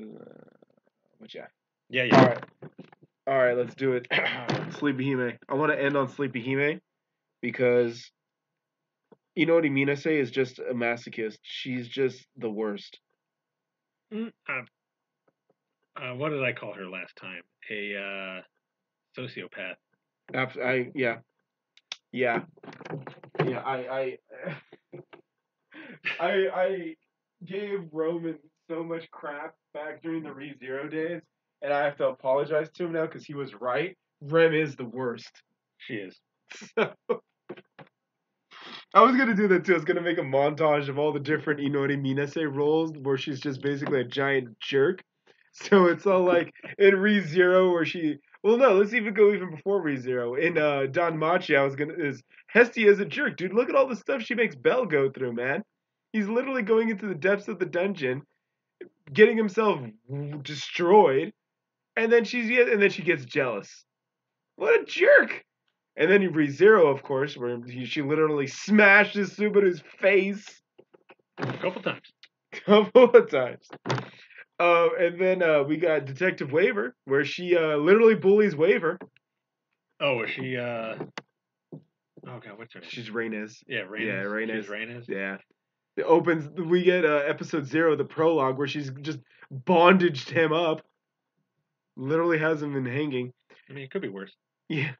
but yeah. Yeah. All right, let's do it. Sleepy Hime. I want to end on Sleepy Hime because Inori Minase is just a masochist. She's just the worst. What did I call her last time? A sociopath. Yeah. I gave Roman so much crap back during the ReZero days, and I have to apologize to him now because he was right. Rem is the worst. She is. I was gonna do that too. I was gonna make a montage of all the different Inori Minase roles where she's just basically a giant jerk. So it's all like in ReZero where she. Well, no, let's even go even before ReZero. In Don Machi, is Hestia is a jerk, dude. Look at all the stuff she makes Belle go through, man. He's literally going into the depths of the dungeon, getting himself destroyed, and then she gets jealous. What a jerk! And then you ReZero, of course, where she literally smashes Subaru's face a couple times. Couple of times. And then we got Detective Waver, where she literally bullies Waver. Oh, is she? Oh God, what's her name? She's Reynes. Yeah, Reynes. Yeah, Reynes. She's Reynes. Yeah. It opens. We get episode 0, the prologue, where she's just bondaged him up. Literally has him in hanging. I mean, it could be worse. Yeah.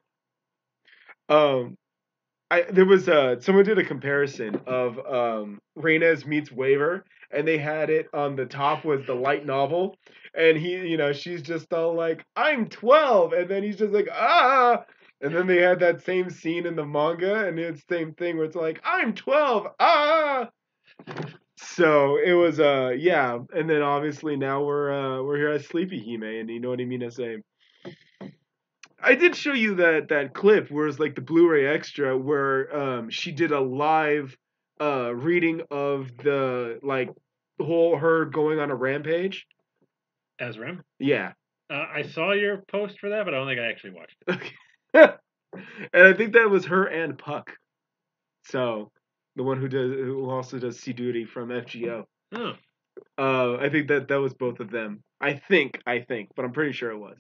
There was someone did a comparison of Reynes meets Waver, and they had it on the top was the light novel, and she's just all like, I'm 12, and then he's just like, ah, and then they had that same scene in the manga, and it's the same thing where it's like, I'm 12, ah. So it was yeah, and then obviously now we're here at Sleepy Hime, and you know what I mean to say. I did show you that clip where it's like the Blu-ray extra where she did a live reading of the whole her going on a rampage. As Rem? Yeah. I saw your post for that, but I don't think I actually watched it. Okay. And I think that was her and Puck. So the one who also does Sea Duty from FGO. Oh, I think that was both of them. I think, but I'm pretty sure it was.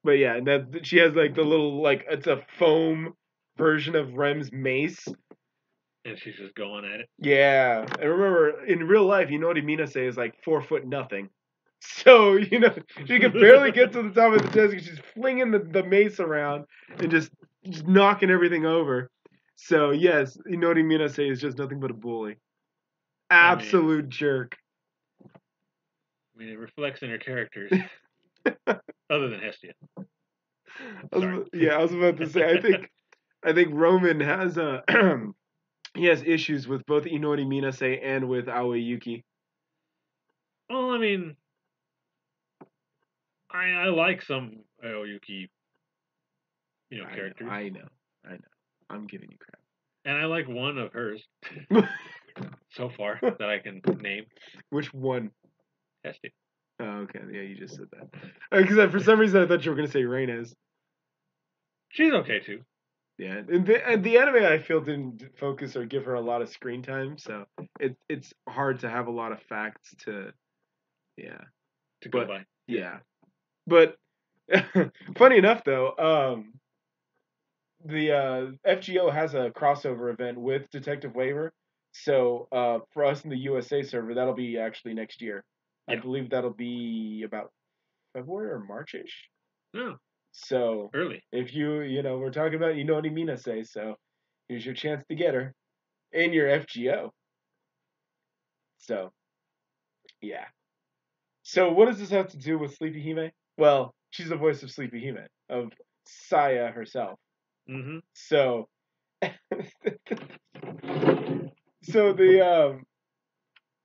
But yeah, that she has like the little like it's a foam version of Rem's mace. and she's just going at it. Yeah, and remember in real life, you know what Minase is like 4 foot nothing. So she can barely get to the top of the desk. She's flinging the mace around and just knocking everything over. So yes, Inori Minase is just nothing but a bully. Absolute jerk. I mean, it reflects in her characters, other than Hestia. I was about to say. I think Roman has he has issues with both Inori Minase and with Aoi Yuki. Well, I mean, I like some Aoyuki, characters. I know. I'm giving you crap. And I like one of hers so far that I can name. Which one? Hestia. Oh, okay. Yeah, you just said that. Because for some reason I thought you were going to say Reyna's. She's okay too. Yeah, and the anime I feel didn't focus or give her a lot of screen time, so it's hard to have a lot of facts to go by. Yeah, but funny enough though, the FGO has a crossover event with Detective Waiver, so for us in the USA server, that'll be actually next year. Yeah. I believe that'll be about February or March-ish. Oh. So early. If we're talking about Inori Minase, so here's your chance to get her in your FGO. So, yeah. So what does this have to do with Sleepy Hime? Well, she's the voice of Sleepy Hime, of Saya herself. Mm-hmm. So,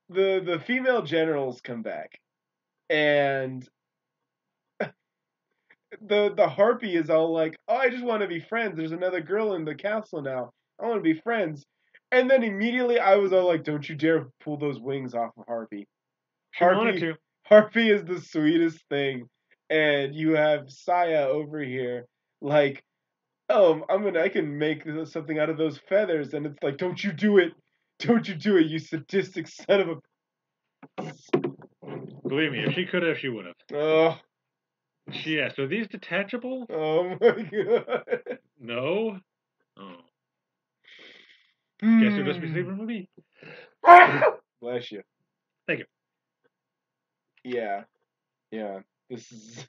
the female generals come back, and the harpy is all like, "Oh, I just want to be friends. There's another girl in the castle now. I want to be friends." And then immediately I was all like, "Don't you dare pull those wings off of Harpy." Wanted to. Harpy is the sweetest thing, and you have Saya over here like, "Oh, I can make something out of those feathers," and it's like, "Don't you do it! Don't you do it, you sadistic son of a." Believe me, if she could have, she would have. Oh. Yeah, so are these detachable? Oh my god. No? Oh. Guess you'll just be sleeping with me. Bless you. Thank you. Yeah. This is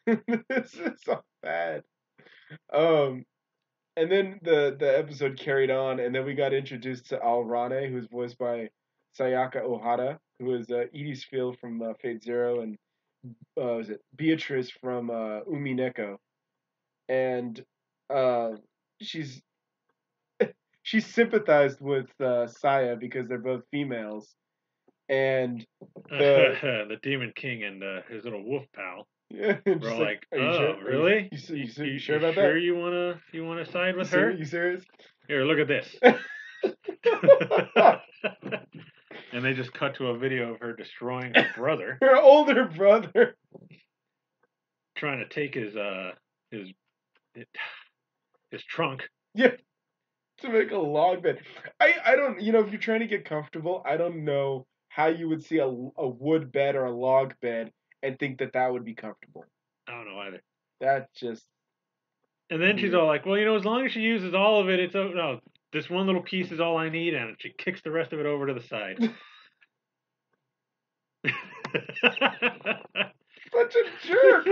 so bad. And then the episode carried on, and then we got introduced to Alrane, who's voiced by Sayaka Ohara, who is Edie's Field from Fate Zero, and was it Beatrice from Umineko, and she's sympathized with Saya because they're both females, and the Demon King and his little wolf pal. Yeah, we're like, are you sure? Really? You sure about that? Sure you wanna side with her? You serious? Here, look at this. And they just cut to a video of her destroying her brother. Her older brother. Trying to take his trunk. Yeah. To make a log bed. I don't, if you're trying to get comfortable, I don't know how you would see a wood bed or a log bed and think that would be comfortable. I don't know either. That's just. And then she's all like, well, as long as she uses all of it, it's no, this one little piece is all I need, and she kicks the rest of it over to the side. Such a jerk.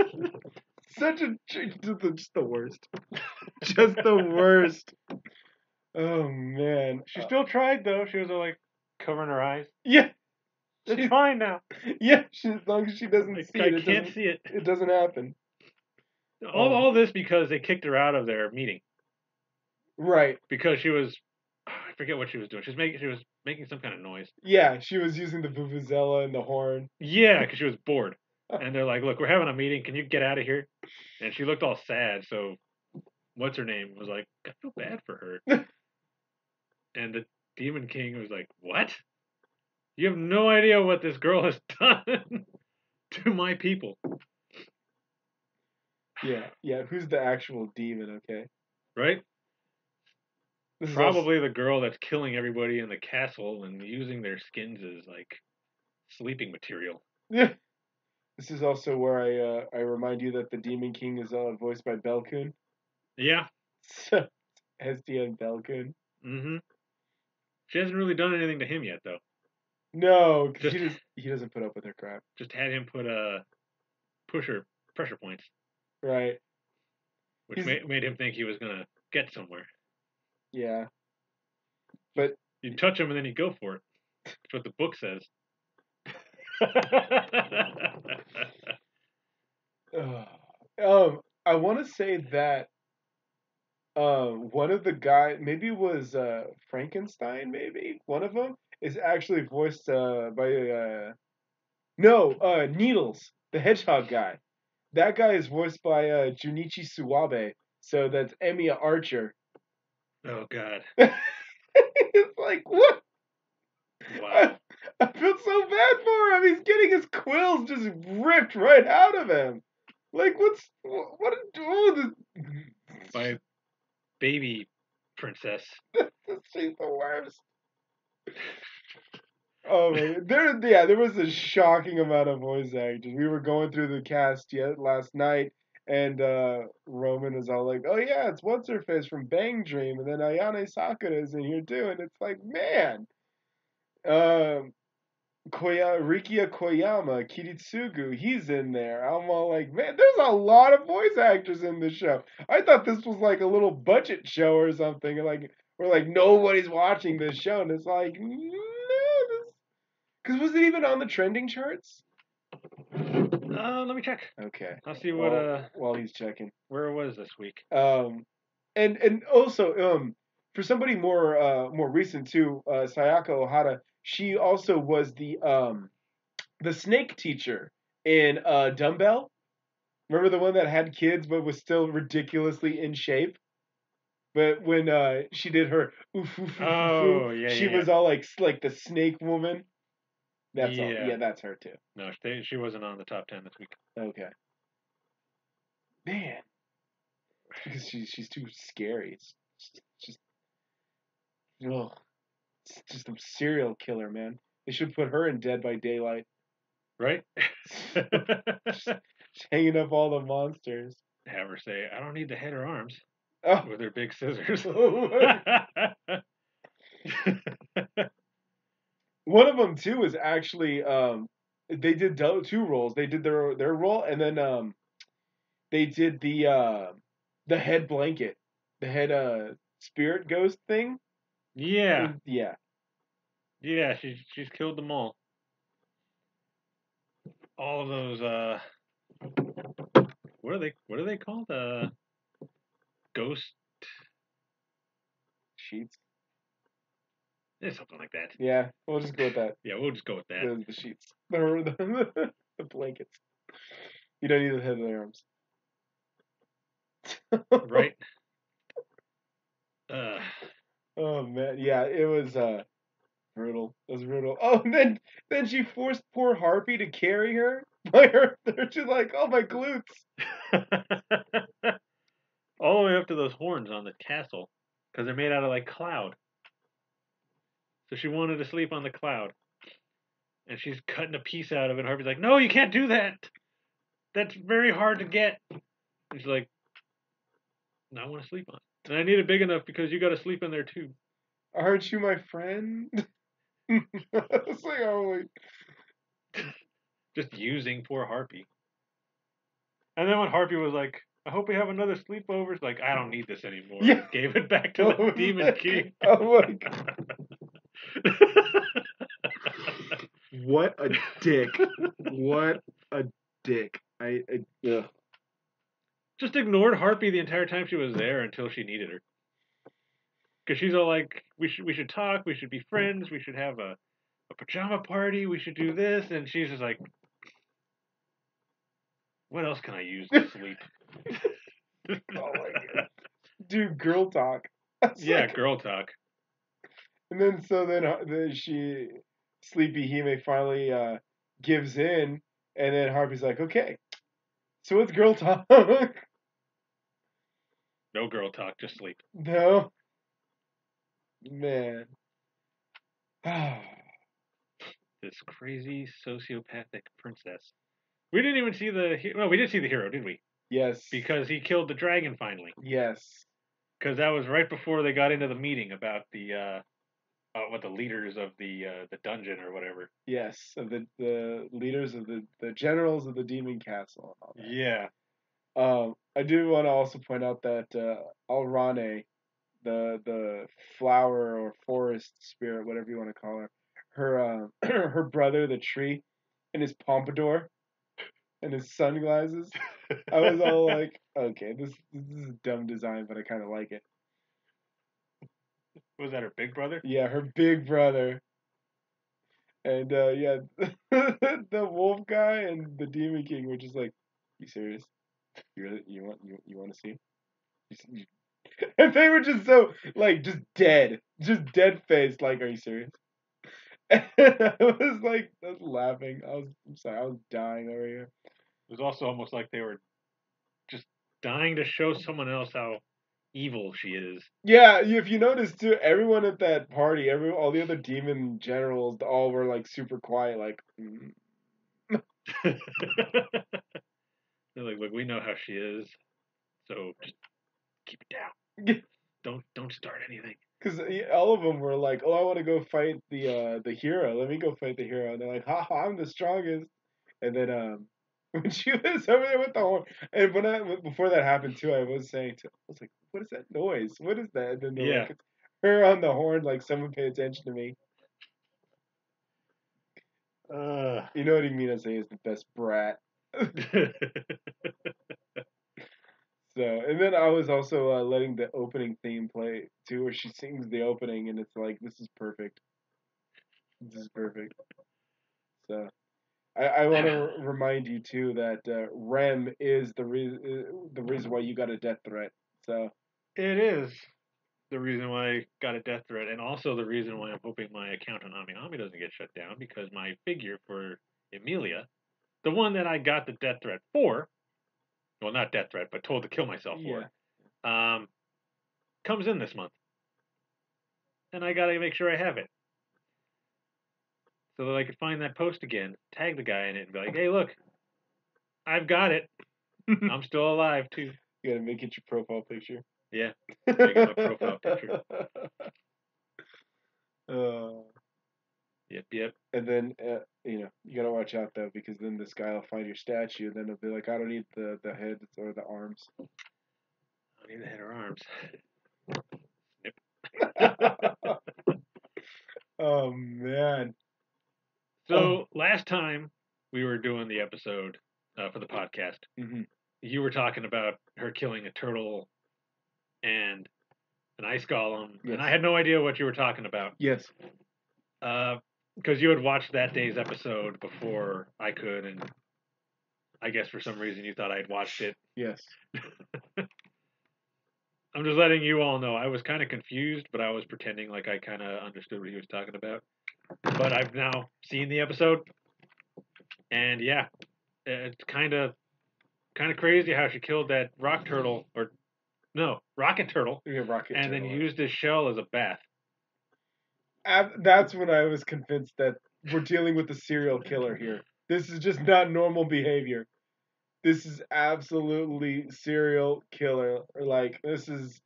Such a jerk. Just the worst. Just the worst. Oh man. She still tried though. She was all like covering her eyes. Yeah. She's fine now. Yeah, as long as she doesn't see it. I can't see it. It doesn't happen. All this because they kicked her out of their meeting. Right. Because she was, I forget what she was doing. She was making some kind of noise. Yeah, she was using the vuvuzela and the horn. Yeah, because she was bored. And they're like, look, we're having a meeting. Can you get out of here? And she looked all sad. So, what's her name? Was like, I feel bad for her. And the Demon King was like, what? You have no idea what this girl has done to my people. Yeah. Who's the actual demon, okay? Right? This is also, Probably the girl that's killing everybody in the castle and using their skins as like sleeping material. yeah. This is also where I remind you that the Demon King is voiced by Belkun. Yeah. So SDN Belkun. Mm-hmm. She hasn't really done anything to him yet, though. No, because Just he doesn't put up with her crap. just had him put pressure points, Right. which He's made him think he was gonna get somewhere. yeah. But You touch him and then you go for it. That's what the book says. I want to say that one of the guy, maybe it was Frankenstein, maybe one of them is actually voiced by no Needles, the Hedgehog guy. That guy is voiced by Junichi Suwabe. So that's Emiya Archer. Oh God! It's like what? Wow! I feel so bad for him. He's getting his quills just ripped right out of him. Like what? Oh, By baby princess. she's the worst. Oh my God. There was a shocking amount of voice actors. We were going through the cast last night, and Roman was all like, "Oh yeah, it's what's her face from Bang Dream," and then Ayane Sakura is in here too, and it's like, man, um, Rikia Koyama, Kiritsugu, he's in there. I'm all like, man, there's a lot of voice actors in this show. I thought this was like a little budget show or something, and like we're like nobody's watching this show, and it's like, no, because was it even on the trending charts? Let me check. Okay. I'll see what While he's checking. where it was this week. And also for somebody more recent too, Sayaka Ohara, she also was the snake teacher in Dumbbell. Remember the one that had kids but was still ridiculously in shape? But when she did her oof, oof, oof, oof, Oh yeah, she yeah, was all like the snake woman. That's all. yeah. Yeah, that's her too. No, she wasn't on the top 10 this week. Okay. Man, because she's too scary. It's just ugh. It's just a serial killer, man. They should put her in Dead by Daylight. Right? Just hanging up all the monsters. Have her say, "I don't need the head or arms," Oh, with her big scissors. one of them too is actually they did two roles. They did their role, and then they did the head blanket, the head spirit ghost thing. Yeah, Yeah. yeah. She's killed them all. All of those. What are they called? Ghost. Sheets. Yeah, something like that. Yeah, we'll just go with that. Yeah, we'll just go with that. The sheets. The blankets. You don't need the head and the arms. Right? Oh man, yeah, it was brutal. It was brutal. Oh, and then she forced poor Harpy to carry her by her. They're just like, oh my glutes. All the way up to those horns on the castle, because they're made out of like cloud. So she wanted to sleep on the cloud, and she's cutting a piece out of it. And Harvey's like, "No, you can't do that. That's very hard to get." And she's like, "No, I want to sleep on it, and I need it big enough because you got to sleep in there too." Aren't you my friend? It's like, oh my. Just using poor Harpy. And then when Harpy was like, "I hope we have another sleepover," she's like, "I don't need this anymore." Yeah. Gave it back to the Demon King. Oh my god. What a dick. What a dick. Yeah. Just ignored Harpy the entire time she was there until she needed her. Because she's all like, we should talk, we should be friends, we should have a pajama party, we should do this, and she's just like, what else can I use to sleep? Oh my god. Dude, girl talk. Yeah, like, girl talk. and then she Sleepy Hime finally gives in, and then Harpy's like, okay, so it's girl talk. No girl talk, just sleep. No. Man. This crazy sociopathic princess. We didn't even see well, we did see the hero, did we? Yes. Because he killed the dragon finally. Yes. Because that was right before they got into the meeting about what the leaders of the dungeon or whatever. Yes. Of the leaders of the generals of the demon castle and all that. Yeah. I do want to also point out that Alrane, the flower or forest spirit, whatever you want to call her, her brother, the tree, and his pompadour and his sunglasses. I was all like, okay, this is a dumb design, but I kind of like it. Was that her big brother? Yeah, her big brother. And yeah, the wolf guy and the demon king were just like, "You serious? You want to see?" And they were just so like just dead faced. Like, are you serious? And I was laughing. I'm sorry, I was dying over here. It was also almost like they were just dying to show someone else how evil she is. Yeah, if you notice too, everyone at that party, all the other demon generals, all were like super quiet, like. They're like, look, we know how she is, so just keep it down. Don't start anything. Because all of them were like, "Oh, I want to go fight the hero. Let me go fight the hero." And they're like, "Ha ha, I'm the strongest." And then when she was over there with the horn, and before that happened too, I was like, "What is that noise? What is that?" And then they're like, "It's her on the horn. Like someone pay attention to me." You know what I mean? I say is the best brat. So, and then I was also letting the opening theme play too, where she sings the opening, and it's like, this is perfect. This is perfect. So, I want to remind you too that Rem is the reason why you got a death threat. So it is the reason why I got a death threat, and also the reason why I'm hoping my account on AmiAmi doesn't get shut down, because my figure for Emilia, the one that I got the death threat for, well, not death threat, but told to kill myself for, comes in this month, and I gotta make sure I have it, so that I could find that post again, tag the guy in it, and be like, "Hey, look, I've got it. I'm still alive too." You gotta make it your profile picture. Yeah, make it my profile picture. Yep. And then you gotta watch out though, because then this guy will find your statue, and then he'll be like, "I don't need the head or the arms." I don't need the head or arms. Snip. Oh man. So last time we were doing the episode for the podcast, you were talking about her killing a turtle and an ice golem, and I had no idea what you were talking about. Yes. Because you had watched that day's episode before I could, and I guess for some reason you thought I'd watched it. Yes. I'm just letting you all know I was kind of confused, but I was pretending like I kind of understood what he was talking about. But I've now seen the episode, and yeah, it's kind of crazy how she killed that rock turtle, or no, rocket turtle, and then used his shell as a bath. That's when I was convinced that we're dealing with a serial killer here. This is just not normal behavior. This is absolutely serial killer. Like, this is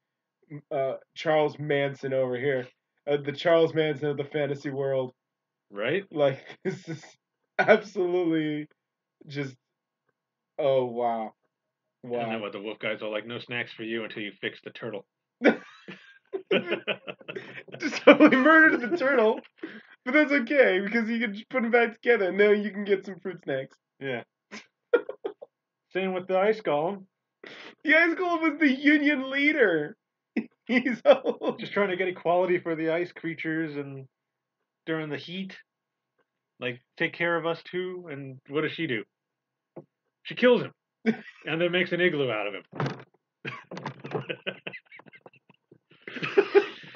Charles Manson over here. The Charles Manson of the fantasy world. Right? Like, this is absolutely just, oh, wow. Wow. And then what, the wolf guy's all like, no snacks for you until you fix the turtle. Just totally murdered the turtle. But that's okay, because you can just put them back together, and now you can get some fruit snacks. Yeah. Same with the ice golem. The ice golem was the union leader. He's all... just trying to get equality for the ice creatures, and during the heat, like, take care of us too. And what does she do? She kills him, and then makes an igloo out of him.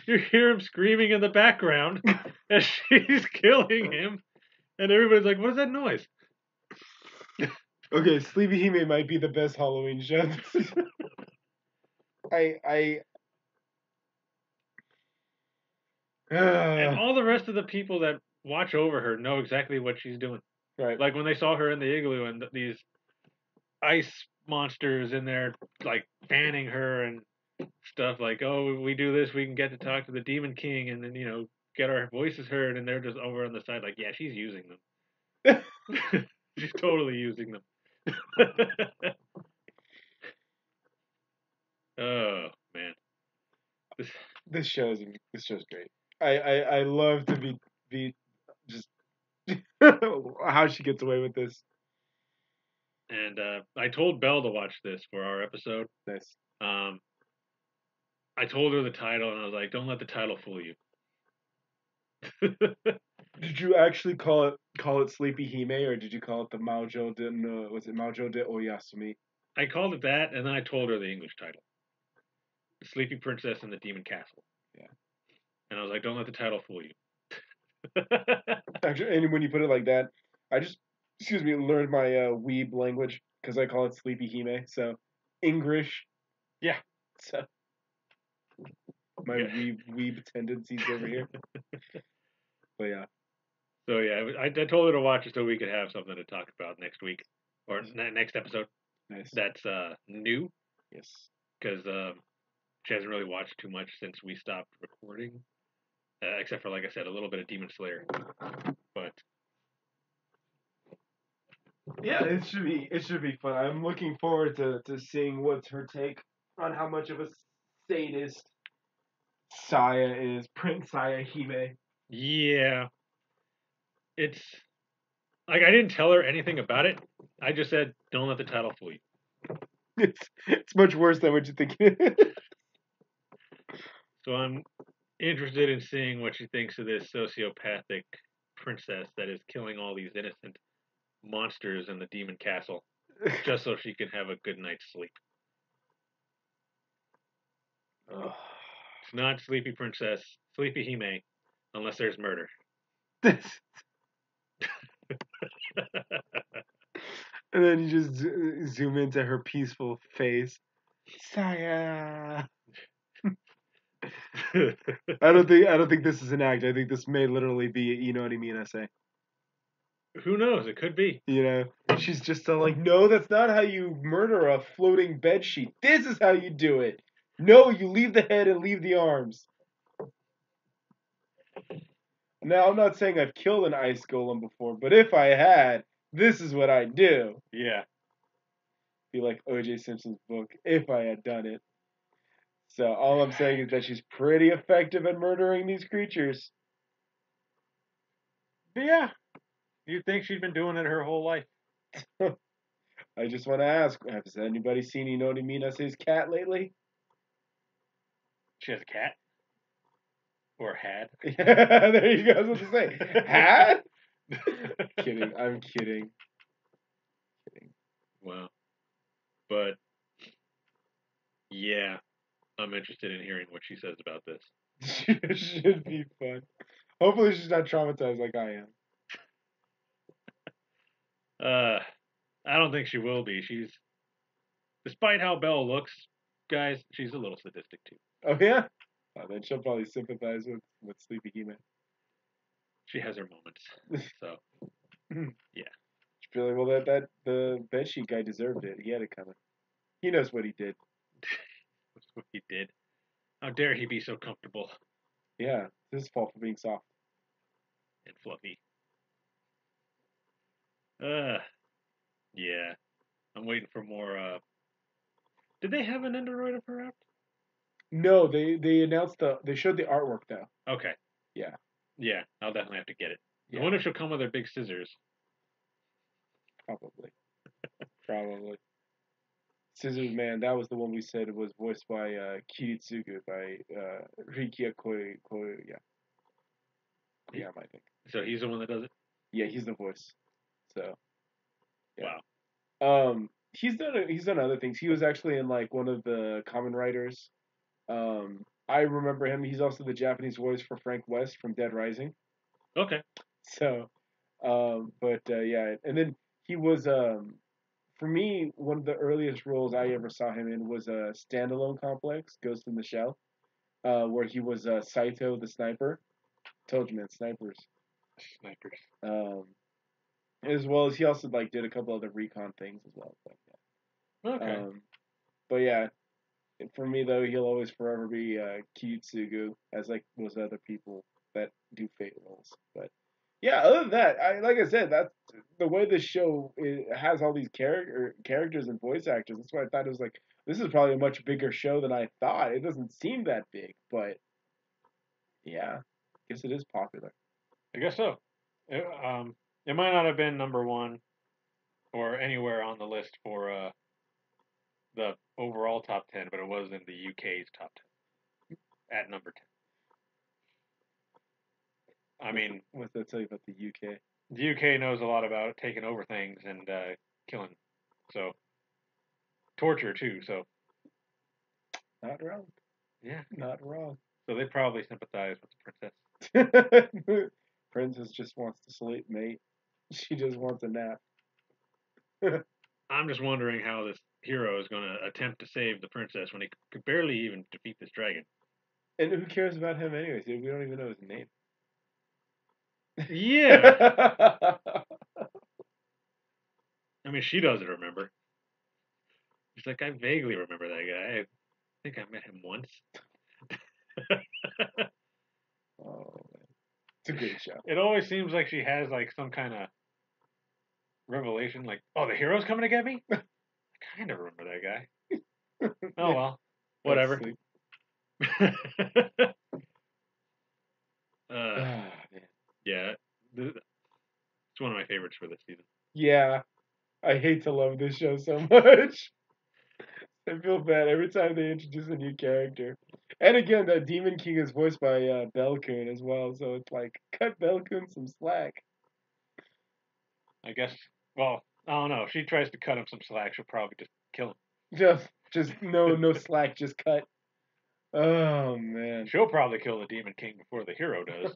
You hear him screaming in the background as she's killing him, and everybody's like, "What is that noise?" Okay, Sleepy Hime might be the best Halloween show. I And all the rest of the people that watch over her know exactly what she's doing. Right. Like when they saw her in the igloo and these ice monsters in there, like fanning her and stuff. Like, oh, we do this, we can get to talk to the Demon King, and then get our voices heard. And they're just over on the side, like, yeah, she's using them. She's totally using them. Oh man, this This show's great. I love to be just how she gets away with this. and I told Belle to watch this for our episode. Nice. I told her the title, and I was like, "Don't let the title fool you." Did you actually call it Sleepy Hime, or did you call it the Maojo de no, was it Maojo de Oyasumi? I called it that, and then I told her the English title, "The Sleepy Princess and the Demon Castle." Yeah. And I was like, "Don't let the title fool you." Actually, and when you put it like that, I just learned my weeb language because I call it Sleepy Hime. So English. Yeah. So my weeb tendencies over here. But yeah. So yeah, I told her to watch it so we could have something to talk about next week or next episode. Nice. That's new. Yes. Because she hasn't really watched too much since we stopped recording, except for, like I said, a little bit of Demon Slayer. But yeah, it should be fun. I'm looking forward to seeing what's her take on how much of a sadist Saya is, Prince Saya Hime. yeah, it's like I didn't tell her anything about it. I just said, "Don't let the title fool you." It's much worse than what you think it is. So I'm interested in seeing what she thinks of this sociopathic princess that is killing all these innocent monsters in the demon castle just so she can have a good night's sleep. It's not Sleepy Princess, Sleepy Hime, unless there's murder. And then you just zoom into her peaceful face. Saya. I don't think this is an act. I think this may literally be, you know what I mean, I say. Who knows? It could be. You know, she's just like, no, that's not how you murder a floating bedsheet. This is how you do it. No, you leave the head and leave the arms. Now, I'm not saying I've killed an ice golem before, but if I had, this is what I'd do. Yeah. Be like O.J. Simpson's book, if I had done it. So all I'm saying is that she's pretty effective at murdering these creatures. But yeah. You'd think she'd been doing it her whole life. I just want to ask, has anybody seen Inori Minase's cat lately? She has a cat? Or had? Yeah, there you go. I was about to say. Had? Kidding. I'm kidding. Wow. But, yeah. I'm interested in hearing what she says about this. It should be fun. Hopefully she's not traumatized like I am. I don't think she will be. Despite how Belle looks, guys, she's a little sadistic too. Oh, yeah? Oh, then she'll probably sympathize with Sleepy He-Man. She has her moments. So, yeah. She feel like, well, the bedsheet guy deserved it. He had it coming. He knows what he did. That's what he did. How dare he be so comfortable? Yeah, it's his fault for being soft. And fluffy. Yeah. I'm waiting for more, Did they have an Android of her out? No, they announced they showed the artwork though. Okay. Yeah. Yeah, I'll definitely have to get it. Yeah. I wonder if she'll come with her big scissors. Probably. Probably. Scissors Man, that was the one we said was voiced by Kiritsugu by Rikia Koyama, I think. So he's the one that does it? Yeah, he's the voice. So yeah. Wow. He's done other things. He was actually in like one of the Kamen Riders. I remember him. He's also the Japanese voice for Frank West from Dead Rising. Okay. So, yeah, and then he was for me one of the earliest roles I ever saw him in was a Standalone Complex, Ghost in the Shell, where he was Saito the sniper. Told you, man, snipers. Snipers. As well as he also like did a couple other recon things as well. But, yeah. Okay. But yeah, for me though, he'll always forever be Kitsugu, as like those other people that do Fate roles. But yeah, other than that, like I said, that's the way this show has all these characters and voice actors. That's why I thought it was like this is probably a much bigger show than I thought. It doesn't seem that big, but yeah, I guess it is popular. I guess so. It might not have been number one or anywhere on the list for the overall top 10, but it was in the UK's top 10 at number 10. I mean, What's that tell you about the UK? the UK knows a lot about taking over things and killing. So, torture too. So, Not wrong. yeah. Not wrong. So they probably sympathize with the princess. Princess just wants to sleep, mate. She just wants a nap. I'm just wondering how this hero is going to attempt to save the princess when he could barely even defeat this dragon. And who cares about him anyways? We don't even know his name. Yeah. I mean, she doesn't remember. She's like, I vaguely remember that guy. I think I met him once. Oh, man. It's a great show. It always seems like she has like some kind of revelation, like, oh, the hero's coming to get me? I kind of remember that guy. Oh, well. Whatever. Man. Yeah. It's one of my favorites for this season. Yeah. I hate to love this show so much. I feel bad every time they introduce a new character. And again, that Demon King is voiced by Belcoon as well, so it's like, cut Belcoon some slack. I guess, well, I don't know. If she tries to cut him some slack, she'll probably just kill him. Just no slack, just cut. Oh, man. She'll probably kill the Demon King before the hero does.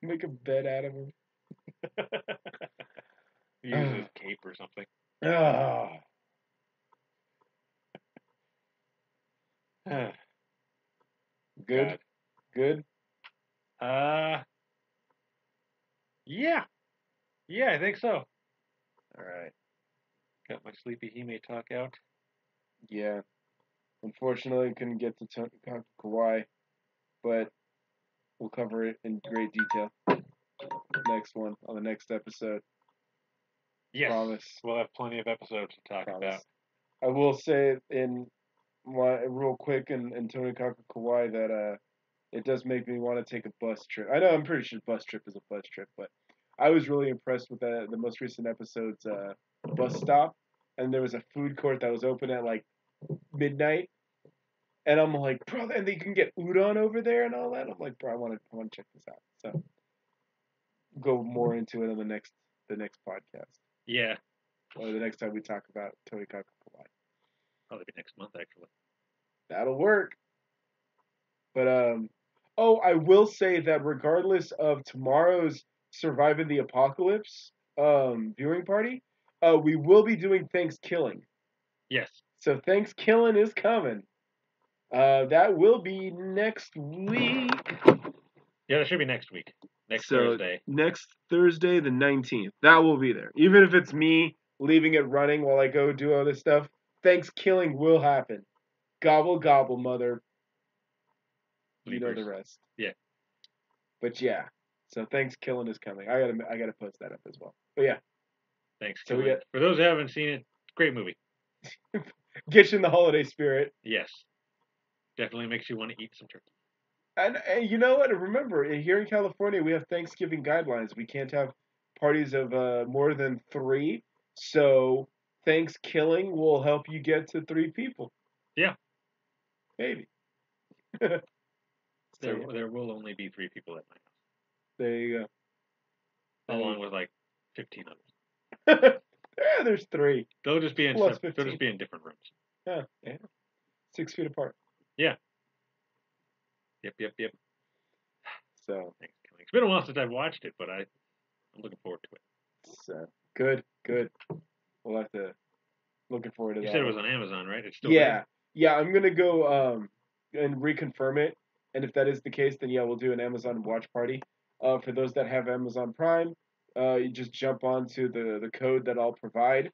Make a bed out of him. Use his cape or something. Ah. Good. God. Good. Yeah. Yeah, I think so. All right. Got my sleepy Hime talk out. Yeah. Unfortunately, couldn't get to Kauai, but we'll cover it in great detail next one on the next episode. Yes. Promise. We'll have plenty of episodes to talk about. I will say in my real quick in Tony Kaku Kauai that it does make me want to take a bus trip. I know I'm pretty sure bus trip is a bus trip, but I was really impressed with the most recent episode's bus stop, and there was a food court that was open at like midnight, and I'm like, bro, and they can get udon over there and all that. I'm like, bro, I want to check this out. So go more into it on the next podcast. Yeah. Or the next time we talk about Tony Kaku Kauai. Probably be next month, actually. That'll work. But I will say that regardless of tomorrow's Surviving the Apocalypse viewing party, we will be doing Thanksgiving. Yes. So Thanksgiving is coming. That will be next week. Yeah, that should be next week. Next Thursday. Next Thursday, the 19th. That will be there. Even if it's me leaving it running while I go do all this stuff, Thanksgiving will happen. Gobble, gobble, mother. You know the rest. Yeah. But yeah. So Thanksgiving is coming. I gotta post that up as well. But yeah. Thanksgiving. For those who haven't seen it, great movie. Get you in the holiday spirit. Yes. Definitely makes you want to eat some turkey. And you know what? Remember, here in California, we have Thanksgiving guidelines. We can't have parties of more than 3. So Thanksgiving will help you get to 3 people. Yeah. Maybe. There will only be 3 people at my house. There you go. Along with like 15 others. Yeah, there's 3. They'll just be in different rooms. Yeah. 6 feet apart. Yeah. Yep. So it's been a while since I've watched it, but I'm looking forward to it. So good. We'll have to looking forward to that. You said it was on Amazon, right? It's still there. Yeah. I'm gonna go and reconfirm it And if that is the case, then yeah, we'll do an Amazon watch party. For those that have Amazon Prime, you just jump onto the code that I'll provide.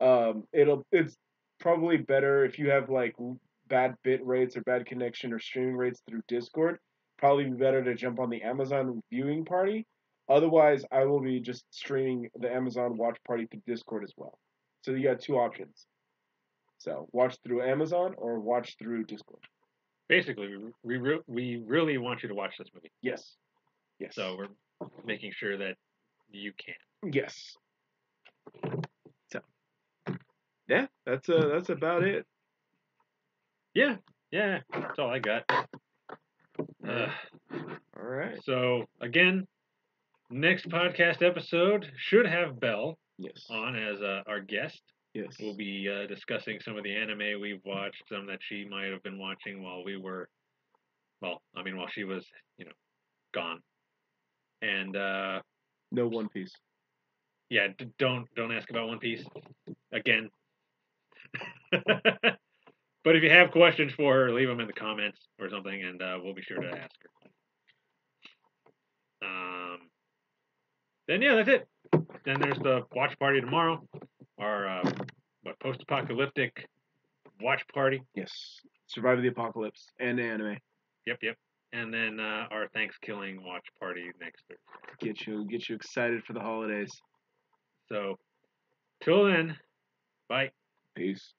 It's probably better if you have like bad bit rates or bad connection or streaming rates through Discord. Probably be better to jump on the Amazon viewing party. Otherwise, I will be just streaming the Amazon watch party through Discord as well. So you got two options. So watch through Amazon or watch through Discord. Basically, we really want you to watch this movie. Yes. Yes. So we're making sure that you can. Yes. So yeah, that's about it. Yeah, that's all I got. All right. So again, next podcast episode should have Belle Yes. on as our guest. Yes. We'll be discussing some of the anime we've watched, some that she might have been watching while while she was, gone. And no One Piece. Yeah, don't ask about One Piece again. But if you have questions for her, leave them in the comments or something, and we'll be sure to ask her. Then yeah, that's it. Then there's the watch party tomorrow. Our post-apocalyptic watch party. Yes. Survive the Apocalypse and anime. Yep. And then our Thanksgiving watch party next Thursday. Get you excited for the holidays. So, till then, bye. Peace.